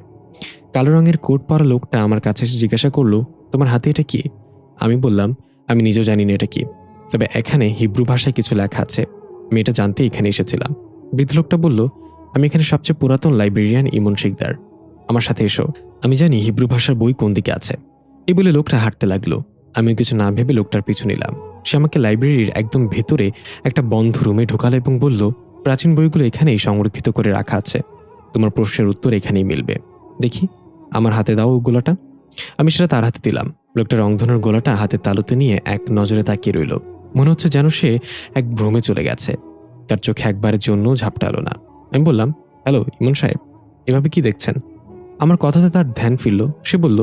কালো রঙের কোট পরা লোকটা আমার কাছে এসে জিজ্ঞাসা করলো, তোমার হাতে এটা কি? আমি বললাম, আমি নিজেও জানি না এটা কি, তবে এখানে হিব্রু ভাষায় কিছু লেখা আছে, আমি এটা জানতে এখানে এসেছিলাম। বৃদ্ধ লোকটা বলল, আমি এখানে সবচেয়ে পুরাতন লাইব্রেরিয়ান ইমন শিকদার, আমার সাথে এসো, আমি জানি হিব্রু ভাষার বই কোন দিকে আছে। এই বলে লোকটা হাঁটতে লাগলো। আমিও কিছু না ভেবে লোকটার পিছু নিলাম। সে আমাকে লাইব্রেরির একদম ভেতরে একটা বন্ধ রুমে ঢোকালো এবং বলল, প্রাচীন বইগুলো এখানেই সংরক্ষিত করে রাখা আছে, তোমার প্রশ্নের উত্তর এখানেই মিলবে। দেখি, আমার হাতে দাও গোলাটা। আমি সেটা তার হাতে দিলাম। লোকটা রংধনুর গোলাটা হাতে তালুতে নিয়ে এক নজরে তাকিয়ে রইল। মনে হচ্ছে যেন সে এক ভ্রমে চলে গেছে। তার চোখে একবারের জন্য ঝাপটালো না। আমি বললাম, হ্যালো ইমন সাহেব, এভাবে কি দেখছেন? আমার কথাতে তার ধ্যান ফিরল। সে বলল,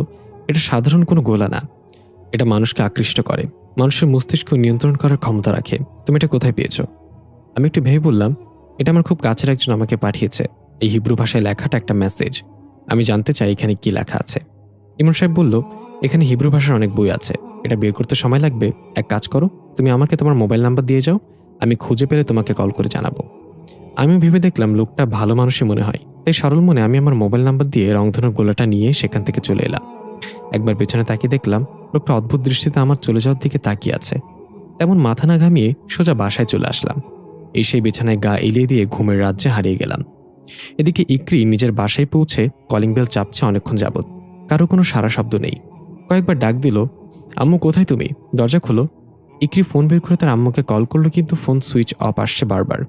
এটা সাধারণ কোনো গোলা না, এটা মানুষকে আকৃষ্ট করে, মানুষের মস্তিষ্ক নিয়ন্ত্রণ করার ক্ষমতা রাখে। তুমি এটা কোথায় পেয়েছো? আমি একটু ভেবে বললাম, এটা আমার খুব কাছের একজন আমাকে পাঠিয়েছে। এই হিব্রু ভাষায় লেখাটা একটা মেসেজ। আমি জানতে চাই এখানে কি লেখা আছে। ইমন সাহেব বলল, এখানে হিব্রু ভাষার অনেক বই আছে, এটা বের করতে সময় লাগবে। এক কাজ করো, তুমি আমাকে তোমার মোবাইল নাম্বার দিয়ে যাও, আমি খুঁজে পেলে তোমাকে কল করে জানাবো। আমিও ভেবে দেখলাম লোকটা ভালো মানুষই মনে হয়, তাই সরল মনে আমি আমার মোবাইল নাম্বার দিয়ে রংধনুর গোলাটা নিয়ে সেখান থেকে চলে এলাম। একবার পেছনে তাকিয়ে দেখলাম লোকটা অদ্ভুত দৃষ্টিতে আমার চলে যাওয়ার দিকে তাকিয়ে আছে। তেমন মাথা না ঘামিয়ে সোজা বাসায় চলে আসলাম। এই সেই বিছানায় গা এলিয়ে দিয়ে ঘুমের রাজ্যে হারিয়ে গেলাম। এদিকে ইকরি নিজের বাসায় পৌঁছে কলিং বেল চাপছে অনেকক্ষণ যাবৎ, কারো কোনো সারা শব্দ নেই। কয়েকবার ডাক দিল, আম্মু কোথায় তুমি, দরজা খোলো। ইকরি ফোন বের করে তার আম্মুকে কল করলো, কিন্তু ফোন সুইচ অফ আসছে বারবার।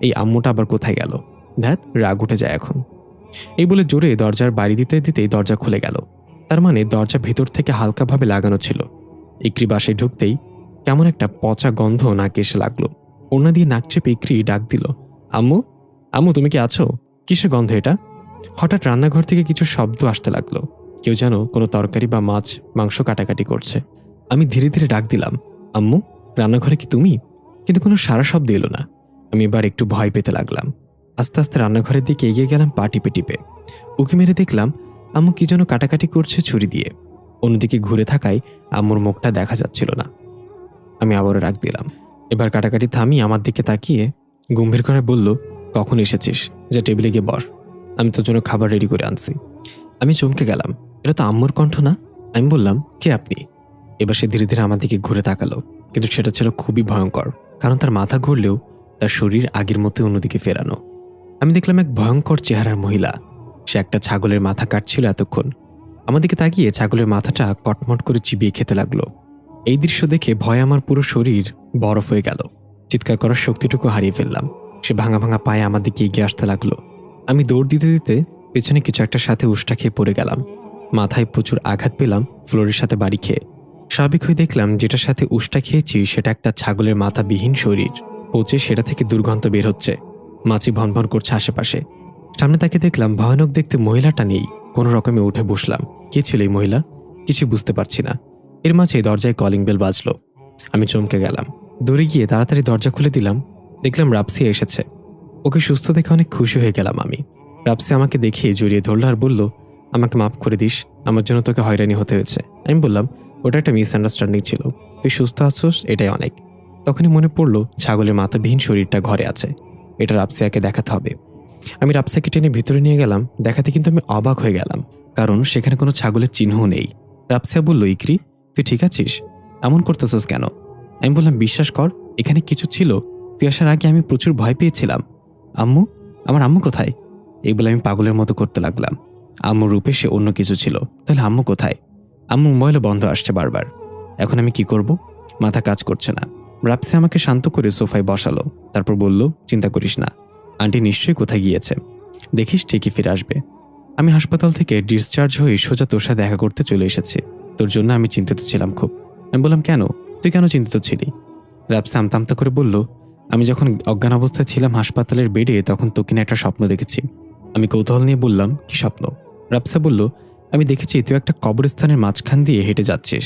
এই আম্মুটা আবার কোথায় গেল? ধ্যাত, রাগ উঠে যায় এখন। এই বলে জোরে দরজার বাড়ি দিতে দিতেই দরজা খুলে গেল। তার মানে দরজা ভিতর থেকে হালকাভাবে লাগানো ছিল। ইকরি বাসায় ঢুকতেই কেমন একটা পচা গন্ধ নাকে এসে লাগলো। ওড়না দিয়ে নাক চেপে ইকরি ডাক দিল, আম্মু, আম্মু তুমি কি আছো? কিসের গন্ধ এটা? হঠাৎ রান্নাঘর থেকে কিছু শব্দ আসতে লাগলো। কেউ যেন কোনো তরকারি বা মাছ মাংস কাটাকাটি করছে। আমি ধীরে ধীরে ডাক দিলাম, আম্মু, রান্নাঘরে কি তুমি? কিন্তু কোনো সারা শব্দ এলো না। আমি এবার একটু ভয় পেতে লাগলাম। আস্তে আস্তে রান্নাঘরের দিকে এগিয়ে গেলাম পা টিপে টিপে। উঁকি মেরে দেখলাম আম্মু কি যেন কাটাকাটি করছে ছুরি দিয়ে। অন্যদিকে ঘুরে থাকায় আম্মুর মুখটা দেখা যাচ্ছিল না। আমি আবারও ডাক দিলাম। এবার কাটাকাটি থামিয়ে আমার দিকে তাকিয়ে গম্ভীর করে বলল, কখন এসেছিস? যা টেবিলে গিয়ে বস, আমি তোর জন্য খাবার রেডি করে আনছি। আমি চমকে গেলাম, এটা তো আম্মুর কণ্ঠ না। আমি বললাম, কে আপনি? এবার সে ধীরে ধীরে আমার দিকে ঘুরে তাকালো, কিন্তু সেটা ছিল খুবই ভয়ঙ্কর, কারণ তার মাথা ঘুরলেও তার শরীর আগের মতো অন্যদিকে ফেরানো। আমি দেখলাম এক ভয়ঙ্কর চেহারার মহিলা। সে একটা ছাগলের মাথা কাটছিল এতক্ষণ। আমার দিকে তাকিয়ে ছাগলের মাথাটা কটমট করে চিবিয়ে খেতে লাগলো। এই দৃশ্য দেখে ভয়ে আমার পুরো শরীর বরফ হয়ে গেল। চিৎকার করার শক্তিটুকু হারিয়ে ফেললাম। সে ভাঙা ভাঙা পায়ে আমার দিকে এগিয়ে আসতে লাগলো। আমি দৌড় দিতে দিতে পেছনে কিছু একটা সাথে উষ্টা খেয়ে পড়ে গেলাম। মাথায় প্রচুর আঘাত পেলাম ফ্লোরের সাথে বাড়ি খেয়ে। স্বাভাবিক হয়ে দেখলাম যেটার সাথে উষ্টা খেয়েছি সেটা একটা ছাগলের মাথাবিহীন শরীর। পচে সেটা থেকে দুর্গন্ধ বের হচ্ছে। মাছি ভনভন করছে আশেপাশে। সামনে তাকে দেখলাম ভয়ানক দেখতে মহিলাটা নেই। কোনো রকমে উঠে বসলাম। কে ছিল এই মহিলা? কিছু বুঝতে পারছি না। এর মাঝে দরজায় কলিং বেল বাজলো। আমি চমকে গেলাম। দৌড়ে গিয়ে তাড়াতাড়ি দরজা খুলে দিলাম। দেখলাম রাপসিয়া এসেছে। ওকে সুস্থ দেখে অনেক খুশি হয়ে গেলাম আমি। রাপসি আমাকে দেখে জড়িয়ে ধরল আর বলল, আমাকে মাফ করে দিস, আমার জন্য তোকে হয়রানি হতে হয়েছে। আমি বললাম, ওটা একটা মিসআন্ডারস্ট্যান্ডিং ছিল, তুই সুস্থ আছোস এটাই অনেক। তখনই মনে পড়লো ছাগলের মাথাবিহীন শরীরটা ঘরে আছে। এটা রাপসিয়াকে দেখাতে হবে। আমি রাপসিয়াকে টেনে ভিতরে নিয়ে গেলাম। দেখাতে কিন্তু আমি অবাক হয়ে গেলাম, কারণ সেখানে কোনো ছাগলের চিহ্নও নেই। রাপসিয়া বলল, ইকরি তুই ঠিক আছিস? এমন করতেছস কেন? আমি বললাম, বিশ্বাস কর, এখানে কিছু ছিল। তুই আসার আগে আমি প্রচুর ভয় পেয়েছিলাম। আম্মু, আমার আম্মু কোথায়? এই বলে আমি পাগলের মতো করতে লাগলাম। আম্মুর রূপে সে অন্য কিছু ছিল। তাহলে আম্মু কোথায়? আম্মু মোবাইলে বন্ধ আসছে বারবার। এখন আমি কি করব? মাথা কাজ করছে না। রাপসি আমাকে শান্ত করে সোফায় বসালো। তারপর বলল, চিন্তা করিস না, আন্টি নিশ্চয়ই কোথায় গিয়েছে, দেখিস ঠিকই ফিরে আসবে। আমি হাসপাতাল থেকে ডিসচার্জ হয়ে সোজা তোর সাথে দেখা করতে চলে এসেছি। তোর জন্য আমি চিন্তিত ছিলাম খুব। আমি বললাম, কেন? তুই কেন চিন্তিত ছিলি? রাপসি আমতা আমতা করে বলল, আমি যখন অজ্ঞান অবস্থায় ছিলাম হাসপাতালের বেডে, তখন তোকে নিয়ে একটা স্বপ্ন দেখেছি। আমি কৌতূহল নিয়ে বললাম, কি স্বপ্ন? রাপসা বলল, আমি দেখেছি তুই একটা কবরস্থানের মাঝখান দিয়ে হেঁটে যাচ্ছিস।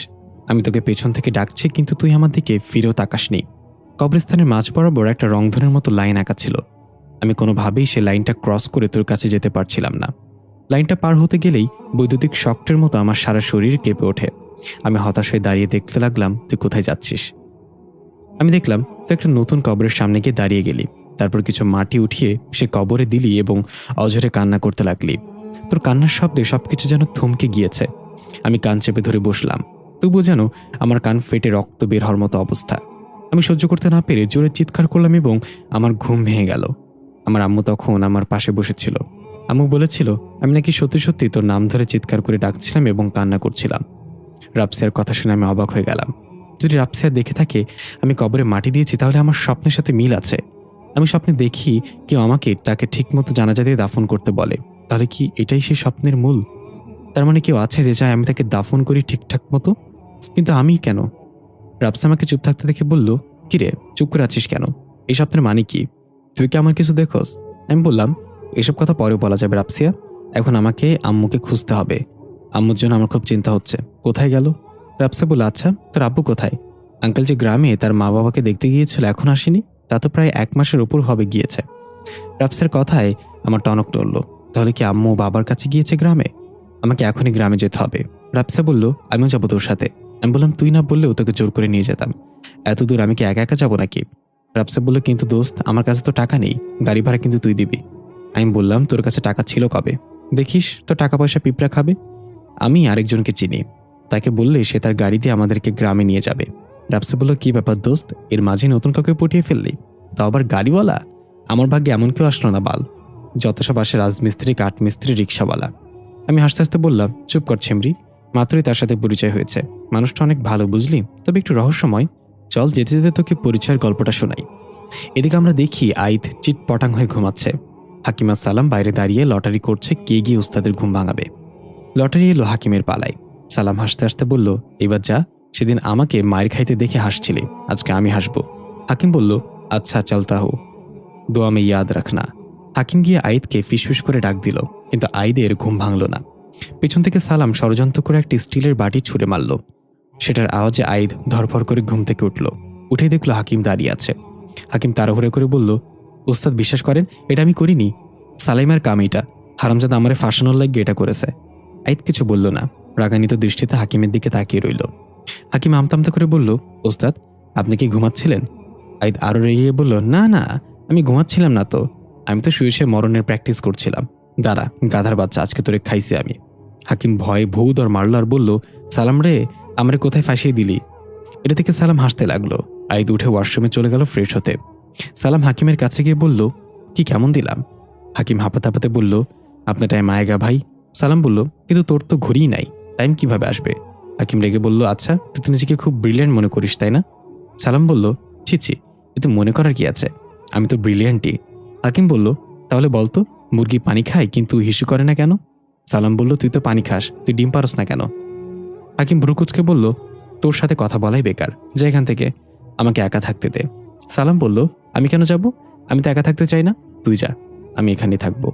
আমি তোকে পেছন থেকে ডাকছি, কিন্তু তুই আমার দিকে ফিরেও তাকাসনি। কবরস্থানের মাঝ বরাবর একটা রংধনুর মতো লাইন আঁকা ছিল। আমি কোনোভাবেই সে লাইনটা ক্রস করে তোর কাছে যেতে পারছিলাম না। লাইনটা পার হতে গেলেই বৈদ্যুতিক শকটের মতো আমার সারা শরীর কেঁপে ওঠে। আমি হতাশ হয়ে দাঁড়িয়ে দেখতে লাগলাম তুই কোথায় যাচ্ছিস। আমি দেখলাম তুই একটা নতুন কবরের সামনে গিয়ে দাঁড়িয়ে গেলি। তারপর কিছু মাটি উঠিয়ে সে কবরে দিলি এবং অঝরে কান্না করতে লাগলি। তোর কান্নার শব্দে সবকিছু যেন থমকে গিয়েছে। আমি কান চেপে ধরে বসলাম। তবুও যেন আমার কান ফেটে রক্ত বের হওয়ার মতো অবস্থা। আমি সহ্য করতে না পেরে জোরে চিৎকার করলাম এবং আমার ঘুম ভেঙে গেল। আমার আম্মু তখন আমার পাশে বসেছিল। আম্মু বলেছিল আমি নাকি সত্যি সত্যি তোর নাম ধরে চিৎকার করে ডাকছিলাম এবং কান্না করছিলাম। রাপসিয়ার কথা শুনে আমি অবাক হয়ে গেলাম। যদি রাপসিয়া দেখে থাকে আমি কবরে মাটি দিয়েছি, তাহলে আমার স্বপ্নের সাথে মিল আছে। আমি স্বপ্নে দেখি কেউ আমাকে তাকে ঠিকমতো জানাজা দিয়ে দাফন করতে বলে। তাহলে কি এটাই সেই স্বপ্নের মূল? তার মানে কেউ আছে যে চায় আমি তাকে দাফন করি ঠিকঠাক মতো। কিন্তু আমি কেন? রাপসা আমাকে চুপ থাকতে দেখে বলল, কিরে চুপ করে আছিস কেন? এই স্বপ্নের মানে কি? তুই কি আমার কিছু দেখোস? আমি বললাম, এসব কথা পরেও বলা যাবে রাপসিয়া, এখন আমাকে আম্মুকে খুঁজতে হবে। আম্মুর জন্য আমার খুব চিন্তা হচ্ছে। কোথায় গেল? রাপসা বলল, আচ্ছা তোর আব্বু কোথায়? আঙ্কেল যে গ্রামে তার মা বাবাকে দেখতে গিয়েছিল এখন আসেনি? তা তো প্রায় 1 মাসের ওপর হবে গিয়েছে। রাফসার কথায় আমার টনক নড়ল। তাহলে কি আম্মু বাবার কাছে গিয়েছে গ্রামে? আমাকে এখনই গ্রামে যেতে হবে। রাফসা বলল, আমিও যাবো তোর সাথে। আমি বললাম, তুই না বললেও তোকে জোর করে নিয়ে যেতাম। এত দূর আমি কি একা একা যাবো নাকি? রাফসা বলল, কিন্তু দোস্ত, আমার কাছে তো টাকা নেই, গাড়ি ভাড়া কিন্তু তুই দিবি। আমি বললাম, তোর কাছে টাকা ছিল কবে? দেখিস তো টাকা পয়সা পিঁপড়া খাবে। আমি আরেকজনকে চিনি, তাকে বললে সে তার গাড়ি দিয়ে আমাদেরকে গ্রামে নিয়ে যাবে। রাফসা বলল, কি ব্যাপার দোস্ত, এর মাঝে নতুন কাউকে পটিয়ে ফেললি? তাও আবার গাড়িওয়ালা? আমার ভাগ্যে এমন কেউ আসলো না বাল। যত সব আসে রাজমিস্ত্রি, কাঠমিস্ত্রি, রিক্সাওয়ালা। আমি হাসতে হাসতে বললাম, চুপ কর ছেমরি, মাত্রই তার সাথে পরিচয় হয়েছে। মানুষটা অনেক ভালো বুঝলি, তবে একটু রহস্যময়। চল যেতে যেতে তোকে পরিচয়ের গল্পটা শোনাই। এদিকে আমরা দেখি আইদ চিটপটাং হয়ে ঘুমাচ্ছে। হাকিমা সালাম বাইরে দাঁড়িয়ে লটারি করছে কে গিয়ে উস্তাদের ঘুম ভাঙাবে। লটারি এলো হাকিমের পালায়। সালাম হাসতে হাসতে বলল, এবার যা, সেদিন আমাকে মায়ের খাইতে দেখে হাসছিলি, আজকে আমি হাসবো। হাকিম বলল, আচ্ছা চলতা হো, দোয়া মে ইয়াদ রাখনা। হাকিম গিয়ে আইদকে ফিসফিস করে ডাক দিল, কিন্তু আইদের ঘুম ভাঙল না। পেছন থেকে সালাম ষড়যন্ত্র করে একটি স্টিলের বাটি ছুঁড়ে মারল। সেটার আওয়াজে আইদ ধরফর করে ঘুম থেকে উঠল। উঠে দেখলো হাকিম দাঁড়িয়ে আছে। হাকিম তাড়াহুড়ো করে বলল, ওস্তাদ বিশ্বাস করেন, এটা আমি করিনি। সালাইমার কাম এটা, হারামজাদা আমারে ফাঁসানোর লাগিয়ে এটা করেছে। আইদ কিছু বলল না, রাগান্বিত দৃষ্টিতে হাকিমের দিকে তাকিয়ে রইল। হাকিম আমতামতা করে বলল, ওস্তাদ আপনি কি ঘুমাচ্ছিলেন? আইদ আরো রেগে বলল, না না, আমি ঘুমাচ্ছিলাম না তো, আমি তো শুয়ে শুয়ে মরণের প্র্যাকটিস করছিলাম। দাঁড়া গাধার বাচ্চা, আজকে তোরে খাইছি আমি। হাকিম ভয়ে ভৌদর মারল আর বলল, সালাম রে, আমারে কোথায় ফাঁসিয়ে দিলি? এটা থেকে সালাম হাসতে লাগলো। আইদ উঠে ওয়াশরুমে চলে গেল ফ্রেশ হতে। সালাম হাকিমের কাছে গিয়ে বলল, কি কেমন দিলাম? হাকিম হাঁপাতে হাঁপাতে বলল, আপনার টাইম আয়েগা ভাই। সালাম বলল, কিন্তু তোর তো ঘড়িই নাই, টাইম কিভাবে আসবে? হাকিম রেগে বলল, আচ্ছা তুই তো নিজেকে খুব ব্রিলিয়ান্ট মনে করিস তাই না? সালাম বলল, ছি ছি, এতে মনে করার কি আছে, আমি তো ব্রিলিয়ান্টই। হাকিম বলল, তাহলে বলতো, মুরগি পানি খায় কিন্তু হিসু করে না কেন? সালাম বলল, তুই তো পানি খাস, তুই ডিম পারস না কেন? হাকিম ভ্রুকুচকে বলল, তোর সাথে কথা বলাই বেকার, যা এখান থেকে, আমাকে একা থাকতে দে। সালাম বলল, আমি কেন যাব? আমি তো একা থাকতে চাই না, তুই যা, আমি এখানেই থাকবো।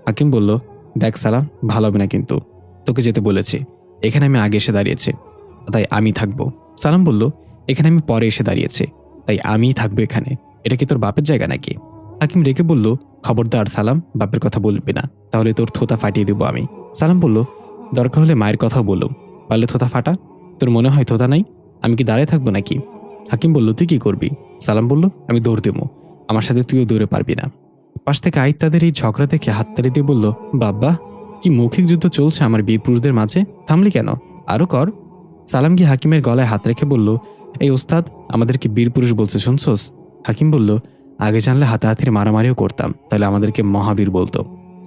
হাকিম বলল, দেখ সালাম, ভালো হবে না কিন্তু, তোকে যেতে বলেছি, এখানে আমি আগে এসে দাঁড়িয়েছি, তাই আমি থাকবো। সালাম বলল, এখানে আমি পরে এসে দাঁড়িয়েছি, তাই আমিই থাকবো এখানে, এটা কি তোর বাপের জায়গা নাকি? হাকিম রেগে বলল, খবরদার সালাম, বাপের কথা বলবি না, তাহলে তোর থোতা ফাটিয়ে দেবো আমি। সালাম বলল, দরকার হলে মায়ের কথাও বলুম, পারলে থোতা ফাটা। তোর মনে হয় থোতা নাই? আমি কি দাঁড়িয়ে থাকবো নাকি? হাকিম বলল, তুই কি করবি? সালাম বলল, আমি দৌড় দেবো, আমার সাথে তুইও দৌড়ে পারবি না। পাশ থেকে আইদ তাদের এই ঝগড়া দেখে হাততালি দিয়ে বলল, বাবা, কি মৌখিক যুদ্ধ চলছে আমার বীর পুরুষদের মাঝে, থামলি কেন, আরো কর। সালাম গিয়ে হাকিমের গলায় হাত রেখে বলল, এই ওস্তাদ আমাদেরকে বীর পুরুষ বলছে শুনছোস? হাকিম বলল, আগে জানলে হাতাহাতির মারামারিও করতাম, তাহলে আমাদেরকে মহাবীর বলতো।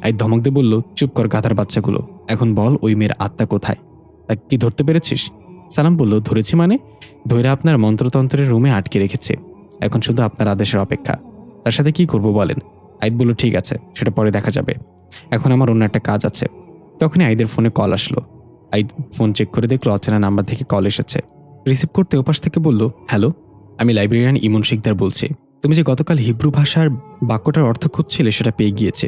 আইদ ধমক দিয়ে বলল, চুপ কর গাধার বাচ্চাগুলো, এখন বল ওই মেয়ের আত্মা কোথায়, তা কি ধরতে পেরেছিস? সালাম বলল, ধরেছি মানে, ধৈরা আপনার মন্ত্রতন্ত্রের রুমে আটকে রেখেছে, এখন শুধু আপনার আদেশের অপেক্ষা। তার সাথে কি করব বলেন? আইদ বলল, ঠিক আছে, সেটা পরে দেখা যাবে, এখন আমার অন্য একটা কাজ আছে। তখনই আইদের ফোনে কল আসলো। আইদ ফোন চেক করে দেখলো অচেনা নাম্বার থেকে কল এসেছে। রিসিভ করতে ওপাশ থেকে বলল, হ্যালো, আমি লাইব্রেরিয়ান ইমন শিকদার বলছি। তুমি যে গতকাল হিব্রু ভাষার বাক্যটার অর্থ খুঁজছিলে সেটা পেয়ে গিয়েছে।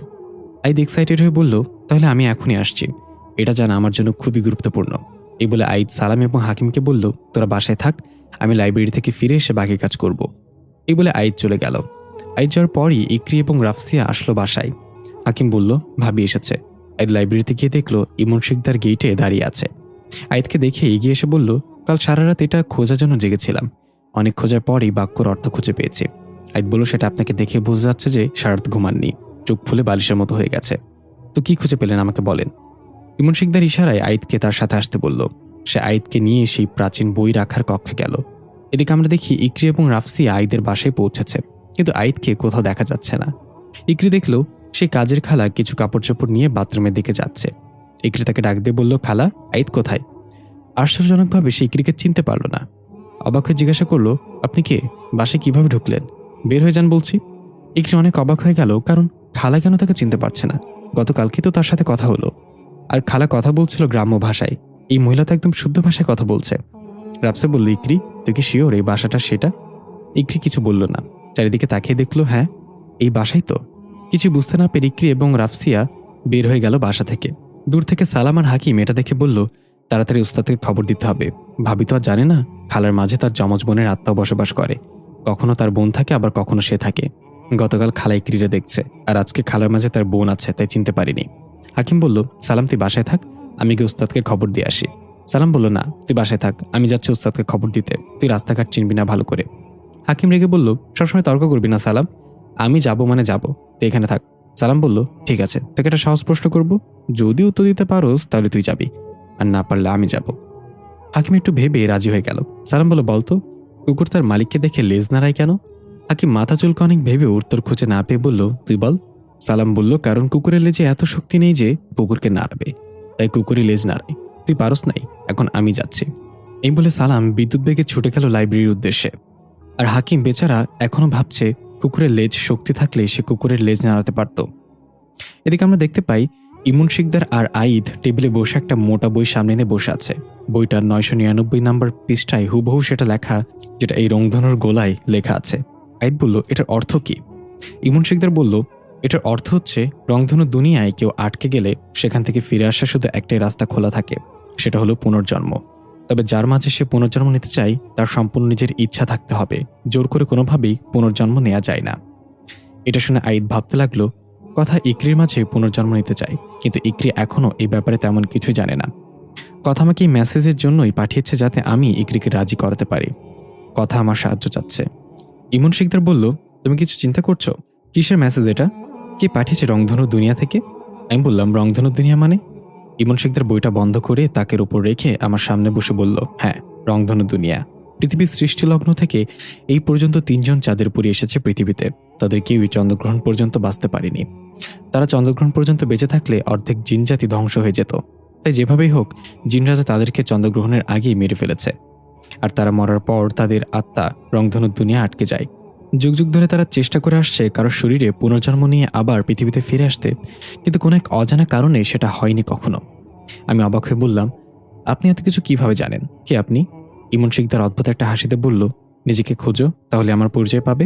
আইদ এক্সাইটেড হয়ে বলল, তাহলে আমি এখনই আসছি, এটা জানা আমার জন্য খুবই গুরুত্বপূর্ণ। এই বলে আইদ সালাম এবং হাকিমকে বলল, তোরা বাসায় থাক, আমি লাইব্রেরি থেকে ফিরে এসে বাকি কাজ করব। এই বলে আইদ চলে গেল। আইদ যাওয়ার পরই ইকরি এবং রাফসিয়া আসলো বাসায়। হাকিম বলল, ভাবি এসেছে। আইদ লাইব্রেরিতে গিয়ে দেখলো ইমন শিকদার গেইটে দাঁড়িয়ে আছে। আইদকে দেখে এগিয়ে এসে বলল, কাল সারা রাত এটা খোঁজার জন্য জেগেছিলাম, অনেক খোঁজার পরই বাক্যর অর্থ খুঁজে পেয়েছি। আইদ বলল, সেটা আপনাকে দেখে বোঝা যাচ্ছে যে সারা রাত ঘুমাননি, চোখ ফুলে বালিশের মতো হয়ে গেছে, তো কি খুঁজে পেলেন আমাকে বলেন। ইমন শিকদার ইশারায় আইদকে তার সাথে আসতে বলল। সে আইদকে নিয়ে সেই প্রাচীন বই রাখার কক্ষে গেল। এদিকে আমরা দেখি ইকরি এবং রাফসিয়া আইদের বাসায় পৌঁছেছে, কিন্তু আইদকে কোথাও দেখা যাচ্ছে না। ইকরি দেখলো সে কাজের খালা কিছু কাপড় চোপড় নিয়ে বাথরুমের দিকে যাচ্ছে। ইকরি তাকে ডাক দিয়ে বলল, খালা, আইদ কোথায়? আশ্চর্যজনকভাবে সে ইকরিকে চিনতে পারল না। অবাক হয়ে জিজ্ঞাসা করলো, আপনি কে, বাসায় কিভাবে ঢুকলেন? বের হয়ে যান বলছি। ইকরি অনেক অবাক হয়ে গেল, কারণ খালা কেন তাকে চিনতে পারছে না? গতকালকে তো তার সাথে কথা হলো, আর খালা কথা বলছিল গ্রাম্য ভাষায়, এই মহিলা তো একদম শুদ্ধ ভাষায় কথা বলছে। রাফসা বলল, ইকরি তুই কি শিওর এই বাসাটা সেটা? ইকরি কিছু বলল না, চারিদিকে তাকিয়ে দেখলো, হ্যাঁ এই বাসাই তো। কিছু বুঝতে না পেরে ইকরি এবং রাফসিয়া বের হয়ে গেল বাসা থেকে। দূর থেকে সালাম আর হাকিম এটা দেখে বলল, তাড়াতাড়ি উস্তাদকে খবর দিতে হবে, ভাবি তো আর জানে না খালার মাঝে তার যমজ বোনের আত্মাও বসবাস করে, কখনো তার বোন থাকে আবার কখনো সে থাকে। গতকাল খালা ইকরিরে দেখছে, আর আজকে খালার মাঝে তার বোন আছে, তাই চিনতে পারিনি। হাকিম বলল, সালাম তুই বাসায় থাক, আমি গিয়ে উস্তাদকে খবর দিয়ে আসি। সালাম বলল, না তুই বাসায় থাক, আমি যাচ্ছি উস্তাদকে খবর দিতে, তুই রাস্তাঘাট চিনবি না ভালো করে। হাকিম রেগে বলল, সবসময় তর্ক করবি না সালাম, আমি যাব মানে যাব, তুই এখানে থাক। সালাম বলল, ঠিক আছে, তোকে একটা সহজ প্রশ্ন করব, যদি উত্তর দিতে পারোস তাহলে তুই যাবি, আর না পারলে আমি যাব। হাকিম একটু ভেবে রাজি হয়ে গেল। সালাম বলল, বলতো কুকুর তার মালিককে দেখে লেজ নাড়ায় কেন? হাকিম মাথা চুলকে অনেক ভেবে উত্তর খুঁজে না পেয়ে বলল, তুই বল। সালাম বলল, কারণ কুকুরের লেজে এত শক্তি নেই যে কুকুরকে নাড়াবে, তাই কুকুরই লেজ নাড়ায়, তুই পারস নাই, এখন আমি যাচ্ছি। এই বলে সালাম বিদ্যুৎ বেগে ছুটে গেল লাইব্রেরির উদ্দেশ্যে। আর হাকিম বেচারা এখনো ভাবছে, কুকুরের লেজ শক্তি থাকলে সে কুকুরের লেজ নাড়াতে পারত। এদিকে আমরা দেখতে পাই ইমন শিকদার আর আইদ টেবিলে বসে একটা মোটা বই সামনে এনে বসে আছে। বইটার 999 নম্বর পৃষ্ঠায় হুবহু সেটা লেখা, যেটা এই রংধনুর গোলায় লেখা আছে। আইদ বলল, এটার অর্থ কি? ইমন শিকদার বলল, এটার অর্থ হচ্ছে রংধনু দুনিয়ায় কেউ আটকে গেলে সেখান থেকে ফিরে আসা শুধু একটাই রাস্তা খোলা থাকে, সেটা হলো পুনর্জন্ম। তবে যার মাঝে সে পুনর্জন্ম নিতে চায় তার সম্পূর্ণ নিজের ইচ্ছা থাকতে হবে, জোর করে কোনোভাবেই পুনর্জন্ম নেওয়া যায় না। এটা শুনে আইদ ভাবতে লাগলো, কথা ইকরির মাঝে পুনর্জন্ম নিতে চায়, কিন্তু ইকরি এখনও এই ব্যাপারে তেমন কিছু জানে না। কথা আমাকে এই মেসেজের জন্যই পাঠিয়েছে, যাতে আমি ইকরিকে রাজি করাতে পারি। কথা আমার সাহায্য চাচ্ছে। ইমন শিকদার বলল, তুমি কিছু চিন্তা করছো? কিসের মেসেজ এটা? কে পাঠিয়েছে রংধনুর দুনিয়া থেকে? আমি বললাম, রংধনুর দুনিয়া মানে? ইমন শিকদার বইটা বন্ধ করে তাকের উপর রেখে আমার সামনে বসে বলল, হ্যাঁ, রংধনুর দুনিয়া। পৃথিবীর সৃষ্টি লগ্ন থেকে এই পর্যন্ত 3 জন চাঁদের পুরী এসেছে পৃথিবীতে, তাদের কেউই চন্দ্রগ্রহণ পর্যন্ত বাঁচতে পারেনি। তারা চন্দ্রগ্রহণ পর্যন্ত বেঁচে থাকলে অর্ধেক জিনজাতি ধ্বংস হয়ে যেত, তাই যেভাবেই হোক জিনরাজা তাদেরকে চন্দ্রগ্রহণের আগেই মেরে ফেলেছে। আর তারা মরার পর তাদের আত্মা রংধনুর দুনিয়া আটকে যায়। যুগ যুগ ধরে তারা চেষ্টা করে আসছে কারো শরীরে পুনর্জন্ম নিয়ে আবার পৃথিবীতে ফিরে আসতে, কিন্তু কোনো এক অজানা কারণে সেটা হয়নি কখনো। আমি অবাক হয়ে বললাম, আপনি এত কিছু কিভাবে জানেন? কে আপনি? ইমন শিকদার অদ্ভুত একটা হাসিতে বলল, নিজেকে খোঁজো, তাহলে আমার পরিচয় পাবে।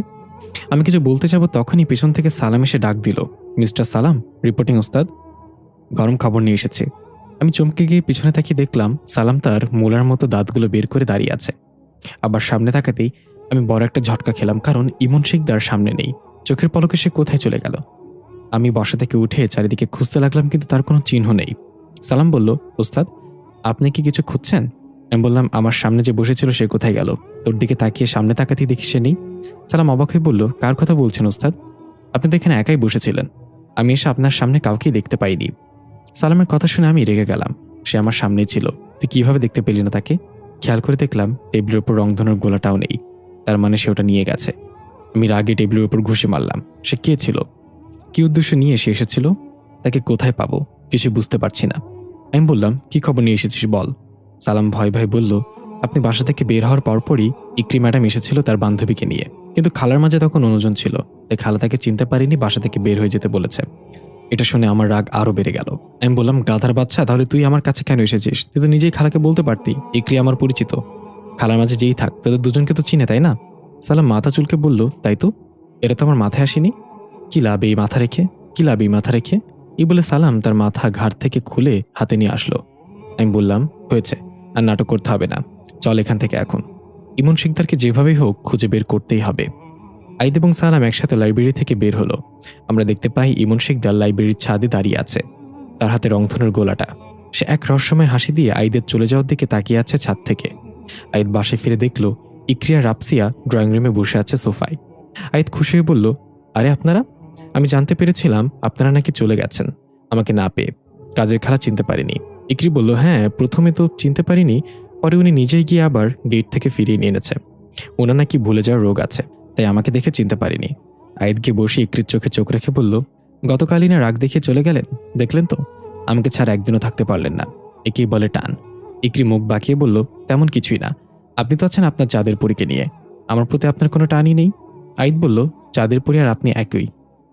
আমি কিছু বলতে যাব, তখনই পেছন থেকে সালাম এসে ডাক দিল, মিস্টার সালাম, রিপোর্টিং ওস্তাদ, গরম খবর নিয়ে এসেছে। আমি চমকে গিয়ে পিছনে তাকিয়ে দেখলাম সালাম তার মোলার মতো দাঁতগুলো বের করে দাঁড়িয়ে আছে। আবার সামনে তাকাতেই আমি বড় একটা ঝটকা খেলাম, কারণ ইমন শিকদার সামনে নেই। চোখের পলকে সে কোথায় চলে গেল? আমি বসা থেকে উঠে চারিদিকে খুঁজতে লাগলাম, কিন্তু তার কোনো চিহ্ন নেই। সালাম বলল, ওস্তাদ, আপনি কি কিছু খুঁজছেন? আমি বললাম, আমার সামনে যে বসেছিল সে কোথায় গেল? তোর দিকে তাকিয়ে সামনে তাকাতেই দেখি সে নেই। সালাম অবাক হয়ে বলল, কার কথা বলছেন ওস্তাদ? আপনি তো এখানে একাই বসেছিলেন, আমি এসে আপনার সামনে কাউকেই দেখতে পাইনি। সালামের কথা শুনে আমি রেগে গেলাম। সে আমার সামনেই ছিল, তুই কিভাবে দেখতে পেলি না তাকে? খেয়াল করে দেখলাম টেবিলের উপর রংধনুর গোলাটাও নেই, তার মানে সে ওটা নিয়ে গেছে। আমি রাগে টেবিলের উপর ঘুষে মারলাম। সে কে ছিল? কি উদ্দেশ্য নিয়ে সে এসেছিল? তাকে কোথায় পাবো? কিছু বুঝতে পারছি না। আমি বললাম, কি খবর নিয়ে এসেছিস বল। সালাম ভয় ভয় বলল, আপনি বাসা থেকে বের হওয়ার পরপরই ইকরি ম্যাডাম এসেছিল তার বান্ধবীকে নিয়ে, কিন্তু খালার মাঝে তখন অন্যজন ছিল, তাই খালা তাকে চিনতে পারিনি, বাসা থেকে বের হয়ে যেতে বলেছে। এটা শুনে আমার রাগ আরো বেড়ে গেল। আমি বললাম, গাধার বাচ্চা, তাহলে তুই আমার কাছে কেন এসেছিস? তুই তো নিজেই খালাকে বলতে পারতি ইকরি আমার পরিচিত, খালার মাঝে যেই থাক তাদের দুজনকে তো চিনে, তাই না? সালাম মাথা চুলকে বলল, তাই তো, এটা তো আমার মাথায় আসেনি। কি লাভ এই মাথা রেখে, কি লাভ এই মাথা রেখে? এই বলে সালাম তার মাথা ঘাড় থেকে খুলে হাতে নিয়ে আসলো। আমি বললাম, হয়েছে, আর নাটক করতে হবে না, চল এখান থেকে এখন। ইমন শিকদারকে যেভাবেই হোক খুঁজে বের করতেই হবে। আইদ এবং সালাম একসাথে লাইব্রেরি থেকে বের হলো। আমরা দেখতে পাই ইমন শিকদার লাইব্রেরির ছাদে দাঁড়িয়ে আছে, তার হাতে রংধনুর গোলাটা। সে এক রহস্যময় হাসি দিয়ে আইদের চলে যাওয়ার দিকে তাকিয়ে আছে ছাদ থেকে। আইদ বাসায় ফিরে দেখল ইকরিয়া রাপসিয়া ড্রয়িং রুমে বসে আছে সোফায়। আইদ খুশি হয়ে বলল, আরে আপনারা, আমি জানতে পেরেছিলাম আপনারা নাকি চলে গেছেন আমাকে না পেয়ে, কাজের খালা চিনতে পারিনি। ইকরি বলল, হ্যাঁ, প্রথমে তো চিনতে পারিনি, পরে উনি নিজেই গিয়ে আবার গেট থেকে ফিরিয়ে নিয়ে এনেছে। ওনার নাকি ভুলে যাওয়ার রোগ আছে, তাই আমাকে দেখে চিনতে পারিনি। আইদকে বসে ইকরির চোখে চোখ রেখে বলল, গতকালই না রাগ দেখিয়ে চলে গেলেন, দেখলেন তো, আমাকে ছাড়া একদিনও থাকতে পারলেন না, একেই বলে টান। ইকরি মুখ বাঁকিয়ে বলল, তেমন কিছুই না, আপনি তো আছেন আপনার চাঁদের পরীকে নিয়ে, আমার প্রতি আপনার কোনো টানই নেই। আইদ বলল, চাঁদের পরী আর আপনি একই,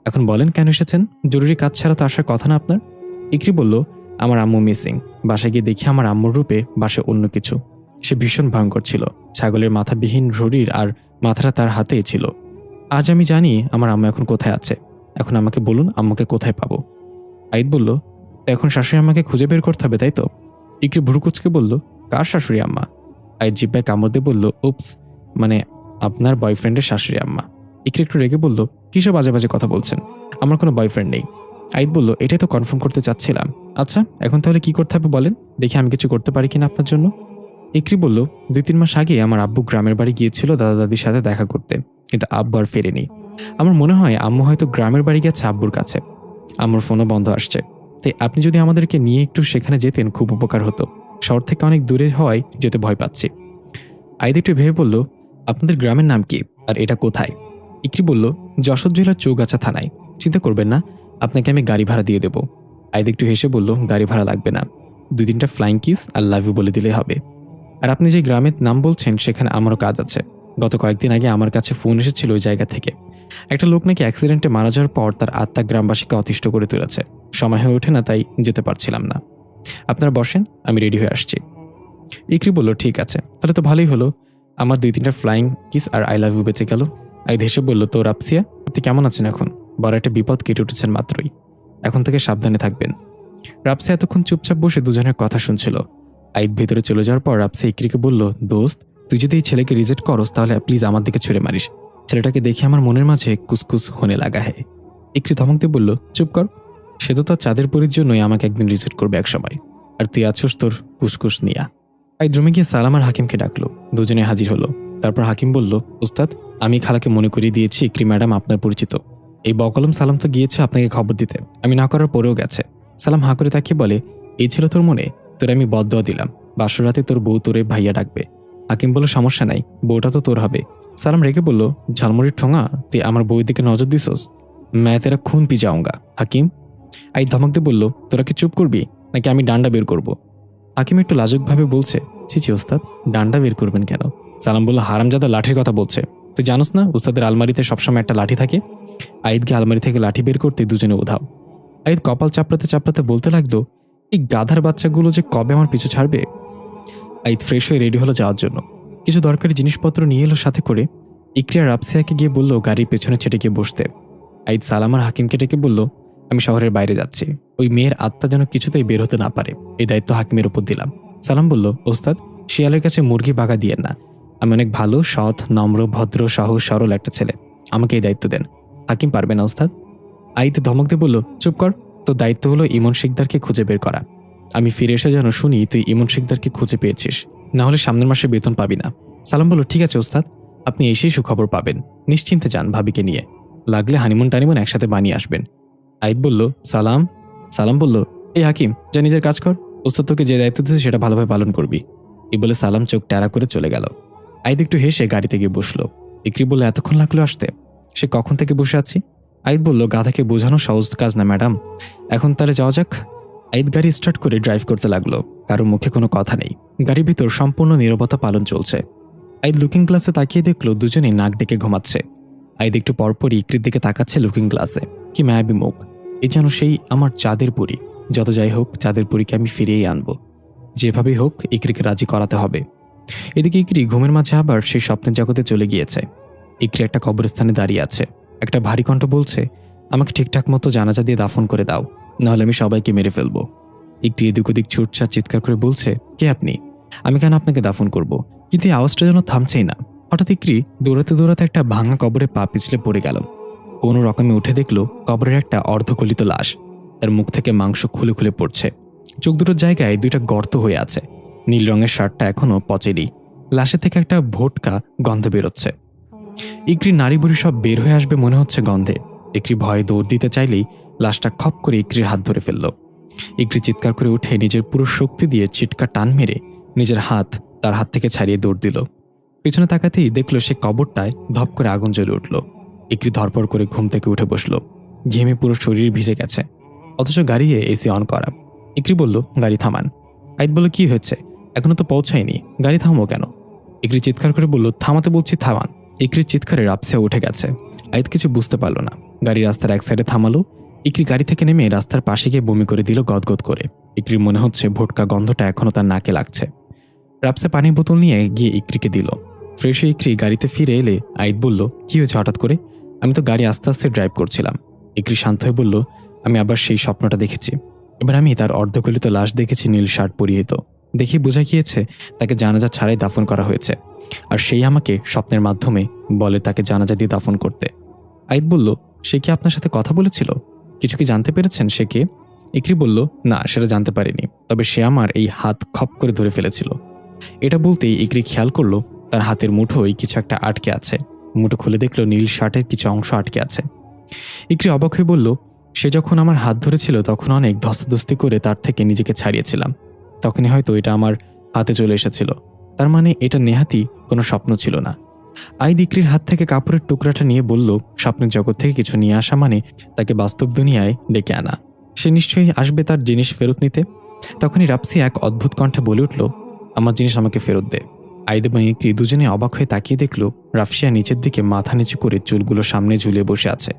এখন বলেন কেন এসেছেন? জরুরি কাজ ছাড়া তো আসার কথা না আপনার। ইকরি বলল, আমার আম্মু মিসিং, বাসায় গিয়ে দেখি আমার আম্মুর রূপে বাসে অন্য কিছু। সে ভীষণ ভয়ঙ্কর ছিল, ছাগলের মাথাবিহীন শরীর আর মাথাটা তার হাতেই ছিল। আজ আমি জানি আমার আম্মু এখন কোথায় আছে, এখন আমাকে বলুন আম্মুকে কোথায় পাবো। আইদ বলল, এখন শাশুড়ি আম্মাকে খুঁজে বের করতে হবে, তাই তো? ইকরি ভুরুকুচকে বলল, কার শাশুড়ি আম্মা? আইদ জিব্বায় কামড় দিয়ে বলল, উপস, মানে আপনার বয়ফ্রেন্ডের শাশুড়ি আম্মা। ইকরি একটু রেগে বলল, কিসব বাজে বাজে কথা বলছেন? আমার কোনো বয়ফ্রেন্ড নেই। আইদ বলল, এটাই তো কনফার্ম করতে চাচ্ছিলাম। আচ্ছা, এখন তাহলে কি করতে হবে বলেন, দেখি আমি কিছু করতে পারি কিনা আপনার জন্য। ইকরি বলল, 2-3 মাস আগে আমার আব্বু গ্রামের বাড়ি গিয়েছিল দাদা দাদির সাথে দেখা করতে, কিন্তু আব্বু আর ফেরেনি। আমার মনে হয় আম্মু হয়তো গ্রামের বাড়ি গেছে আব্বুর কাছে। আম্মুর ফোনও বন্ধ আসছে, তাই আপনি যদি আমাদেরকে নিয়ে একটু সেখানে যেতেন খুব উপকার হতো। শহর থেকে অনেক দূরে হওয়ায় যেতে ভয় পাচ্ছি। আইদ একটু ভেবে বলল, আপনাদের গ্রামের নাম কি আর এটা কোথায়? ইকরি বলল, যশোর জেলার চৌগাছা থানায়। চিন্তা করবেন না, আপনাকে আমি গাড়ি ভাড়া দিয়ে দেবো। আইদ একটু হেসে বলল, গাড়ি ভাড়া লাগবে না, 2-3টা ফ্লাইং কিস আর লাভ ইউ বলে দিলে হবে। আর আপনি যে গ্রামের নাম বলছেন সেখানে আমারও কাজ আছে। গত কয়েকদিন আগে আমার কাছে ফোন এসেছিল ওই জায়গা থেকে। একটা লোক নাকি অ্যাক্সিডেন্টে মারা যাওয়ার পর তার আত্মা গ্রামবাসীকে অতিষ্ঠ করে তুলেছে। সময় হয়ে ওঠে না, তাই যেতে পারছিলাম না। আপনারা বসেন, আমি রেডি হয়ে আসছি। ইকরি বলল, ঠিক আছে, তাহলে তো ভালোই হলো। আমার 2-3টা ফ্লাইং কিস আর আই লাভ ইউ বেঁচে গেল। আইদ হেসে বলল, তো রাপসিয়া, আপনি কেমন আছেন এখন? বড় একটা বিপদ কেটে উঠেছেন মাত্রই, এখন থেকে সাবধানে থাকবেন। রাপসিয়া এতক্ষণ চুপচাপ বসে দুজনের কথা শুনছিল। আইদ ভেতরে চলে যাওয়ার পর রাপসিয়া ইকরিকে বলল, দোস্ত, তুই যদি এই ছেলেকে রিজেক্ট করস তাহলে প্লিজ আমার দিকে ছুড়ে মারিস। ছেলেটাকে দেখে আমার মনের মাঝে কুসকুস হনে লাগা হে। ইকরি ধমক দিয়ে বলল, চুপ কর, সে তো তার চাঁদের পরীর জন্যই আমাকে একদিন রিজেক্ট করবে এক সময়, আর তুই আছোস তোর কুসকুস নিয়া। আইদ রুমে গিয়ে সালাম আর হাকিমকে ডাকলো। দুজনে হাজির হলো। তারপর হাকিম বলল, উস্তাদ, আমি খালাকে মনে করিয়ে দিয়েছি ইকরি ম্যাডাম আপনার পরিচিত। এই বকলম সালাম তো গিয়েছে আপনাকে খবর দিতে, আমি না করার পরেও গেছে। সালাম হাঁ করে তাকিয়ে বলে, এই ছিল তোর মনে? তোরে আমি বদদোয়া দিলাম, বাসর রাতে তোর বউ তোরে ভাইয়া ডাকবে। হাকিম বলল, সমস্যা নাই, বউটা তো তোর হবে। সালাম রেগে বলল, ঝালমুড়ির ঠোঙা, তুই আমার বউয়ের দিকে নজর দিছস? मैं तेरा खून पी जाऊंगा হাকিম। আই ধমক দিয়ে বলল, তোরা কি চুপ করবি নাকি আমি ডান্ডা বের করব? হাকিম একটু লাজুকভাবে বলছে, ছি ওস্তাদ, ডান্ডা বের করবেন কেন? সালাম বলল, হারামজাদা লাঠির কথা বলছে। তুই জানোস না উস্তাদের আলমারিতে সবসময় একটা লাঠি থাকে? আইদকে আলমারি থেকে লাঠি বের করতে দুজনে উধাও। আইদ কপাল চাপড়াতে চাপড়াতে বলতে লাগলো, এই গাধার বাচ্চাগুলো যে কবে আমার পিছু ছাড়বে। আইদ ফ্রেশ হয়ে রেডি হলো যাওয়ার জন্য। কিছু দরকারি জিনিসপত্র নিয়ে এলো সাথে করে। ইকরি আর রাপসিয়াকে গিয়ে বলল গাড়ির পেছনে ছেটে গিয়ে বসতে। আইদ সালাম আর হাকিমকে ডেকে বলল, আমি শহরের বাইরে যাচ্ছি, ওই মেয়ের আত্মা যেন কিছুতেই বের হতে না পারে, এই দায়িত্ব হাকিমের উপর দিলাম। সালাম বলল, ওস্তাদ, শিয়ালের কাছে মুরগি বাগা দিয়েন না, আমি অনেক ভালো, সৎ, নম্র, ভদ্র, সহজ সরল একটা ছেলে, আমাকে এই দায়িত্ব দেন। হাকিম, পারবে না ওস্তাদ। আইদ ধমক দিয়ে বলল, চুপ কর, তোর দায়িত্ব হলো ইমন শিকদারকে খুঁজে বের করা। আমি ফিরে এসে যেন শুনি তুই ইমন শিকদারকে খুঁজে পেয়েছিস, না হলে সামনের মাসে বেতন পাবি না। সালাম বলল, ঠিক আছে ওস্তাদ, আপনি এসেই সুখবর পাবেন, নিশ্চিন্তে যান ভাবিকে নিয়ে, লাগলে হানিমুন টানিমুন একসাথে বানিয়ে আসবেন। আইদ বলল, সালাম। সালাম বলল, এই হাকিম, যা নিজের কাজ কর, ওস্তাদ তোকে যে দায়িত্ব দিয়েছে সেটা ভালোভাবে পালন করবি। এই বলে সালাম চোখ ট্যারা করে চলে গেল। আইদ একটু হেসে গাড়িতে গিয়ে বসলো। ইকরি বলল, এতক্ষণ লাগলো আসতে? সে কখন থেকে বসে আছি। আইদ বলল, গাধাকে বোঝানো সহজ কাজ না ম্যাডাম, এখন তাহলে যাওয়া যাক। আইদ গাড়ি স্টার্ট করে ড্রাইভ করতে লাগলো। কারো মুখে কোনো কথা নেই, গাড়ির ভিতর সম্পূর্ণ নীরবতা পালন চলছে। আইদ লুকিং গ্লাসে তাকিয়ে দেখলো দুজনেই নাক ডেকে ঘুমাচ্ছে। আইদ একটু পরপরই ইকরির দিকে তাকাচ্ছে লুকিং গ্লাসে। কি মায়াবী মুখ, এই যেন সেই আমার চাঁদের পরী। যত যাই হোক, চাঁদের পরীকে আমি ফিরিয়েই আনবো, যেভাবেই হোক ইকরিকে রাজি করাতে হবে। এদিকে ইকরি ঘুমের মাঝে আবার সেই স্বপ্নের জগতে চলে গিয়েছে। ইকরি একটা কবরস্থানে দাঁড়িয়ে আছে। একটা ভারী কণ্ঠ বলছে, আমাকে ঠিকঠাক মতো জানাজা দিয়ে দাফন করে দাও, নাহলে আমি সবাইকে মেরে ফেলবো। ইকরি এদিক ওদিক ছুটছা চিৎকার করে বলছে, কে আপনি? আমি কেন আপনাকে দাফন করব? কিন্তু এই আওয়াজটা যেন থামছেই না। হঠাৎ ইকরি দৌড়াতে দৌড়াতে একটা ভাঙা কবরে পা পিছলে পড়ে গেল। কোনো রকমে উঠে দেখলো কবরের একটা অর্ধগলিত লাশ, তার মুখ থেকে মাংস খুলে খুলে পড়ছে। চোখ দুটোর জায়গায় 2টা গর্ত হয়ে আছে। নীল রঙের শার্টটা এখনো পচেনি। লাশের থেকে একটা ভোটকা গন্ধ বেরোচ্ছে। ইকরি নাড়ি বুড়ি সব বের হয়ে আসবে মনে হচ্ছে গন্ধে। ইকরি ভয়ে দৌড় দিতে চাইলেই লাশটা খপ করে ইকরির হাত ধরে ফেলল। ইকরি চিৎকার করে উঠে নিজের পুরো শক্তি দিয়ে চিটকা টান মেরে নিজের হাত তার হাত থেকে ছাড়িয়ে দৌড় দিল। পিছনে তাকাতেই দেখলো সে কবরটায় ধপ করে আগুন জ্বলে উঠল। ইকরি ধরপড় করে ঘুম থেকে উঠে বসল। ঘেমে পুরো শরীর ভিজে গেছে, অথচ গাড়িয়ে এসি অন করা। ইকরি বলল, গাড়ি থামান। আইদ বলল, কি হয়েছে? এখনো তো পৌঁছায়নি, গাড়ি থামো কেন? ইকরি চিৎকার করে বলল, থামাতে বলছি, থামান। ইকরির চিৎকারে রাপসিয়া উঠে গেছে। আইদ কিছু বুঝতে পারল না। গাড়ি রাস্তার এক সাইডে থামালো। ইকরি গাড়ি থেকে নেমে রাস্তার পাশে গিয়ে বমি করে দিল গদগদ করে। ইকরির মনে হচ্ছে ভোটকা গন্ধটা এখনো তার নাকে লাগছে। রাপসা পানির বোতল নিয়ে গিয়ে ইকরিকে দিল। ফ্রেশ হয়ে ইকরি গাড়িতে ফিরে এলে আইদ বলল, কি হয়েছে হঠাৎ করে? আমি তো গাড়ি আস্তে আস্তে ড্রাইভ করছিলাম। ইকরি শান্ত হয়ে বলল, আমি আবার সেই স্বপ্নটা দেখেছি। এবার আমি তার অর্ধগলিত লাশ দেখেছি, নীল শার্ট পরিহিত। দেখে বোঝা গিয়েছে তাকে জানাজা ছাড়াই দাফন করা হয়েছে, আর সেই আমাকে স্বপ্নের মাধ্যমে বলে তাকে জানাজা দিয়ে দাফন করতে। আইদ বলল, সে কি আপনার সাথে কথা বলেছিল? কিছু কি জানতে পেরেছেন সে কে? ইকরি বলল, না সেটা জানতে পারিনি, তবে সে আমার এই হাত খপ করে ধরে ফেলেছিল। এটা বলতেই ইকরি খেয়াল করলো তার হাতের মুঠোয় কিছু একটা আটকে আছে। মুঠো খুলে দেখলো নীল শার্টের কিছু অংশ আটকে আছে। ইকরি অবাক হয়ে বলল, সে যখন আমার হাত ধরেছিল তখন অনেক ধস্তাধস্তি করে তার থেকে নিজেকে ছাড়িয়েছিলাম। তখনই হয়তো এটা আমার হাতে চলে এসেছিল। তার মানে এটা নেহাতি কোনো স্বপ্ন ছিল না। আইদ ইকরির হাত থেকে কাপড়ের টুকরাটা নিয়ে বলল, স্বপ্নের জগৎ থেকে কিছু নিয়ে আসা মানে তাকে বাস্তব দুনিয়ায় ডেকে আনা। সে নিশ্চয়ই আসবে তার জিনিস ফেরত নিতে। তখনই রাপসি এক অদ্ভুত কণ্ঠে বলে উঠল, আমার জিনিস আমাকে ফেরত দে। আইদ এবং ইকরি দুজনে অবাক হয়ে তাকিয়ে দেখল রাফসিয়া নিচের দিকে মাথা নিচু করে চুলগুলো সামনে ঝুলিয়ে বসে আছে।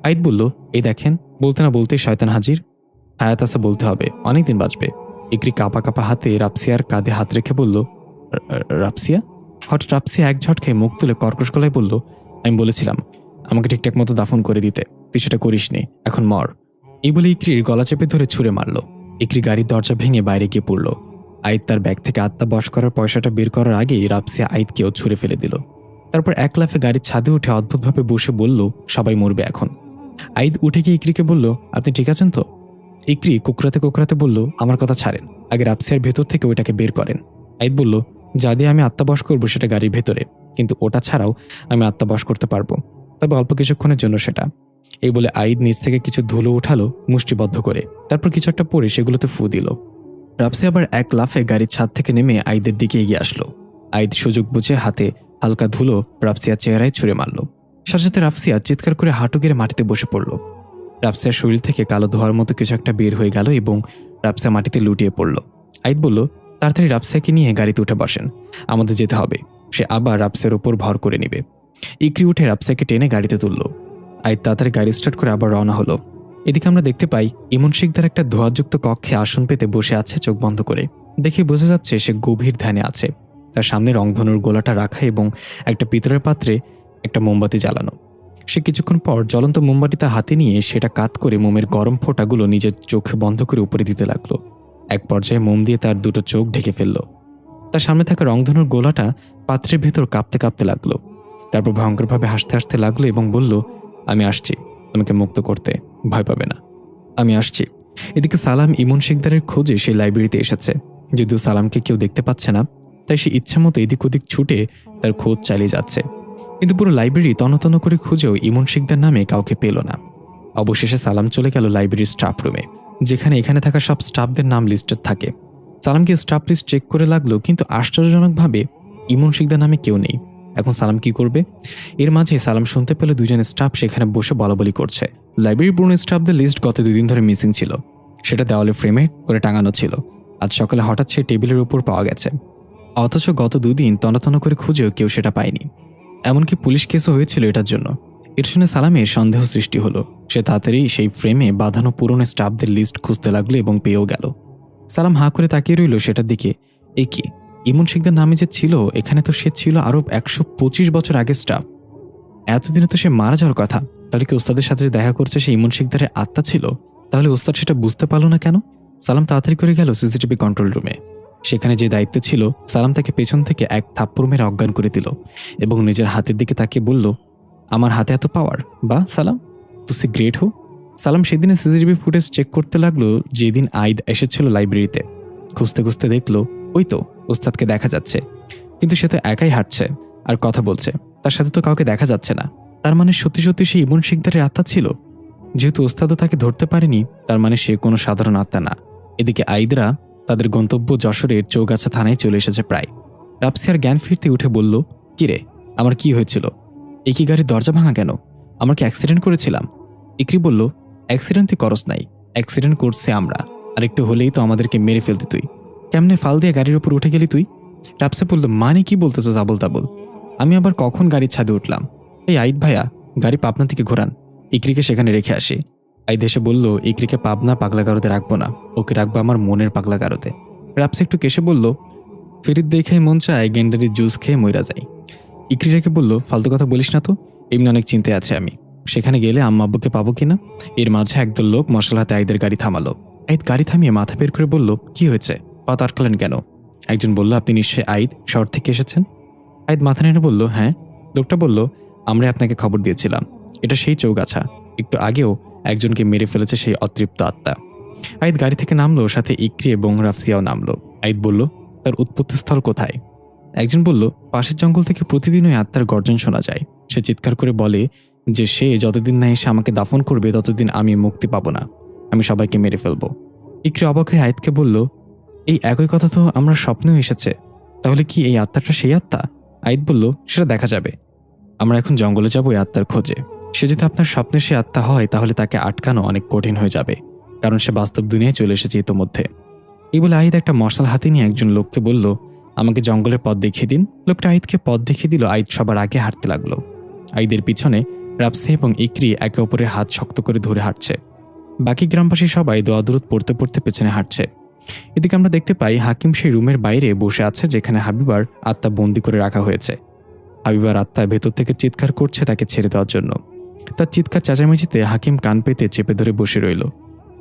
আইদ বলল, এই দেখেন। বলতে না বলতেই শয়তান হাজির। হায়াত আছে বলতে হবে, অনেকদিন বাঁচবে। ইকরি কাঁপা কাঁপা হাতে রাপসিয়ার কাঁধে হাত রেখে বলল, রাপসিয়া? হঠাৎ রাপসিয়া এক ঝটকায় মুখ তুলে কর্কশ গলায় বলল, আমি বলেছিলাম আমাকে ঠিকঠাক মতো দাফন করে দিতে, তুই সেটা করিসনি, এখন মর। এই বলে ইকরির গলা চেপে ধরে ছুঁড়ে মারল। ইকরি গাড়ির দরজা ভেঙে বাইরে গিয়ে পড়ল। আইদ তার ব্যাগ থেকে আত্মা বশ করার পয়সাটা বের করার আগেই রাপসিয়া আইদকেও ছুঁড়ে ফেলে দিল। তারপর এক লাফে গাড়ির ছাদে উঠে অদ্ভুতভাবে বসে বলল, সবাই মরবে এখন। আইদ উঠে গিয়ে ইকরিকে বলল, আপনি ঠিক আছেন তো? ইকরি কুকরাতে কুকরাতে বলল, আমার কথা ছাড়েন, আগে রাপসিয়ার ভেতর থেকে ওইটাকে বের করেন। আইদ বলল, যা দিয়ে আমি আত্মাবশ করবো সেটা গাড়ির ভেতরে, কিন্তু ওটা ছাড়াও আমি আত্মাবশ করতে পারবো, তবে অল্প কিছুক্ষণের জন্য সেটা। এই বলে আইদ নিচ থেকে কিছু ধুলো উঠালো মুষ্টিবদ্ধ করে, তারপর কিছু একটা পরে সেগুলোতে ফু দিল। রাপসি আবার এক লাফে গাড়ির ছাদ থেকে নেমে আইদের দিকে এগিয়ে আসলো। আইদ সুযোগ বুঝে হাতে হালকা ধুলো রাপসিয়ার চেহারায় ছুঁড়ে মারল। সাথে সাথে রাপসিয়া চিৎকার করে হাঁটু গেড়ে মাটিতে বসে পড়ল। রাপসিয়ার শরীর থেকে কালো ধোয়ার মতো কিছু একটা বের হয়ে গেল এবং রাপসিয়া মাটিতে লুটিয়ে পড়ল। আইদ বলল, তাড়াতাড়ি রাপসিয়াকে নিয়ে গাড়িতে উঠে বসেন, আমাদের যেতে হবে। সে আবার রাপসিয়ার উপর ভর করে নেবে। ইকরি উঠে রাপসিয়াকে টেনে গাড়িতে তুলল। আইদ তাড়াতাড়ি গাড়ি স্টার্ট করে আবার রওনা হলো। এদিকে আমরা দেখতে পাই ইমন শিকদার একটা ধোঁয়াযুক্ত কক্ষে আসন পেতে বসে আছে চোখ বন্ধ করে। দেখে বোঝা যাচ্ছে সে গভীর ধ্যানে আছে। তার সামনে রংধনুর গোলাটা রাখা এবং একটা পিতলের পাত্রে একটা মোমবাতি জ্বালানো। সে কিছুক্ষণ পর জ্বলন্ত মোমবাতিটা হাতে নিয়ে সেটা কাত করে মোমের গরম ফোঁটাগুলো নিজের চোখ বন্ধ করে উপরে দিতে লাগলো। এক পর্যায়ে মোম দিয়ে তার দুটো চোখ ঢেকে ফেলল। তার সামনে থাকা রংধনুর গোলাটা পাত্রের ভেতর কাঁপতে কাঁপতে লাগলো। তারপর ভয়ঙ্করভাবে হাসতে হাসতে লাগলো এবং বলল, আমি আসছি তোমাকে মুক্ত করতে, ভয় পাবে না, আমি আসছি। এদিকে সালাম ইমন শিকদারের খোঁজে সে লাইব্রেরিতে এসেছে। যদিও সালামকে কেউ দেখতে পাচ্ছে না, তাই সে ইচ্ছামতো এদিক ওদিক ছুটে তার খোঁজ চালিয়ে যাচ্ছে। কিন্তু পুরো লাইব্রেরি তন্ন করে খুঁজেও ইমন শিকদার নামে কাউকে পেল না। অবশেষে সালাম চলে গেল লাইব্রেরির স্টাফ রুমে, যেখানে এখানে থাকা সব স্টাফদের নাম লিস্টেড থাকে। সালামকে স্টাফ লিস্ট চেক করে লাগলো, কিন্তু আশ্চর্যজনকভাবে ইমন শিকদার নামে কেউ নেই। এখন সালাম কি করবে? এর মাঝে সালাম শুনতে পেল দুজন স্টাফ সেখানে বসে বলাবলি করছে। লাইব্রেরির পুরনো স্টাফদের লিস্ট গত 2 দিন ধরে মিসিং ছিল, সেটা দেওয়ালে ফ্রেমে করে টাঙানো ছিল। আজ সকালে হঠাৎ সে টেবিলের উপর পাওয়া গেছে, অথচ গত 2 দিন তন্ন করে খুঁজেও কেউ সেটা পায়নি। এমনকি পুলিশ কেসও হয়েছিল এটার জন্য। এর শুনে সালামের সন্দেহ সৃষ্টি হলো। সে তাড়াতাড়ি সেই ফ্রেমে বাঁধানো পুরনো স্টাফদের লিস্ট খুঁজতে লাগলো এবং পেয়েও গেল। সালাম হাঁ করে তাকিয়ে রইল সেটার দিকে। এ কি, ইমন শিকদার নামে যে ছিল এখানে, তো সে ছিল আরো 125 বছর আগের স্টাফ। এতদিনে তো সে মারা যাওয়ার কথা। তাহলে কি ওস্তাদের সাথে যে দেখা করছে সে ইমন শিকদারের আত্মা ছিল? তাহলে ওস্তাদ সেটা বুঝতে পারল না কেন? সালাম তাড়াতাড়ি করে গেল সিসিটিভি কন্ট্রোল রুমে। সেখানে যে দায়িত্ব ছিল, সালাম তাকে পেছন থেকে এক থাপ্পড় মেরে অজ্ঞান করে দিল এবং নিজের হাতের দিকে তাকিয়ে বলল, আমার হাতে এত পাওয়ার, বা সালাম তুই গ্রেট হো। সালাম সেদিনে সিসিটিভি ফুটেজ চেক করতে লাগলো যেদিন আইদ এসেছিল লাইব্রেরিতে। খুঁজতে খুঁজতে দেখলো ওই তো ওস্তাদকে দেখা যাচ্ছে, কিন্তু সে তো একাই হাঁটছে আর কথা বলছে, তার সাথে তো কাউকে দেখা যাচ্ছে না। তার মানে সত্যি সত্যি সে ইমন শিকদারের আত্মা ছিল। যেহেতু ওস্তাদও তাকে ধরতে পারেনি, তার মানে সে কোনো সাধারণ আত্মা না। এদিকে আইদরা তাদের গন্তব্য যশোরের চৌগাছা থানায় চলে এসেছে প্রায়। রাপসিয়ার জ্ঞান ফিরতে উঠে বলল, কিরে আমার কি হয়েছিল? এই কি গাড়ির দরজা ভাঙা কেন? আমরা কি অ্যাক্সিডেন্ট করেছিলাম? ইকরি বলল, অ্যাক্সিডেন্ট তুই করস নাই, অ্যাক্সিডেন্ট করছে আমরা। আর একটু হলেই তো আমাদেরকে মেরে ফেলতে তুই। কেমনে ফাল দিয়ে গাড়ির উপর উঠে গেলি তুই? রাপসে বলল, মানে কি বলতেছো আবল তাবল? আমি আবার কখন গাড়ির ছাদে উঠলাম? এই আইদ ভাইয়া, গাড়ি পাবনা থেকে ঘোরান, ইকরিকে সেখানে রেখে আসি। আইদ এসে বলল, ইকরিকে পাবনা পাগলাগারোতে রাখবো না, ওকে রাখবো আমার মনের পাগলাগারোতে। রাপসে একটু কেসে বলল, ফিরিত দেখে মন চায় গেন্ডারির জুস খেয়ে মইরা যাই। ইকরি রেখে বলল, ফালতু কথা বলিস না তো, এমনি অনেক চিন্তায় আছে আমি। সেখানে গেলে আম্মা আব্বুকে পাবো কিনা। এর মাঝে একদল লোক মশলা হাতে আইদের গাড়ি থামালো। আইদ গাড়ি থামিয়ে মাথা বের করে বলল, কি হয়েছে, পা আটকালেন কেন? একজন বলল, আপনি নিশ্চয়ই আইদ, শহর থেকে এসেছেন? আইদ মাথা নেড়ে বলল, হ্যাঁ। লোকটা বলল, আমরা আপনাকে খবর দিয়েছিলাম, এটা সেই চৌগাছা, একটু আগেও একজনকে মেরে ফেলেছে সেই অতৃপ্ত আত্মা। আইদ গাড়ি থেকে নামলো, সাথে ইকরি এবং রাফসিয়াও নামলো। আইদ বলল, তার উৎপত্তিস্থল কোথায়? একজন বলল, পাশের জঙ্গল থেকে প্রতিদিন ওই আত্মার গর্জন শোনা যায়। সে চিৎকার করে বলে যে সে যতদিন না এসে আমাকে দাফন করবে ততদিন আমি মুক্তি পাবো না, আমি সবাইকে মেরে ফেলবো। ইকরি অবাক হয়ে আইদকে বলল, এই একই কথা তো আমরা স্বপ্নেও এসেছে, তাহলে কি এই আত্মাটা সেই আত্মা? আইদ বলল, সেটা দেখা যাবে। আমরা এখন জঙ্গলে যাবো এই আত্মার খোঁজে। সে যদি আপনার স্বপ্নে সে আত্মা হয় তাহলে তাকে আটকানো অনেক কঠিন হয়ে যাবে, কারণ সে বাস্তব দুনিয়ায় চলে এসেছে ইতোমধ্যে। এই বলে আইদ একটা মশাল হাতে নিয়ে একজন লোককে বলল, আমাকে জঙ্গলের পথ দেখিয়ে দিন। লোকটা আইদকে পথ দেখিয়ে দিল। আইদ সবার আগে হাঁটতে লাগলো। আইদের পিছনে রাফসি এবং ইকরি একে অপরের হাত শক্ত করে ধরে হাঁটছে। বাকি গ্রামবাসী সবাই দোয়া দরুদ পড়তে পড়তে পেছনে হাঁটছে। এদিকে আমরা দেখতে পাই হাকিম সেই রুমের বাইরে বসে আছে যেখানে হাবিবার আত্মা বন্দি করে রাখা হয়েছে। হাবিবার আত্মা ভেতর থেকে চিৎকার করছে তাকে ছেড়ে দেওয়ার জন্য। তার চিৎকার চেঁচামেচিতে হাকিম কান পেতে চেপে ধরে বসে রইল।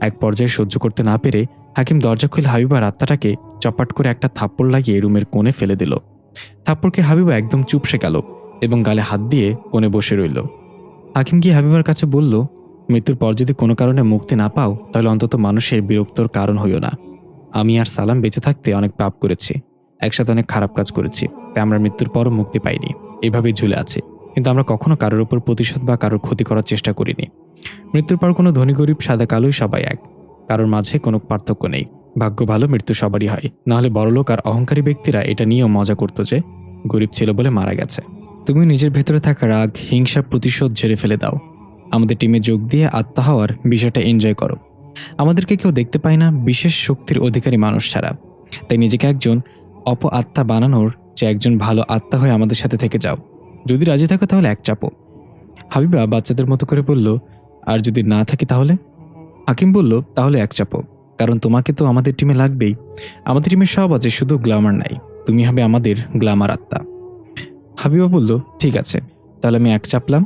এক পর্যায়ে সহ্য করতে না পেরে হাকিম দরজা খুলে হাবিবার আত্মাটাকে চপাট করে একটা থাপ্পড় লাগিয়ে রুমের কোণে ফেলে দিল। থাপ্পড়কে হাবিবা একদম চুপসে গেল এবং গালে হাত দিয়ে কোণে বসে রইল। হাকিম গিয়ে হাবিবার কাছে বলল, মৃত্যুর পর যদি কোনো কারণে মুক্তি না পাও তাহলে অন্তত মানুষের বিরক্তর কারণ হইও না। আমি আর সালাম বেঁচে থাকতে অনেক পাপ করেছি, একসাথে অনেক খারাপ কাজ করেছি, তাই আমরা মৃত্যুর পরও মুক্তি পাইনি, এভাবেই ঝুলে আছি। কিন্তু আমরা কখনো কারোর উপর প্রতিশোধ বা কারোর ক্ষতি করার চেষ্টা করিনি। মৃত্যুর পর কোনো ধনী গরিব সাদা কালোই সবাই এক, কারোর মাঝে কোনো পার্থক্য নেই। ভাগ্য ভালো মৃত্যু সবারই হয়, নাহলে বড়লোক আর অহংকারী ব্যক্তিরা এটা নিয়েও মজা করতো যে গরিব ছিল বলে মারা গেছে। তুমি নিজের ভেতরে থাকা রাগ, হিংসা, প্রতিশোধ ঝেড়ে ফেলে দাও। আমাদের টিমে যোগ দিয়ে আত্মা হওয়ার বিষয়টা এনজয় করো। আমাদেরকে কেউ দেখতে পায় না বিশেষ শক্তির অধিকারী মানুষ ছাড়া, তাই নিজেকে একজন অপ আত্মা বানানোর যে একজন ভালো আত্মা হয়ে আমাদের সাথে থেকে যাও। যদি রাজি থাকো তাহলে এক চাপো। হাবিবা বাচ্চাদের মতো করে বলল, আর যদি না থাকি তাহলে? হাকিম বলল, তাহলে এক চাপো, কারণ তোমাকে তো আমাদের টিমে লাগবেই। আমাদের টিমে সব আছে, শুধু গ্ল্যামার নাই। তুমি হবে আমাদের গ্ল্যামার আত্মা। হাবিবা বলল, ঠিক আছে, তাহলে আমি এক চাপলাম,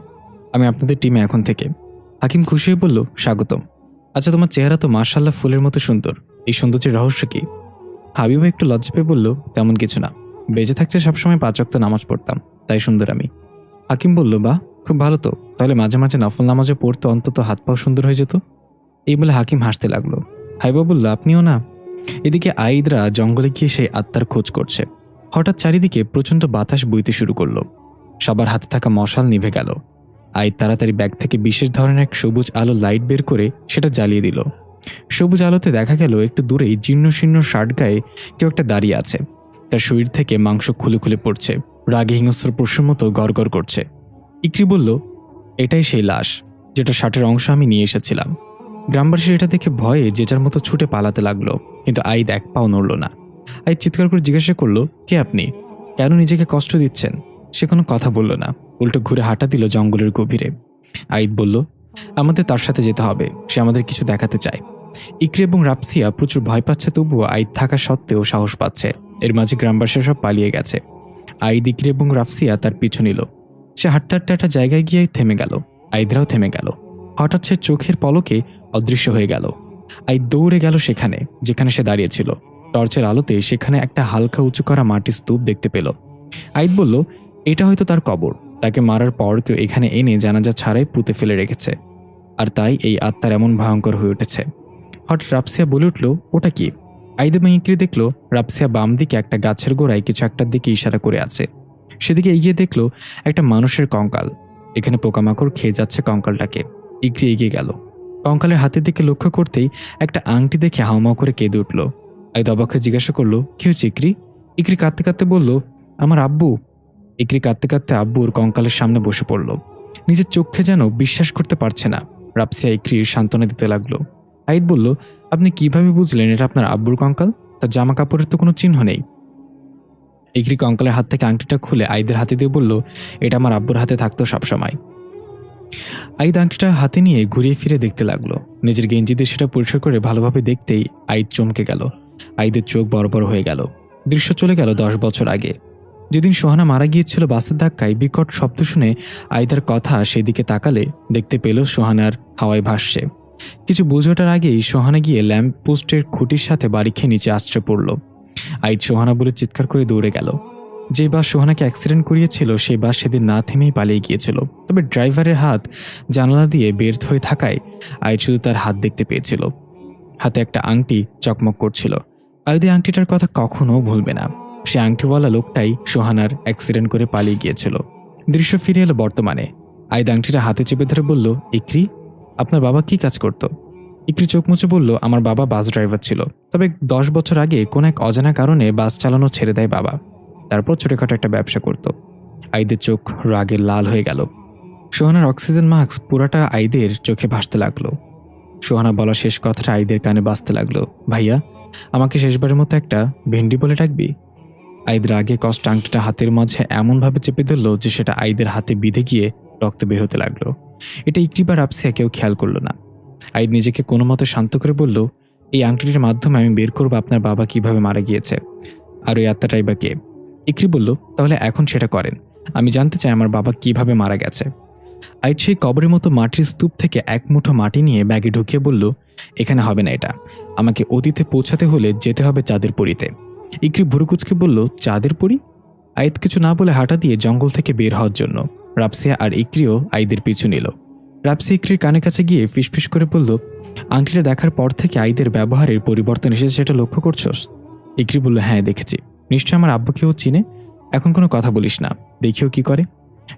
আমি আপনাদের টিমে এখন থেকে। হাকিম খুশি হয়ে বলল, স্বাগতম। আচ্ছা, তোমার চেহারা তো মাশাআল্লাহ ফুলের মতো সুন্দর, এই সৌন্দর্যের রহস্য কি? হাবিবা একটু লজ্জা পেয়ে বলল, তেমন কিছু না, বেঁচে থাকতে সবসময় 5 ওয়াক্ত নামাজ পড়তাম, তাই সুন্দর আমি। হাকিম বলল, বাহ, খুব ভালো তো, তাহলে মাঝে মাঝে নফল নামাজও পড়তে অন্তত হাত পাও সুন্দর হয়ে যেত। এই বলে হাকিম হাসতে লাগলো। হাবিবা বলল, আপনিও না? এদিকে আইদরা জঙ্গলে গিয়ে সেই আত্মার খোঁজ করছে। হঠাৎ চারিদিকে প্রচণ্ড বাতাস বইতে শুরু করলো। সবার হাতে থাকা মশাল নিভে গেল। আইদ তাড়াতাড়ি ব্যাগ থেকে বিশেষ ধরনের এক সবুজ আলো লাইট বের করে সেটা জ্বালিয়ে দিল। সবুজ আলোতে দেখা গেল একটু দূরেই জীর্ণ শীর্ণ শার্ট গায়ে কেউ একটা দাঁড়িয়ে আছে। তার শরীর থেকে মাংস খুলে খুলে পড়ছে, রাগে হিংস্র পশুর মতো গড়গড় করছে। ইকরি বলল, এটাই সেই লাশ, যেটা শার্টের অংশ আমি নিয়ে এসেছিলাম। গ্রামবাসী এটা দেখে ভয়ে যে যার মতো ছুটে পালাতে লাগলো, কিন্তু আইদ এক পাও নড়ল না। আইদ চিৎকার করে জিজ্ঞাসা করলো, কে আপনি? কেন নিজেকে কষ্ট দিচ্ছেন? সে কোনো কথা বলল না, উল্টো ঘুরে হাঁটা দিল জঙ্গলের গভীরে। আইদ বলল, আমাদের তার সাথে যেতে হবে, সে আমাদের কিছু দেখাতে চায়। ইকরি এবং রাফসিয়া প্রচুর ভয় পাচ্ছে, তবুও আইদ থাকা সত্ত্বেও সাহস পাচ্ছে। এর মাঝে গ্রামবাসীরা সব পালিয়ে গেছে। আইদ, ইকরি এবং রাফসিয়া তার পিছু নিল। সে হাঁটতে হাঁটতে একটা জায়গায় গিয়ে থেমে গেল। আইদরাও থেমে গেল। হঠাৎ সে চোখের পলকে অদৃশ্য হয়ে গেল। আইদ দৌড়ে গেল সেখানে যেখানে সে দাঁড়িয়েছিল। টর্চের আলোতে সেখানে একটা হালকা উঁচু করা মাটির স্তূপ দেখতে পেল। আইদ বলল, এটা হয়তো তার কবর, তাকে মারার পর কেউ এখানে এনে জানাজা ছাড়াই পুঁতে ফেলে রেখেছে, আর তাই এই আত্মার এমন ভয়ঙ্কর হয়ে উঠেছে। হঠাৎ রাফসিয়া বলে উঠল, ওটা কি? আইদ এবং ইকরি দেখল রাফসিয়া বাম দিকে একটা গাছের গোড়ায় কিছু একটার দিকে ইশারা করে আছে। সেদিকে এগিয়ে দেখল একটা মানুষের কঙ্কাল। এখানে পোকামাকড় খেয়ে যাচ্ছে কঙ্কালটাকে। ইকরি এগিয়ে গেল। কঙ্কালের হাতের দিকে লক্ষ্য করতেই একটা আংটি দেখে হাউমাউ করে কেঁদে উঠল। আইদ অবাক হয়ে জিজ্ঞাসা করলো, কি হয়েছে ইকরি? ইকরি কাঁদতে কাঁদতে বলল, আমার আব্বু। ইকরি কাঁদতে কাঁদতে আব্বুর কঙ্কালের সামনে বসে পড়ল। নিজের চোখে যেন বিশ্বাস করতে পারছে না। রাফসিয়া ইকরির সান্ত্বনা দিতে লাগলো। আইদ বলল, আপনি কিভাবে বুঝলেন এটা আপনার আব্বুর কঙ্কাল? তার জামা কাপড়ের তো কোনো চিহ্ন নেই। ইকরি কঙ্কালের হাত থেকে আংটিটা খুলে আইদের হাতে দিয়ে বলল, এটা আমার আব্বুর হাতে থাকতো সবসময়। আইদ আংটিটা হাতে নিয়ে ঘুরিয়ে ফিরে দেখতে লাগলো। নিজের গেঞ্জি দিয়ে সেটা পরিষ্কার করে ভালোভাবে দেখতেই আইদ চমকে গেল। আইদের চোখ বড় বড় হয়ে গেল। দৃশ্য চলে গেল 10 বছর আগে, যেদিন সোহানা মারা গিয়েছিল বাসের ধাক্কায়। বিকট শব্দ শুনে আইদার কথা সেদিকে তাকালে দেখতে পেল সোহানার হাওয়ায় ভাসছে। কিছু বুঝে ওঠার আগেই সোহানা গিয়ে ল্যাম্প পোস্টের খুঁটির সাথে বাড়ি খেয়ে নিচে আছড়ে পড়ল। আইদ সোহানা বলে চিৎকার করে দৌড়ে গেল। যে বাস সোহানাকে অ্যাক্সিডেন্ট করিয়েছিল সেই বাস সেদিন না থেমেই পালিয়ে গিয়েছিল। তবে ড্রাইভারের হাত জানালা দিয়ে বের হয়ে থাকায় আয়েদ শুধু তার হাত দেখতে পেয়েছিল। হাতে একটা আংটি চকমক করছিল। আয়েদ এই আংটিটার কথা কখনো ভুলবে না। সে আংটিওয়ালা লোকটাই সোহানার অ্যাক্সিডেন্ট করে পালিয়ে গিয়েছিল। দৃশ্য ফিরে এলো বর্তমানে। আয়েদ আংটিটা হাতে চেপে ধরে বলল, ইকরি, আপনার বাবা কি কাজ করত? ইকরি চোখ মুছে বলল, আমার বাবা বাস ড্রাইভার ছিল। তবে 10 বছর আগে কোন এক অজানা কারণে বাস চালানো ছেড়ে দেয় বাবা। তারপর ছোটখাটো একটা ব্যবসা করত। আইদের চোখ রাগে লাল হয়ে গেল। সোহানার অক্সিজেন মাস্ক পুরাটা আইদের চোখে ভাসতে লাগলো। সোহানা বলা শেষ কথাটা আইদের কানে বাজতে লাগলো, ভাইয়া, আমাকে শেষবারের মতো একটা ভেন্ডি বলে ডাকবি? আইদ রাগে কষ্ট আংটিটা হাতের মাঝে এমনভাবে চেপে ধরল যে সেটা আইদের হাতে বিঁধে গিয়ে রক্ত বের হতে লাগলো। এটা ইকরি বা রাপসিয়া কেউ খেয়াল করলো না। আইদ নিজেকে কোনো মতো শান্ত করে বলল, এই আংটিটির মাধ্যমে আমি বের করবো আপনার বাবা কিভাবে মারা গিয়েছে, আর ওই আত্মাটাই বা কে। ইকরি বলল, তাহলে এখন সেটা করেন। আমি জানতে চাই আমার বাবা কিভাবে মারা গেছে। আইদ সেই কবরের মতো মাটির স্তূপ থেকে এক মুঠো মাটি নিয়ে ব্যাগে ঢুকিয়ে বলল, এখানে হবে না এটা। আমাকে অতীতে পৌঁছাতে হলে যেতে হবে চাঁদের পরীতে। ইকরি ভুরুকুচকে বলল, চাঁদের পরী? আইদ কিছু না বলে হাঁটা দিয়ে জঙ্গল থেকে বের হওয়ার জন্য রাপসিয়া আর ইকরিও আইদের পিছু নিল। রাপসিয়া ইকরির কানে কাছে গিয়ে ফিসফিস করে বলল, আংটিটা দেখার পর থেকে আইদের ব্যবহারের পরিবর্তন এসেছে, সেটা লক্ষ্য করছোস? ইকরি বলল, হ্যাঁ দেখেছি। নিশ্চয় আমার আব্বুকেও চিনে। এখন কোনো কথা বলিস না, দেখিও কি করে।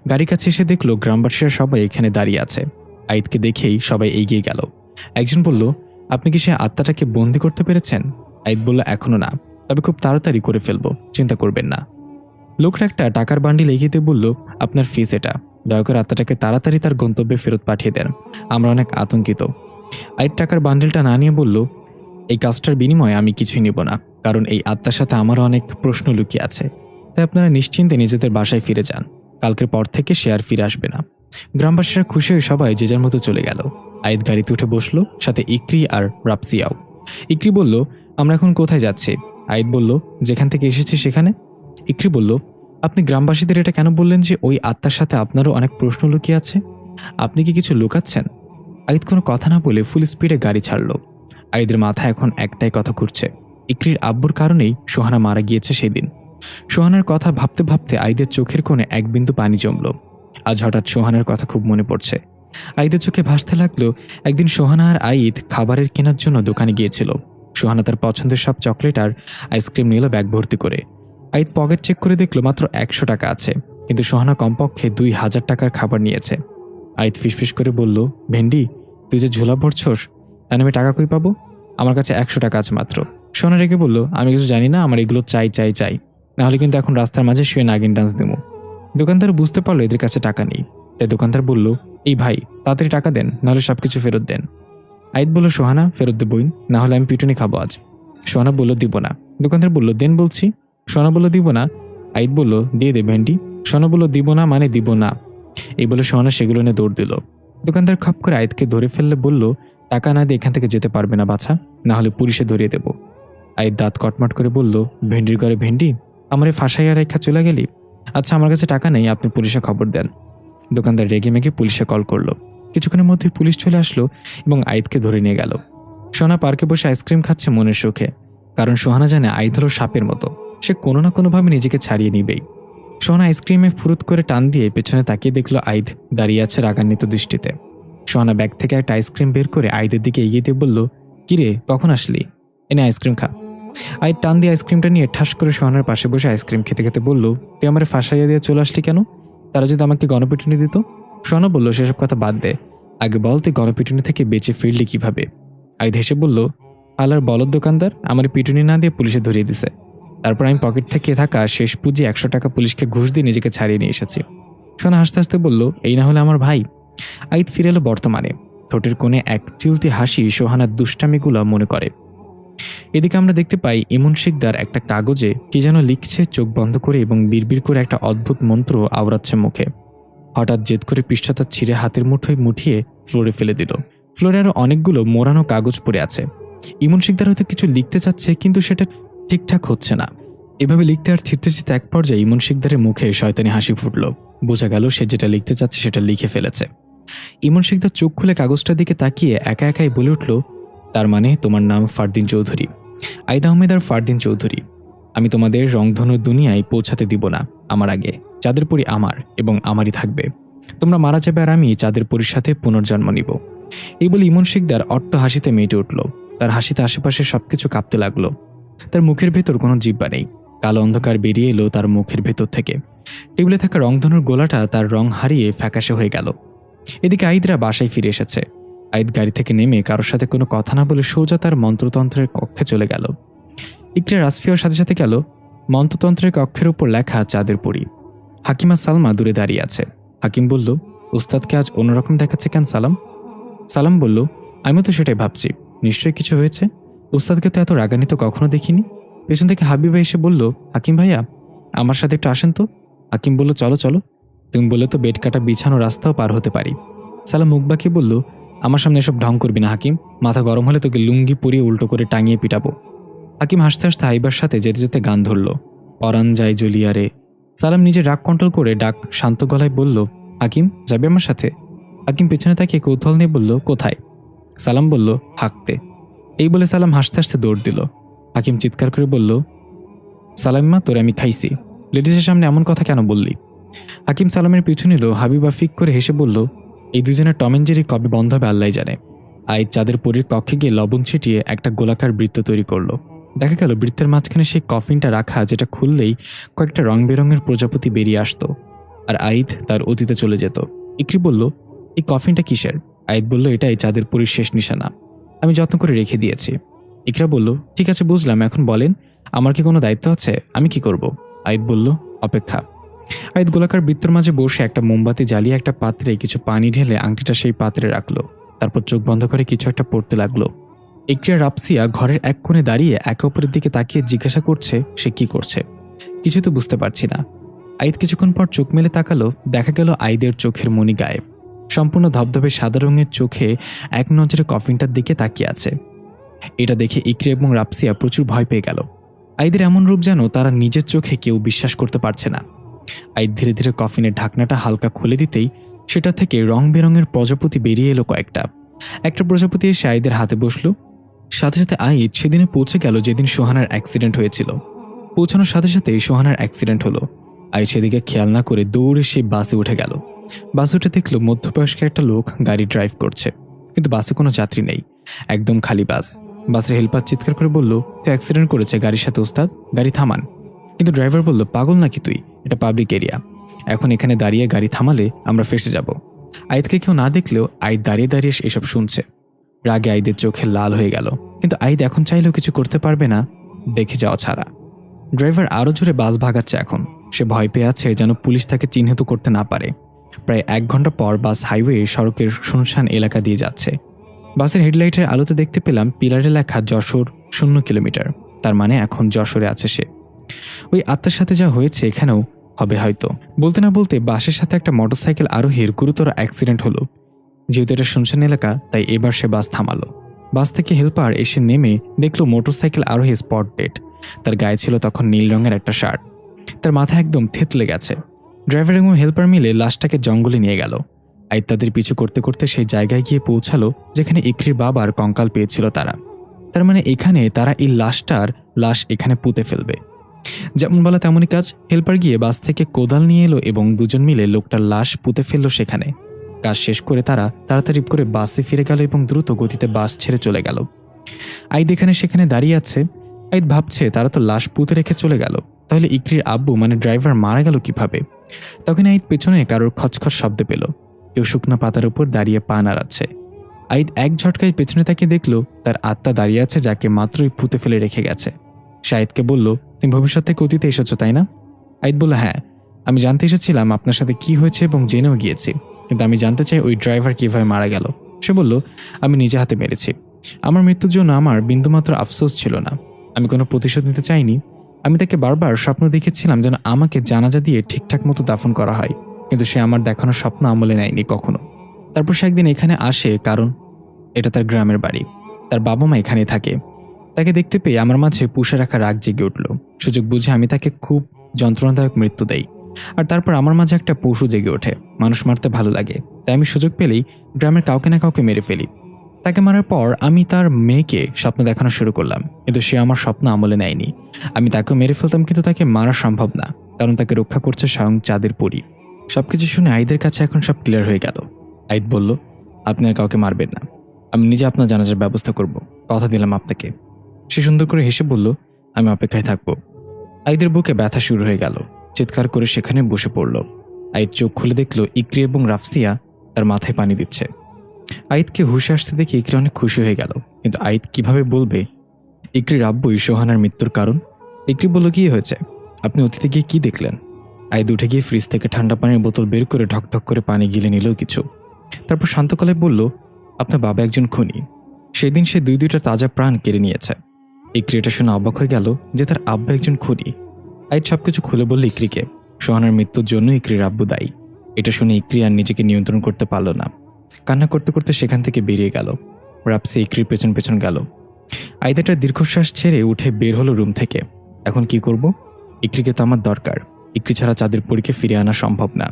গাড়ি কাছে এসে দেখলো গ্রামবাসীরা সবাই এখানে দাঁড়িয়ে আছে। আইদকে দেখেই সবাই এগিয়ে গেল। একজন বলল, আপনি কি সে আত্মাটাকে বন্দি করতে পেরেছেন? আইদ বলল, এখনো না, তবে খুব তাড়াতাড়ি করে ফেলবো, চিন্তা করবেন না। লোকটা একটা টাকার বান্ডিল এগিয়ে দিয়ে বলল, আপনার ফিস এটা, দয়া করে আত্মাটাকে তাড়াতাড়ি তার গন্তব্যে ফেরত পাঠিয়ে দেন, আমরা অনেক আতঙ্কিত। আইদ টাকার বান্ডিলটা না নিয়ে বলল, এই কাজটার বিনিময়ে আমি কিছুই নিব না, কারণ এই আত্মার সাথে আমারও অনেক প্রশ্ন লুকিয়ে আছে। তাই আপনারা নিশ্চিন্তে নিজেদের বাসায় ফিরে যান, কালকের পর থেকে সে আর ফিরে আসবে না। গ্রামবাসীরা খুশি হয়ে সবাই যে যার মতো চলে গেল। আইদ গাড়িতে উঠে বসলো, সাথে ইকরি আর রাপসিয়াও। ইকরি বলল, আমরা এখন কোথায় যাচ্ছি? আইদ বলল, যেখান থেকে এসেছি সেখানে। ইকরি বলল, আপনি গ্রামবাসীদের এটা কেন বললেন যে ওই আত্মার সাথে আপনারও অনেক প্রশ্ন লুকিয়ে আছে? আপনি কি কিছু লুকাচ্ছেন? আইদ কোনো কথা না বলে ফুল স্পিডে গাড়ি ছাড়ল। আইদের মাথায় এখন একটাই কথা ঘুরছে, ইকরির আব্বুর কারণেই সোহানা মারা গিয়েছে সেদিন। সোহানার কথা ভাবতে ভাবতে আইদের চোখের কোণে এক বিন্দু পানি জমল। আজ হঠাৎ সোহানার কথা খুব মনে পড়ছে। আইদের চোখে ভাসতে লাগলো, একদিন সোহানা আর আইদ খাবারের কেনার জন্য দোকানে গিয়েছিল। সোহানা তার পছন্দের সব চকলেট আর আইসক্রিম নিল ব্যাগ ভর্তি করে। আইদ পকেট চেক করে দেখলো মাত্র 100 টাকা আছে, কিন্তু সোহানা কমপক্ষে 2000 টাকার খাবার নিয়েছে। আইদ ফিসফিস করে বলল, ভেন্ডি, তুই যে ঝোলা ভরছস, আমি টাকা কই পাবো? আমার কাছে 100 টাকা আছে মাত্র। সোহানা রেগে বলল, আমি কিছু জানি না, আমার এগুলো চাই চাই চাই, নাহলে কিন্তু এখন রাস্তার মাঝে শুয়ে নাগিন ডান্স দেবো। দোকানদার বুঝতে পারলো এদের কাছে টাকা নেই, তাই দোকানদার বলল, এই ভাই, তাড়াতাড়ি টাকা দেন, নাহলে সবকিছু ফেরত দেন। আইদ বলল, সোহানা, ফেরত দেবই, না হলে আমি পিটুনি খাবো আজ। সোহানা বলল, দিব না। দোকানদার বলল, দেন বলছি। সোহানা বলল, দিব না। আইদ বলল, দিয়ে দে ভেন্ডি। সোহানা বলল, দিব না মানে দিব না। এই বলে সোহানা সেগুলো নিয়ে দৌড় দিল। দোকানদার খপ করে আইদকে ধরে ফেললে বলল, টাকা না দিয়ে এখান থেকে যেতে পারবে না বাছা, না হলে পুলিশে ধরিয়ে দেব। আইদ দাঁত কটমট করে বলল, ভেন্ডির ঘরে ভেন্ডি, আমার এই ফাঁসাইয়া রেখা চলে গেলি? আচ্ছা, আমার কাছে টাকা নেই, আপনি পুলিশে খবর দেন। দোকানদার রেগে মেগে পুলিশে কল করলো। কিছুক্ষণের মধ্যে পুলিশ চলে আসলো এবং আইদকে ধরে নিয়ে গেল। সোহানা পার্কে বসে আইসক্রিম খাচ্ছে মনের সুখে, কারণ সোহানা জানে আইদ হলো সাপের মতো, সে কোনো না কোনোভাবে নিজেকে ছাড়িয়ে নিবেই। সোহানা আইসক্রিমে ফুরুত করে টান দিয়ে পেছনে তাকিয়ে দেখলো আইদ দাঁড়িয়ে আছে রাগান্বিত দৃষ্টিতে। সোহানা ব্যাগ থেকে একটা আইসক্রিম বের করে আইদের দিকে এগিয়ে দিয়ে বলল, কিরে, কখন আসলি? এনে আইসক্রিম খা। আইদ টান দিয়ে আইসক্রিমটা নিয়ে ঠাস করে সোহানার পাশে বসে আইসক্রিম খেতে খেতে বলল, তুই আমার ফাঁসাইয়া দিয়ে চলে আসলি কেন? তারা যদি আমাকে গণপিটুনি দিত? সোহানা বলল, সেসব কথা বাদ দে, আগে বল তুই গণপিটুনি থেকে বেঁচে ফিরলি কিভাবে? আইদ হেসে বলল, আলার বলদ দোকানদার আমার পিটুনি না দিয়ে পুলিশে ধরিয়ে দিছে। তারপর আমি পকেট থেকে থাকা শেষ পুঁজি 100 টাকা পুলিশকে ঘুষ দিয়ে নিজেকে ছাড়িয়ে নিয়ে এসেছি। সোহানা হাসতে হাসতে বলল, এই না হলে আমার ভাই। আইদ ফিরে এলো বর্তমানে। ঠোঁটের কোণে এক চিলতি হাসি সোহানার দুষ্টামিগুলো মনে করে। এদিকে আমরা দেখতে পাই ইমন শিকদার একটা কাগজে কি যেন লিখছে চোখ বন্ধ করে এবং বিড়বিড় করে একটা অদ্ভুত মন্ত্র আওড়াচ্ছে মুখে। হঠাৎ জেদ করে পৃষ্ঠাটা ছিঁড়ে হাতের মুঠোয় মুঠিয়ে ফ্লোরে ফেলে দিল। ফ্লোরে আরো অনেকগুলো মোড়ানো কাগজ পড়ে আছে। ইমন শিকদার হয়তো কিছু লিখতে চাচ্ছে, কিন্তু সেটা ঠিকঠাক হচ্ছে না। এভাবে লিখতে আর ছিঁড়তে ছিঁড়তে এক পর্যায়ে ইমন শিকদারের মুখে শয়তানি হাসি ফুটল। বোঝা গেল সে যেটা লিখতে চাচ্ছে সেটা লিখে ফেলেছে। ইমন শিকদার চোখ খুলে কাগজটার দিকে তাকিয়ে একা একাই বলে উঠল, তার মানে তোমার নাম ফারদিন চৌধুরী, আইদ আহমেদ আর ফারদিন চৌধুরী। আমি তোমাদের রংধনুর দুনিয়ায় পৌঁছাতে দিব না আমার আগে। চাঁদের পরী আমার এবং আমারই থাকবে। তোমরা মারা যাবে আর আমি চাঁদের পরীর সাথে পুনর্জন্ম নিব। এই বলে ইমন শিকদার অট্ট হাসিতে মেতে উঠল। তার হাসিতে আশেপাশে সবকিছু কাঁপতে লাগলো। তার মুখের ভেতর কোনো জিহ্বা নেই। কালো অন্ধকার বেরিয়ে এলো তার মুখের ভেতর থেকে। টেবিলে থাকা রংধনুর গোলাটা তার রং হারিয়ে ফ্যাকাশে হয়ে গেল। এদিকে আইদরা বাসায় ফিরে এসেছে। আইদ গাড়ি থেকে নেমে কারোর সাথে কোনো কথা না বলে সোজা তার মন্ত্রতন্ত্রের কক্ষে চলে গেল। ইকরা রাসফিয়ার সাথে সাথে গেল। মন্ত্রতন্ত্রের কক্ষের উপর লেখা চাঁদের পরী। হাকিমা সালমা দূরে দাঁড়িয়ে আছে। হাকিম বলল, উস্তাদকে আজ অন্যরকম দেখাচ্ছে কেন সালাম? সালাম বলল, আমিও তো সেটাই ভাবছি, নিশ্চয়ই কিছু হয়েছে। উস্তাদকে তো এত রাগান্বিত কখনো দেখিনি। পেছন থেকে হাবিবা এসে বলল, হাকিম ভাইয়া আমার সাথে একটু আসেন তো। হাকিম বলল, চলো চলো। তুমি বলে তো বেড কাটা বিছানো রাস্তাও পার হতে পারি। সালাম মুখ বাঁকিয়ে বলল, আমার সামনে এসব ঢং করবি না হাকিম। মাথা গরম হলে তোকে লুঙ্গি পরিয়ে উল্টো করে টাঙিয়ে পিটাবো। হাকিম হাসতে হাসতে হাইবার সাথে যেতে যেতে গান ধরল, পরান যায় জলিয়ারে। সালাম নিজের রাগ কন্ট্রোল করে ডাক শান্ত গলায় বলল, হাকিম যাবে আমার সাথে? হাকিম পেছনে তাকিয়ে কৌতূহল নিয়ে বলল, কোথায়? সালাম বলল, হাঁকতে। এই বলে সালাম হাসতে হাসতে দৌড় দিল। হাকিম চিৎকার করে বলল, সালাম্মা তোরে আমি খাইছি, লেডিসের সামনে এমন কথা কেন বললি? হাকিম সালামের পিছু নিল। হাবিবা ফিক করে হেসে বলল, এই দুজনের টম এন্ড জেরি কবে বন্ধ হবে আল্লাহ জানে। আইজ চাঁদের পরীর কক্ষে গিয়ে লবণ ছিটিয়ে একটা গোলাকার বৃত্ত তৈরি করলো। দেখা গেল বৃত্তের মাঝখানে সেই কফিনটা রাখা, যেটা খুললেই কয়েকটা রং বেরঙের প্রজাপতি বেরিয়ে আসতো আর আইদ তার অতীতে চলে যেত। ইকরি বলল, এই কফিনটা কিসের? আইদ বলল, এটা এই চাঁদের পরীর শেষ নিশানা, আমি যত্ন করে রেখে দিয়েছি। ইকরা বলল, ঠিক আছে বুঝলাম, এখন বলেন আমার কি কোনো দায়িত্ব আছে? আমি কি করব? আইদ বলল, অপেক্ষা। আইদ গোলাকার বৃত্তের মাঝে বসে একটা মোমবাতি জ্বালিয়ে একটা পাত্রে কিছু পানি ঢেলে আংটিটা সেই পাত্রে রাখলো। তারপর চোখ বন্ধ করে কিছু একটা পড়তে লাগলো। ইকরিয়া রাপসিয়া ঘরের এক কোণে দাঁড়িয়ে একে অপরের দিকে তাকিয়ে জিজ্ঞাসা করছে সে কি করছে। কিছু তো বুঝতে পারছি না। আইদ কিছুক্ষণ পর চোখ মেলে তাকালো। দেখা গেল আইদের চোখের মনি গায়েব। সম্পূর্ণ ধবধবে সাদা রঙের চোখে এক নজরে কফিনটার দিকে তাকিয়ে আছে। এটা দেখে ইকরি এবং রাপসিয়া প্রচুর ভয় পেয়ে গেল। আইদের এমন রূপ যেন তারা নিজের চোখে কেউ বিশ্বাস করতে পারছে না। আইদ ধীরে ধীরে কফিনের ঢাকনাটা হালকা খুলে দিতেই সেটা থেকে রং বেরঙের প্রজাপতি বেরিয়ে এলো কয়েকটা। একটা প্রজাপতি এসে আইদের হাতে বসলো। সাথে সাথে আইদ সেদিনে পৌঁছে গেল যেদিন সোহানার অ্যাক্সিডেন্ট হয়েছিল। পৌঁছানোর সাথে সাথে সোহানার অ্যাক্সিডেন্ট হলো। আইদ সেদিকে খেয়াল না করে দৌড়ে সে বাসে উঠে গেল। বাসে উঠে দেখলো মধ্যবয়স্ক একটা লোক গাড়ি ড্রাইভ করছে, কিন্তু বাসে কোনো যাত্রী নেই, একদম খালি বাস। বাসের হেল্পার চিৎকার করে বলল, তুই অ্যাক্সিডেন্ট করেছে গাড়ির সাথে ওস্তাদ, গাড়ি থামান। কিন্তু ড্রাইভার বলল, পাগল নাকি তুই, এটা পাবলিক এরিয়া, এখন এখানে দাঁড়িয়ে গাড়ি থামালে আমরা ফেসে যাব। আইদকে কেউ না দেখলেও আইদ দাঁড়িয়ে দাঁড়িয়ে এসব শুনছে। রাগে আইদের চোখে লাল হয়ে গেল, কিন্তু আইদ এখন চাইলেও কিছু করতে পারবে না দেখে যাওয়া ছাড়া। ড্রাইভার আরও জোরে বাস ভাগাচ্ছে। এখন সে ভয় পেয়ে আছে যেন পুলিশ তাকে চিহ্নিত করতে না পারে। প্রায় 1 ঘন্টা পর বাস হাইওয়ে সড়কের শুনশান এলাকা দিয়ে যাচ্ছে। বাসের হেডলাইটের আলোতে দেখতে পেলাম পিলারে লেখা যশোর 0 কিলোমিটার। তার মানে এখন যশোরে আছে সে। ওই আত্মার সাথে যা হয়েছে এখানেও হবে হয়তো। বলতে না বলতে বাসের সাথে একটা মোটরসাইকেল আরোহীর গুরুতর অ্যাক্সিডেন্ট হলো। যেহেতু এটা শুনশান এলাকা তাই এবার সে বাস থামালো। বাস থেকে হেল্পার এসে নেমে দেখলো মোটরসাইকেল আরোহী স্পট ডেড। তার গায়ে ছিল তখন নীল রঙের একটা শার্ট। তার মাথা একদম থেতলে গেছে। ড্রাইভার এবং হেল্পার মিলে লাশটাকে জঙ্গলে নিয়ে গেল। আইদ তাদের পিছু করতে করতে সেই জায়গায় গিয়ে পৌঁছালো যেখানে ইকরির বাবার কঙ্কাল পেয়েছিল তারা। তার মানে এখানে তারা এই লাশ এখানে পুঁতে ফেলবে। যেমন বলা তেমনই কাজ। হেল্পার গিয়ে বাস থেকে কোদাল নিয়ে এলো এবং দুজন মিলে লোকটার লাশ পুঁতে ফেললো সেখানে। কাজ শেষ করে তারা তাড়াতাড়ি করে বাসে ফিরে গেল এবং দ্রুত গতিতে বাস ছেড়ে চলে গেল। আইদ এখানে সেখানে দাঁড়িয়ে আছে। আইদ ভাবছে তারা তো লাশ পুঁতে রেখে চলে গেল, তাহলে ইকরির আব্বু মানে ড্রাইভার মারা গেল কিভাবে? তখন আইদ পেছনে কারোর খচখচ শব্দ পেল। কেউ শুকনো পাতার উপর দাঁড়িয়ে পা নাড়াচ্ছে। আইদ এক ঝটকায় পেছনে তাকিয়ে দেখলো তার আত্মা দাঁড়িয়ে আছে যাকে মাত্রই পুঁতে ফেলে রেখে গেছে। শাহিদকে বলল, তুমি ভবিষ্যৎ থেকে অতীতে এসেছো তাই না? আইদ বলল, হ্যাঁ, আমি জানতে এসেছিলাম আপনার সাথে কি হয়েছে এবং জেনেও গিয়েছি, কিন্তু আমি জানতে চাই ওই ড্রাইভার কিভাবে মারা গেল। সে বলল, আমি নিজে হাতে মেরেছি। আমার মৃত্যুর জন্য আমার বিন্দুমাত্র আফসোস ছিল না। আমি কোনো প্রতিশোধ নিতে চাইনি। আমি তাকে বারবার স্বপ্ন দেখেছিলাম যেন আমাকে জানাজা দিয়ে ঠিকঠাক মতো দাফন করা হয়, কিন্তু সে আমার দেখানো স্বপ্ন আমলে নেয়নি কখনো। তারপর সে একদিন এখানে আসে, কারণ এটা তার গ্রামের বাড়ি। তার বাবা মা এখানেই থাকে। তাকে দেখতে পেয়ে আমার মাঝে পুষে রাখা রাগ জেগে উঠল। সুযোগ বুঝে আমি তাকে খুব যন্ত্রণাদায়ক মৃত্যু দেই। আর তারপর আমার মাঝে একটা পশু জেগে ওঠে। মানুষ মারতে ভালো লাগে, তাই আমি সুযোগ পেলেই গ্রামের কাউকে না কাউকে মেরে ফেলি। তাকে মারার পর আমি তার মেয়েকে স্বপ্ন দেখানো শুরু করলাম, কিন্তু সে আমার স্বপ্ন আমলে নেয়নি। আমি তাকেও মেরে ফেলতাম, কিন্তু তাকে মারা সম্ভব না, কারণ তাকে রক্ষা করছে স্বয়ং চাঁদের পরী। সবকিছু শুনে আইদের কাছে এখন সব ক্লিয়ার হয়ে গেল। আইদ বলল, আপনি আর কাউকে মারবেন না, আমি নিজে আপনার জানাজার ব্যবস্থা করব, কথা দিলাম আপনাকে। সে সুন্দর করে হেসে বলল, আমি অপেক্ষায় থাকবো। আইদের বুকে ব্যথা শুরু হয়ে গেল, চিৎকার করে সেখানে বসে পড়ল। আইদ চোখ খুলে দেখল ইকরি এবং রাফসিয়া তার মাথায় পানি দিচ্ছে। আইদকে হুঁশে আসতে দেখে ইকরি অনেক খুশি হয়ে গেল, কিন্তু আইদ কিভাবে বলবে ইকরির আব্বুই সোহানার মৃত্যুর কারণ। ইকরি বলল, কি হয়েছে, আপনি অতীতে গিয়ে কি দেখলেন? আইদ উঠে গিয়ে ফ্রিজ থেকে ঠান্ডা পানির বোতল বের করে ঢকঢক করে পানি গিলে নিল কিছু। তারপর শান্ত গলায় বলল, আপনার বাবা একজন খুনি, সেদিন সে দুইটা তাজা প্রাণ কেড়ে নিয়েছে। ইকরি এটা শুনে অবাক হয়ে গেল যে তার আব্বা একজন খুনি। আইদ সবকিছু খুলে বলল ইকরিকে, সোহানার মৃত্যুর জন্য ইকরির আব্বু দায়ী। এটা শুনে ইকরি আর নিজেকে নিয়ন্ত্রণ করতে পারল না, কান্না করতে করতে সেখান থেকে বেরিয়ে গেল। রাফসি ইকরির পেছন পেছন গেল। আইদ একটা দীর্ঘশ্বাস ছেড়ে উঠে বের হলো রুম থেকে। এখন কি করব? ইকরিকে তো আমার দরকার, ইকরি ছাড়া চাঁদের পরীকে ফিরে আনা সম্ভব না।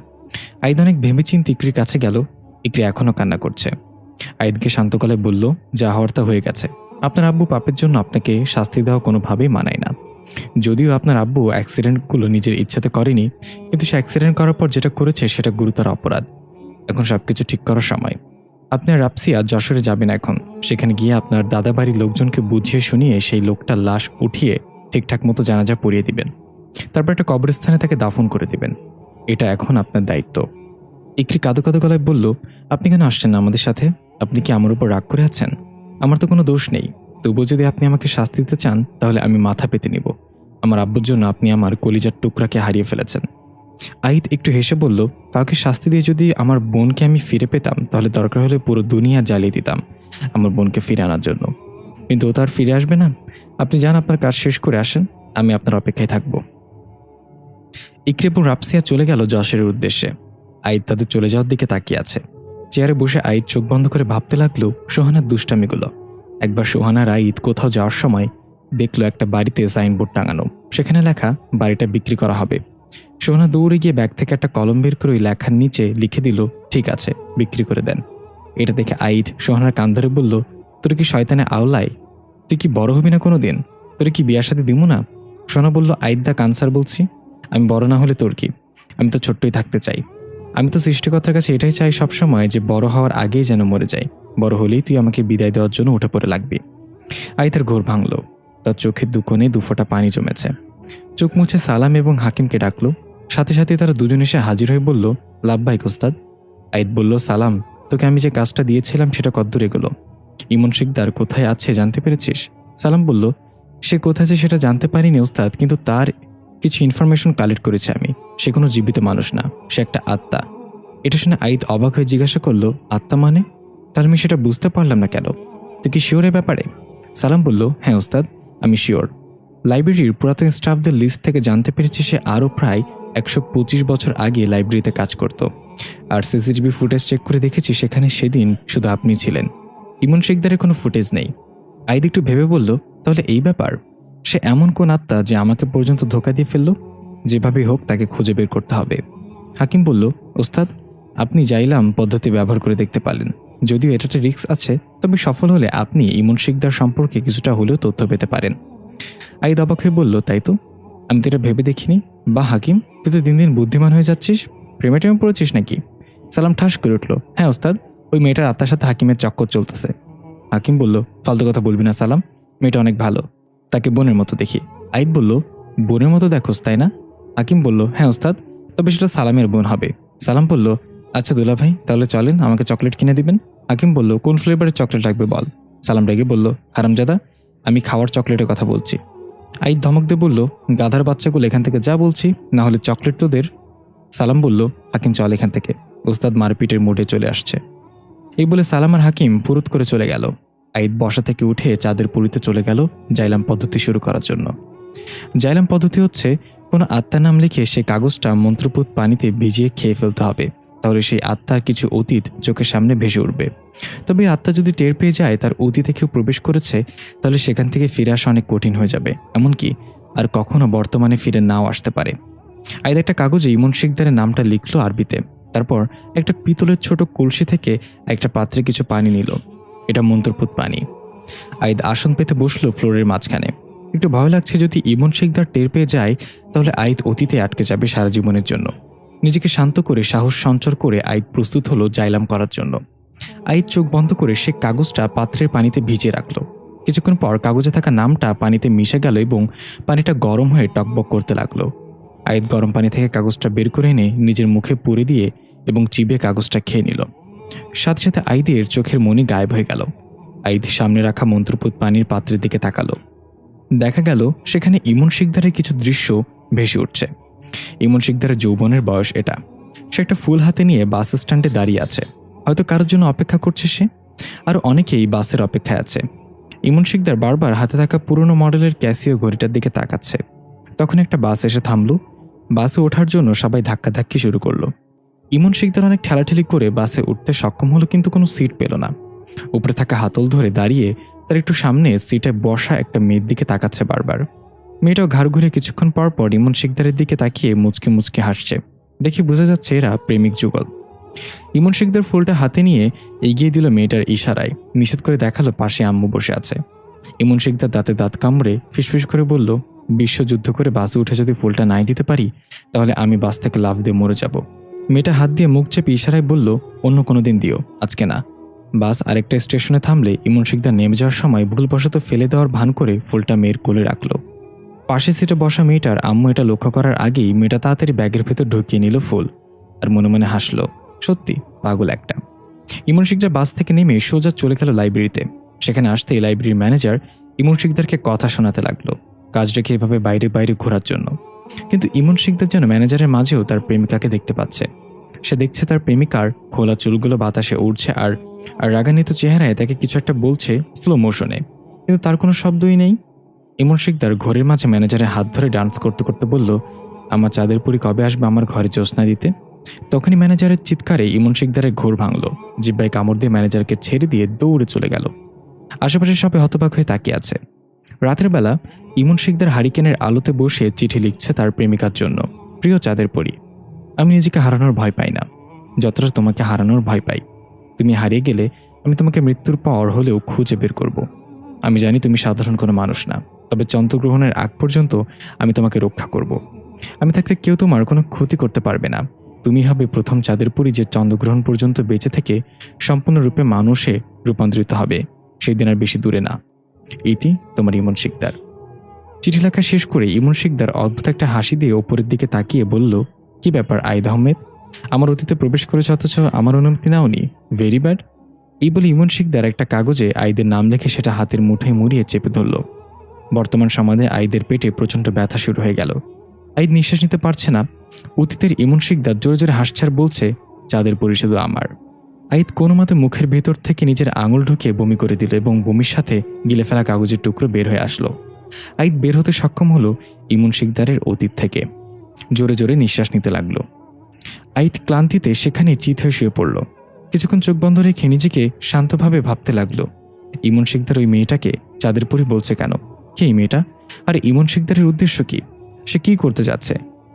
আইদ অনেক ভেবেচিন্তে ইকরির কাছে গেল। ইকরি এখনও কান্না করছে। আইদকে শান্ত গলায় বলল, যা হওয়ার তা হয়ে গেছে, আপনার আব্বু পাপের জন্য আপনাকে শাস্তি দেওয়া কোনোভাবেই মানায় না। যদিও আপনার আব্বু অ্যাক্সিডেন্টগুলো নিজের ইচ্ছাতে করেনি, কিন্তু সে অ্যাক্সিডেন্ট করার পর যেটা করেছে সেটা গুরুতর অপরাধ। এখন সবকিছু ঠিক করার সময়। আপনি আর রাফসিয়া যশোরে যাবেন এখন। সেখানে গিয়ে আপনার দাদা বাড়ির লোকজনকে বুঝিয়ে শুনিয়ে সেই লোকটার লাশ উঠিয়ে ঠিকঠাক মতো জানাজা পড়িয়ে দিবেন। তারপর একটা কবরস্থানে তাকে দাফন করে দিবেন। এটা এখন আপনার দায়িত্ব। ইকরি কাঁদো কাঁদো গলায় বলল, আপনি কেন আসছেন না আমাদের সাথে? আপনি কি আমার উপর রাগ করে আছেন? আমার তো কোনো দোষ নেই, তবুও যদি আপনি আমাকে শাস্তি দিতে চান তাহলে আমি মাথা পেতে নিব। আমার আব্বুর জন্য আপনি আমার কলিজার টুকরাকে হারিয়ে ফেলেছেন। আইদ একটু হেসে বলল, কাউকে শাস্তি দিয়ে যদি আমার বোনকে আমি ফিরে পেতাম তাহলে দরকার হলে পুরো দুনিয়া জ্বালিয়ে দিতাম আমার বোনকে ফিরে আনার জন্য, কিন্তু ও তো আর ফিরে আসবে না। আপনি যান, আপনার কাজ শেষ করে আসেন, আমি আপনার অপেক্ষায় থাকব। ইকরি এবং রাফসিয়া চলে গেল যশোরের উদ্দেশ্যে। আইদ তাদের চলে যাওয়ার দিকে তাকিয়ে আছে। চেয়ারে বসে আইদ চোখ বন্ধ করে ভাবতে লাগলো সোহানার দুষ্টামিগুলো। একবার সোহানার আইদ কোথাও যাওয়ার সময় দেখলো একটা বাড়িতে সাইনবোর্ড টাঙানো, সেখানে লেখা বাড়িটা বিক্রি করা হবে। সোহানা দৌড়ে গিয়ে ব্যাগ থেকে একটা কলম বের করে ওই লেখার নিচে লিখে দিল, ঠিক আছে, বিক্রি করে দেন। এটা দেখে আইদ সোহানার কান ধরে বলল, তোর কি শয়তানে আওলায়, তুই কি বড় হবি না কোনো দিন? তোর কি বিয়ার সাথে দিব না? সোহানা বলল, আইদ দা কানসার বলছি, আমি বড় না হলে তোর কি, আমি তো ছোট্টই থাকতে চাই। আমি তো সৃষ্টিকর্তার কাছে এটাই চাই সবসময় যে বড় হওয়ার আগেই যেন মরে যাই, বড় হলেই তুই আমাকে বিদায় দেওয়ার জন্য উঠে পড়ে লাগবি। আইদের ঘোর ভাঙল, তার চোখের দুকোণে দুফোঁটা পানি জমেছে। চোখ মুছে সালাম এবং হাকিমকে ডাকলো। সাথে সাথে তারা দুজন এসে হাজির হয়ে বলল, লাভবাহিক ওস্তাদ। আইদ বলল, সালাম, তোকে আমি যে কাজটা দিয়েছিলাম সেটা কদ্দূর এগোলো? ইমন শিকদার কোথায় আছে জানতে পেরেছিস? সালাম বলল, সে কোথায় আছে সেটা জানতে পারিনি ওস্তাদ, কিন্তু তার কিছু ইনফরমেশন কালেক্ট করেছি আমি। সে কোনো জীবিত মানুষ না, সে একটা আত্মা। এটা শুনে আইদ অবাক হয়ে জিজ্ঞাসা করলো, আত্মা মানে? তাহলে আমি সেটা বুঝতে পারলাম না কেন, তুই কি শিওর এ ব্যাপারে? সালাম বলল, হ্যাঁ ওস্তাদ, আমি শিওর। লাইব্রেরির পুরাতন স্টাফদের লিস্ট থেকে জানতে পেরেছি সে আরও প্রায় 125 বছর আগে লাইব্রেরিতে কাজ করত। আর সিসিটিভি ফুটেজ চেক করে দেখেছি সেখানে সেদিন শুধু আপনি ছিলেন, ইমন শিকদারের কোনো ফুটেজ নেই। আইদ একটু ভেবে বলল, তাহলে এই ব্যাপার, সে এমন কোন আত্মা যে আমাকে পর্যন্ত ধোঁকা দিয়ে ফেলল? যেভাবেই হোক তাকে খুঁজে বের করতে হবে। হাকিম বলল, ওস্তাদ, আপনি যাইলাম পদ্ধতি ব্যবহার করে দেখতে পারেন, যদিও এটাতে রিস্ক আছে, তবে সফল হলে আপনি ইমন শিকদার সম্পর্কে কিছুটা হলেও তথ্য পেতে পারেন। আইদ অবাক হয়ে বলল, তাই তো, আমি তো এটা ভেবে দেখিনি। বা হাকিম, তুই তো দিন দিন বুদ্ধিমান হয়ে যাচ্ছিস, প্রেমে টেমে পড়েছিস নাকি? সালাম ঠাস করে উঠল, হ্যাঁ ওস্তাদ, ওই মেয়েটার আত্মার সাথে হাকিমের চক্কর চলতেছে। হাকিম বলল, ফালতু কথা বলবি না সালাম, মেয়েটা অনেক ভালো, তাকে বোনের মতো দেখি। আইদ বলল, বোনের মতো দেখোস তাই না? হাকিম বলল, হ্যাঁ ওস্তাদ, তবে সেটা সালামের বোন হবে। সালাম বলল, আচ্ছা দুলা ভাই, তাহলে চলেন, আমাকে চকলেট কিনে দিবেন। হাকিম বলল, কোন ফ্লেভারের চকলেট লাগবে বল। সালাম রেগে বলল, হারামজাদা, আমি খাওয়ার চকলেটের কথা বলছি। আইদ ধমক দিয়ে বলল, গাধার বাচ্চাগুলো এখান থেকে যা বলছি, না হলে চকলেট তোদের। সালাম বলল, হাকিম চল এখান থেকে, ওস্তাদ মারপিটের মুডে চলে আসছে। এই বলে সালাম আর হাকিম ফুরুত করে চলে গেল। আইদ বসা থেকে উঠে চাঁদের পুরীতে চলে গেল জাইলাম পদ্ধতি শুরু করার জন্য। জাইলাম পদ্ধতি হচ্ছে কোনো আত্মার নাম লিখে সেই কাগজটা মন্ত্রপুত পানিতে ভিজিয়ে খেয়ে ফেলতে হবে, তাহলে সেই আত্মার কিছু অতীত চোখের সামনে ভেসে উঠবে। তবে আত্মা যদি টের পেয়ে যায় তার অতীতে কেউ প্রবেশ করেছে, তাহলে সেখান থেকে ফিরে আসা অনেক কঠিন হয়ে যাবে, এমনকি আর কখনো বর্তমানে ফিরে নাও আসতে পারে। আইদ একটা কাগজে ইমন শিকদারের নামটা লিখলো আরবিতে। তারপর একটা পিতলের ছোট কলসি থেকে একটা পাত্রে কিছু পানি নিল। এটা মন্ত্রপুত পানি। আইদ আসন পেতে বসলো ফ্লোরের মাঝখানে। একটু ভয় লাগছে যদি ইমন শিকদার টের পেয়ে যায় তাহলে আইদ অতীতে আটকে যাবে সারা জীবনের জন্য। নিজেকে শান্ত করে সাহস সঞ্চর করে আইদ প্রস্তুত হলো জাইলাম করার জন্য। আইদ চোখ বন্ধ করে সে কাগজটা পাত্রের পানিতে ভিজিয়ে রাখলো। কিছুক্ষণ পর কাগজে থাকা নামটা পানিতে মিশে গেল এবং পানিটা গরম হয়ে টকবক করতে লাগলো। আইদ গরম পানি থেকে কাগজটা বের করে এনে নিজের মুখে পুরে দিয়ে এবং চিবিয়ে কাগজটা খেয়ে নিল। সাথে সাথে আইদের চোখের মনি গায়েব হয়ে গেল। আইদ সামনে রাখা মন্ত্রপুত পানির পাত্রের দিকে তাকালো। দেখা গেল সেখানে ইমন শিকদারের কিছু দৃশ্য ভেসে উঠছে। ইমন শিকদারের যৌবনের বয়স এটা। সে একটা ফুল হাতে নিয়ে বাস স্ট্যান্ডে দাঁড়িয়ে আছে। হয়তো কারোর জন্য অপেক্ষা করছে সে। আর অনেকেই বাসের অপেক্ষায় আছে। ইমন শিকদার বারবার হাতে থাকা পুরনো মডেলের ক্যাসিও ঘড়িটার দিকে তাকাচ্ছে। তখন একটা বাস এসে থামলো। বাসে ওঠার জন্য সবাই ধাক্কাধাক্কি শুরু করলো। ইমন শিকদার অনেক ঠেলাঠেলি করে বাসে উঠতে সক্ষম হলো, কিন্তু কোনো সিট পেল না। উপরে থাকা হাতল ধরে দাঁড়িয়ে তার একটু সামনে সিটে বসা একটা মেয়ের দিকে তাকাচ্ছে বারবার। মেয়েটাও ঘাড় ঘুরে কিছুক্ষণ পর পর ইমন শিকদারের দিকে তাকিয়ে মুচকে মুচকে হাসছে। দেখে বোঝা যাচ্ছে এরা প্রেমিক যুগল। ইমন শিকদার ফুলটা হাতে নিয়ে এগিয়ে দিল মেয়েটার ইশারায়। নিষেধ করে দেখালো পাশে আম্মু বসে আছে। ইমন শিকদার দাঁতে দাঁত কামড়ে ফিসফিস করে বলল, বিশ্বযুদ্ধ করে বাসে উঠে যদি ফুলটা নাই দিতে পারি তাহলে আমি বাস থেকে লাফ দিয়ে মরে যাব। মেয়েটা হাত দিয়ে মুখ চেপে ইশারায় বলল, অন্য কোনো দিন দিও, আজকে না। বাস আরেকটা স্টেশনে থামলে ইমন শিকদার নেমে যাওয়ার সময় ভুলবশত ফেলে দেওয়ার ভান করে ফুলটা মেয়ের কোলে রাখলো। পাশে সিটে বসা মেয়েটার আম্মু এটা লক্ষ্য করার আগেই মেয়েটা তাড়াতাড়ি ব্যাগের ভেতর ঢুকিয়ে নিল ফুল। আর মনে মনে হাসলো, সত্যি পাগল একটা। ইমন শিকদার বাস থেকে নেমে সোজা চলে গেল লাইব্রেরিতে। সেখানে আসতেই লাইব্রেরির ম্যানেজার ইমন শিকদারকে কথা শোনাতে লাগলো কাজ রেখে এভাবে বাইরে বাইরে ঘোরার জন্য। কিন্তু ইমন শিকদার যেন ম্যানেজারের মাঝেও তার প্রেমিকাকে দেখতে পাচ্ছে। সে দেখছে তার প্রেমিকার খোলা চুলগুলো বাতাসে উড়ছে আর রাগান্বিত চেহারায় তাকে কিছু একটা বলছে স্লো মোশনে, কিন্তু তার কোনো শব্দই নেই। ইমন শিকদার ঘরের মাঝে ম্যানেজারের হাত ধরে ডান্স করতে করতে বলল, আমার চাঁদের পরি কবে আসবে আমার ঘরে জ্যোৎস্না দিতে? তখনই ম্যানেজারের চিৎকারে ইমন শিকদারের ঘোর ভাঙল। জিব্বায় কামড় দিয়ে ম্যানেজারকে ছেড়ে দিয়ে দৌড়ে চলে গেল। আশেপাশে সবাই হতবাক হয়ে তাকিয়ে আছে। রাতের বেলা ইমন শিকদার হারিকেনের আলোতে বসে চিঠি লিখছে তার প্রেমিকার জন্য। প্রিয় চাঁদের পরি, আমি নিজেকে হারানোর ভয় পাই না যতটা তোমাকে হারানোর ভয় পাই। তুমি হারিয়ে গেলে আমি তোমাকে মৃত্যুর পর হলেও খুঁজে বের করব। আমি জানি তুমি সাধারণ কোনো মানুষ না, তবে চন্দ্রগ্রহণের আগ পর্যন্ত আমি তোমাকে রক্ষা করব। আমি থাকতে কেউ তোমার কোনো ক্ষতি করতে পারবে না। তুমি হবে প্রথম চাঁদের পরি যে চন্দ্রগ্রহণ পর্যন্ত বেঁচে থেকে সম্পূর্ণরূপে মানুষে রূপান্তরিত হবে। সেই দিন আর বেশি দূরে না। ইতি, তোমার ইমন শিকদার। চিঠি লেখা শেষ করে ইমন শিকদার অদ্ভুত একটা হাসি দিয়ে ওপরের দিকে তাকিয়ে বলল, কি ব্যাপার আইদ আহমেদ, আমার অতীতে প্রবেশ করেছ অথচ আমার অনুমতি নাওনি? Very bad. এই বলে ইমন শিকদার একটা কাগজে আইদের নাম লিখে সেটা হাতের মুঠোয় মুড়িয়ে চেপে ধরল। বর্তমান সমাজে আইদের পেটে প্রচণ্ড ব্যথা শুরু হয়ে গেল। আইদ নিঃশ্বাস নিতে পারছে না। অতীতের ইমন শিকদার জোরে জোরে হাসছে আর বলছে, চাঁদের পরি শুধু আমার। আইদ কোনো মতে মুখের ভেতর থেকে নিজের আঙুল ঢুকিয়ে বমি করে দিল এবং বমির সাথে গিলে ফেলা কাগজের টুকরো বের হয়ে আসলো। আইদ বের হতে সক্ষম হলো ইমন শিকদারের অতীত থেকে। জোরে জোরে নিঃশ্বাস নিতে লাগলো। আইদ ক্লান্তিতে সেখানে চিত হয়ে শুয়ে পড়ল। কিছুক্ষণ চোখ বন্ধ রেখে নিজেকে শান্তভাবে ভাবতে লাগলো, ইমন শিকদার ওই মেয়েটাকে চাঁদের পরি বলছে কেন? কে এই মেয়েটা? আর ইমন শিকদারের উদ্দেশ্য কি? সে কি করতে যাচ্ছে?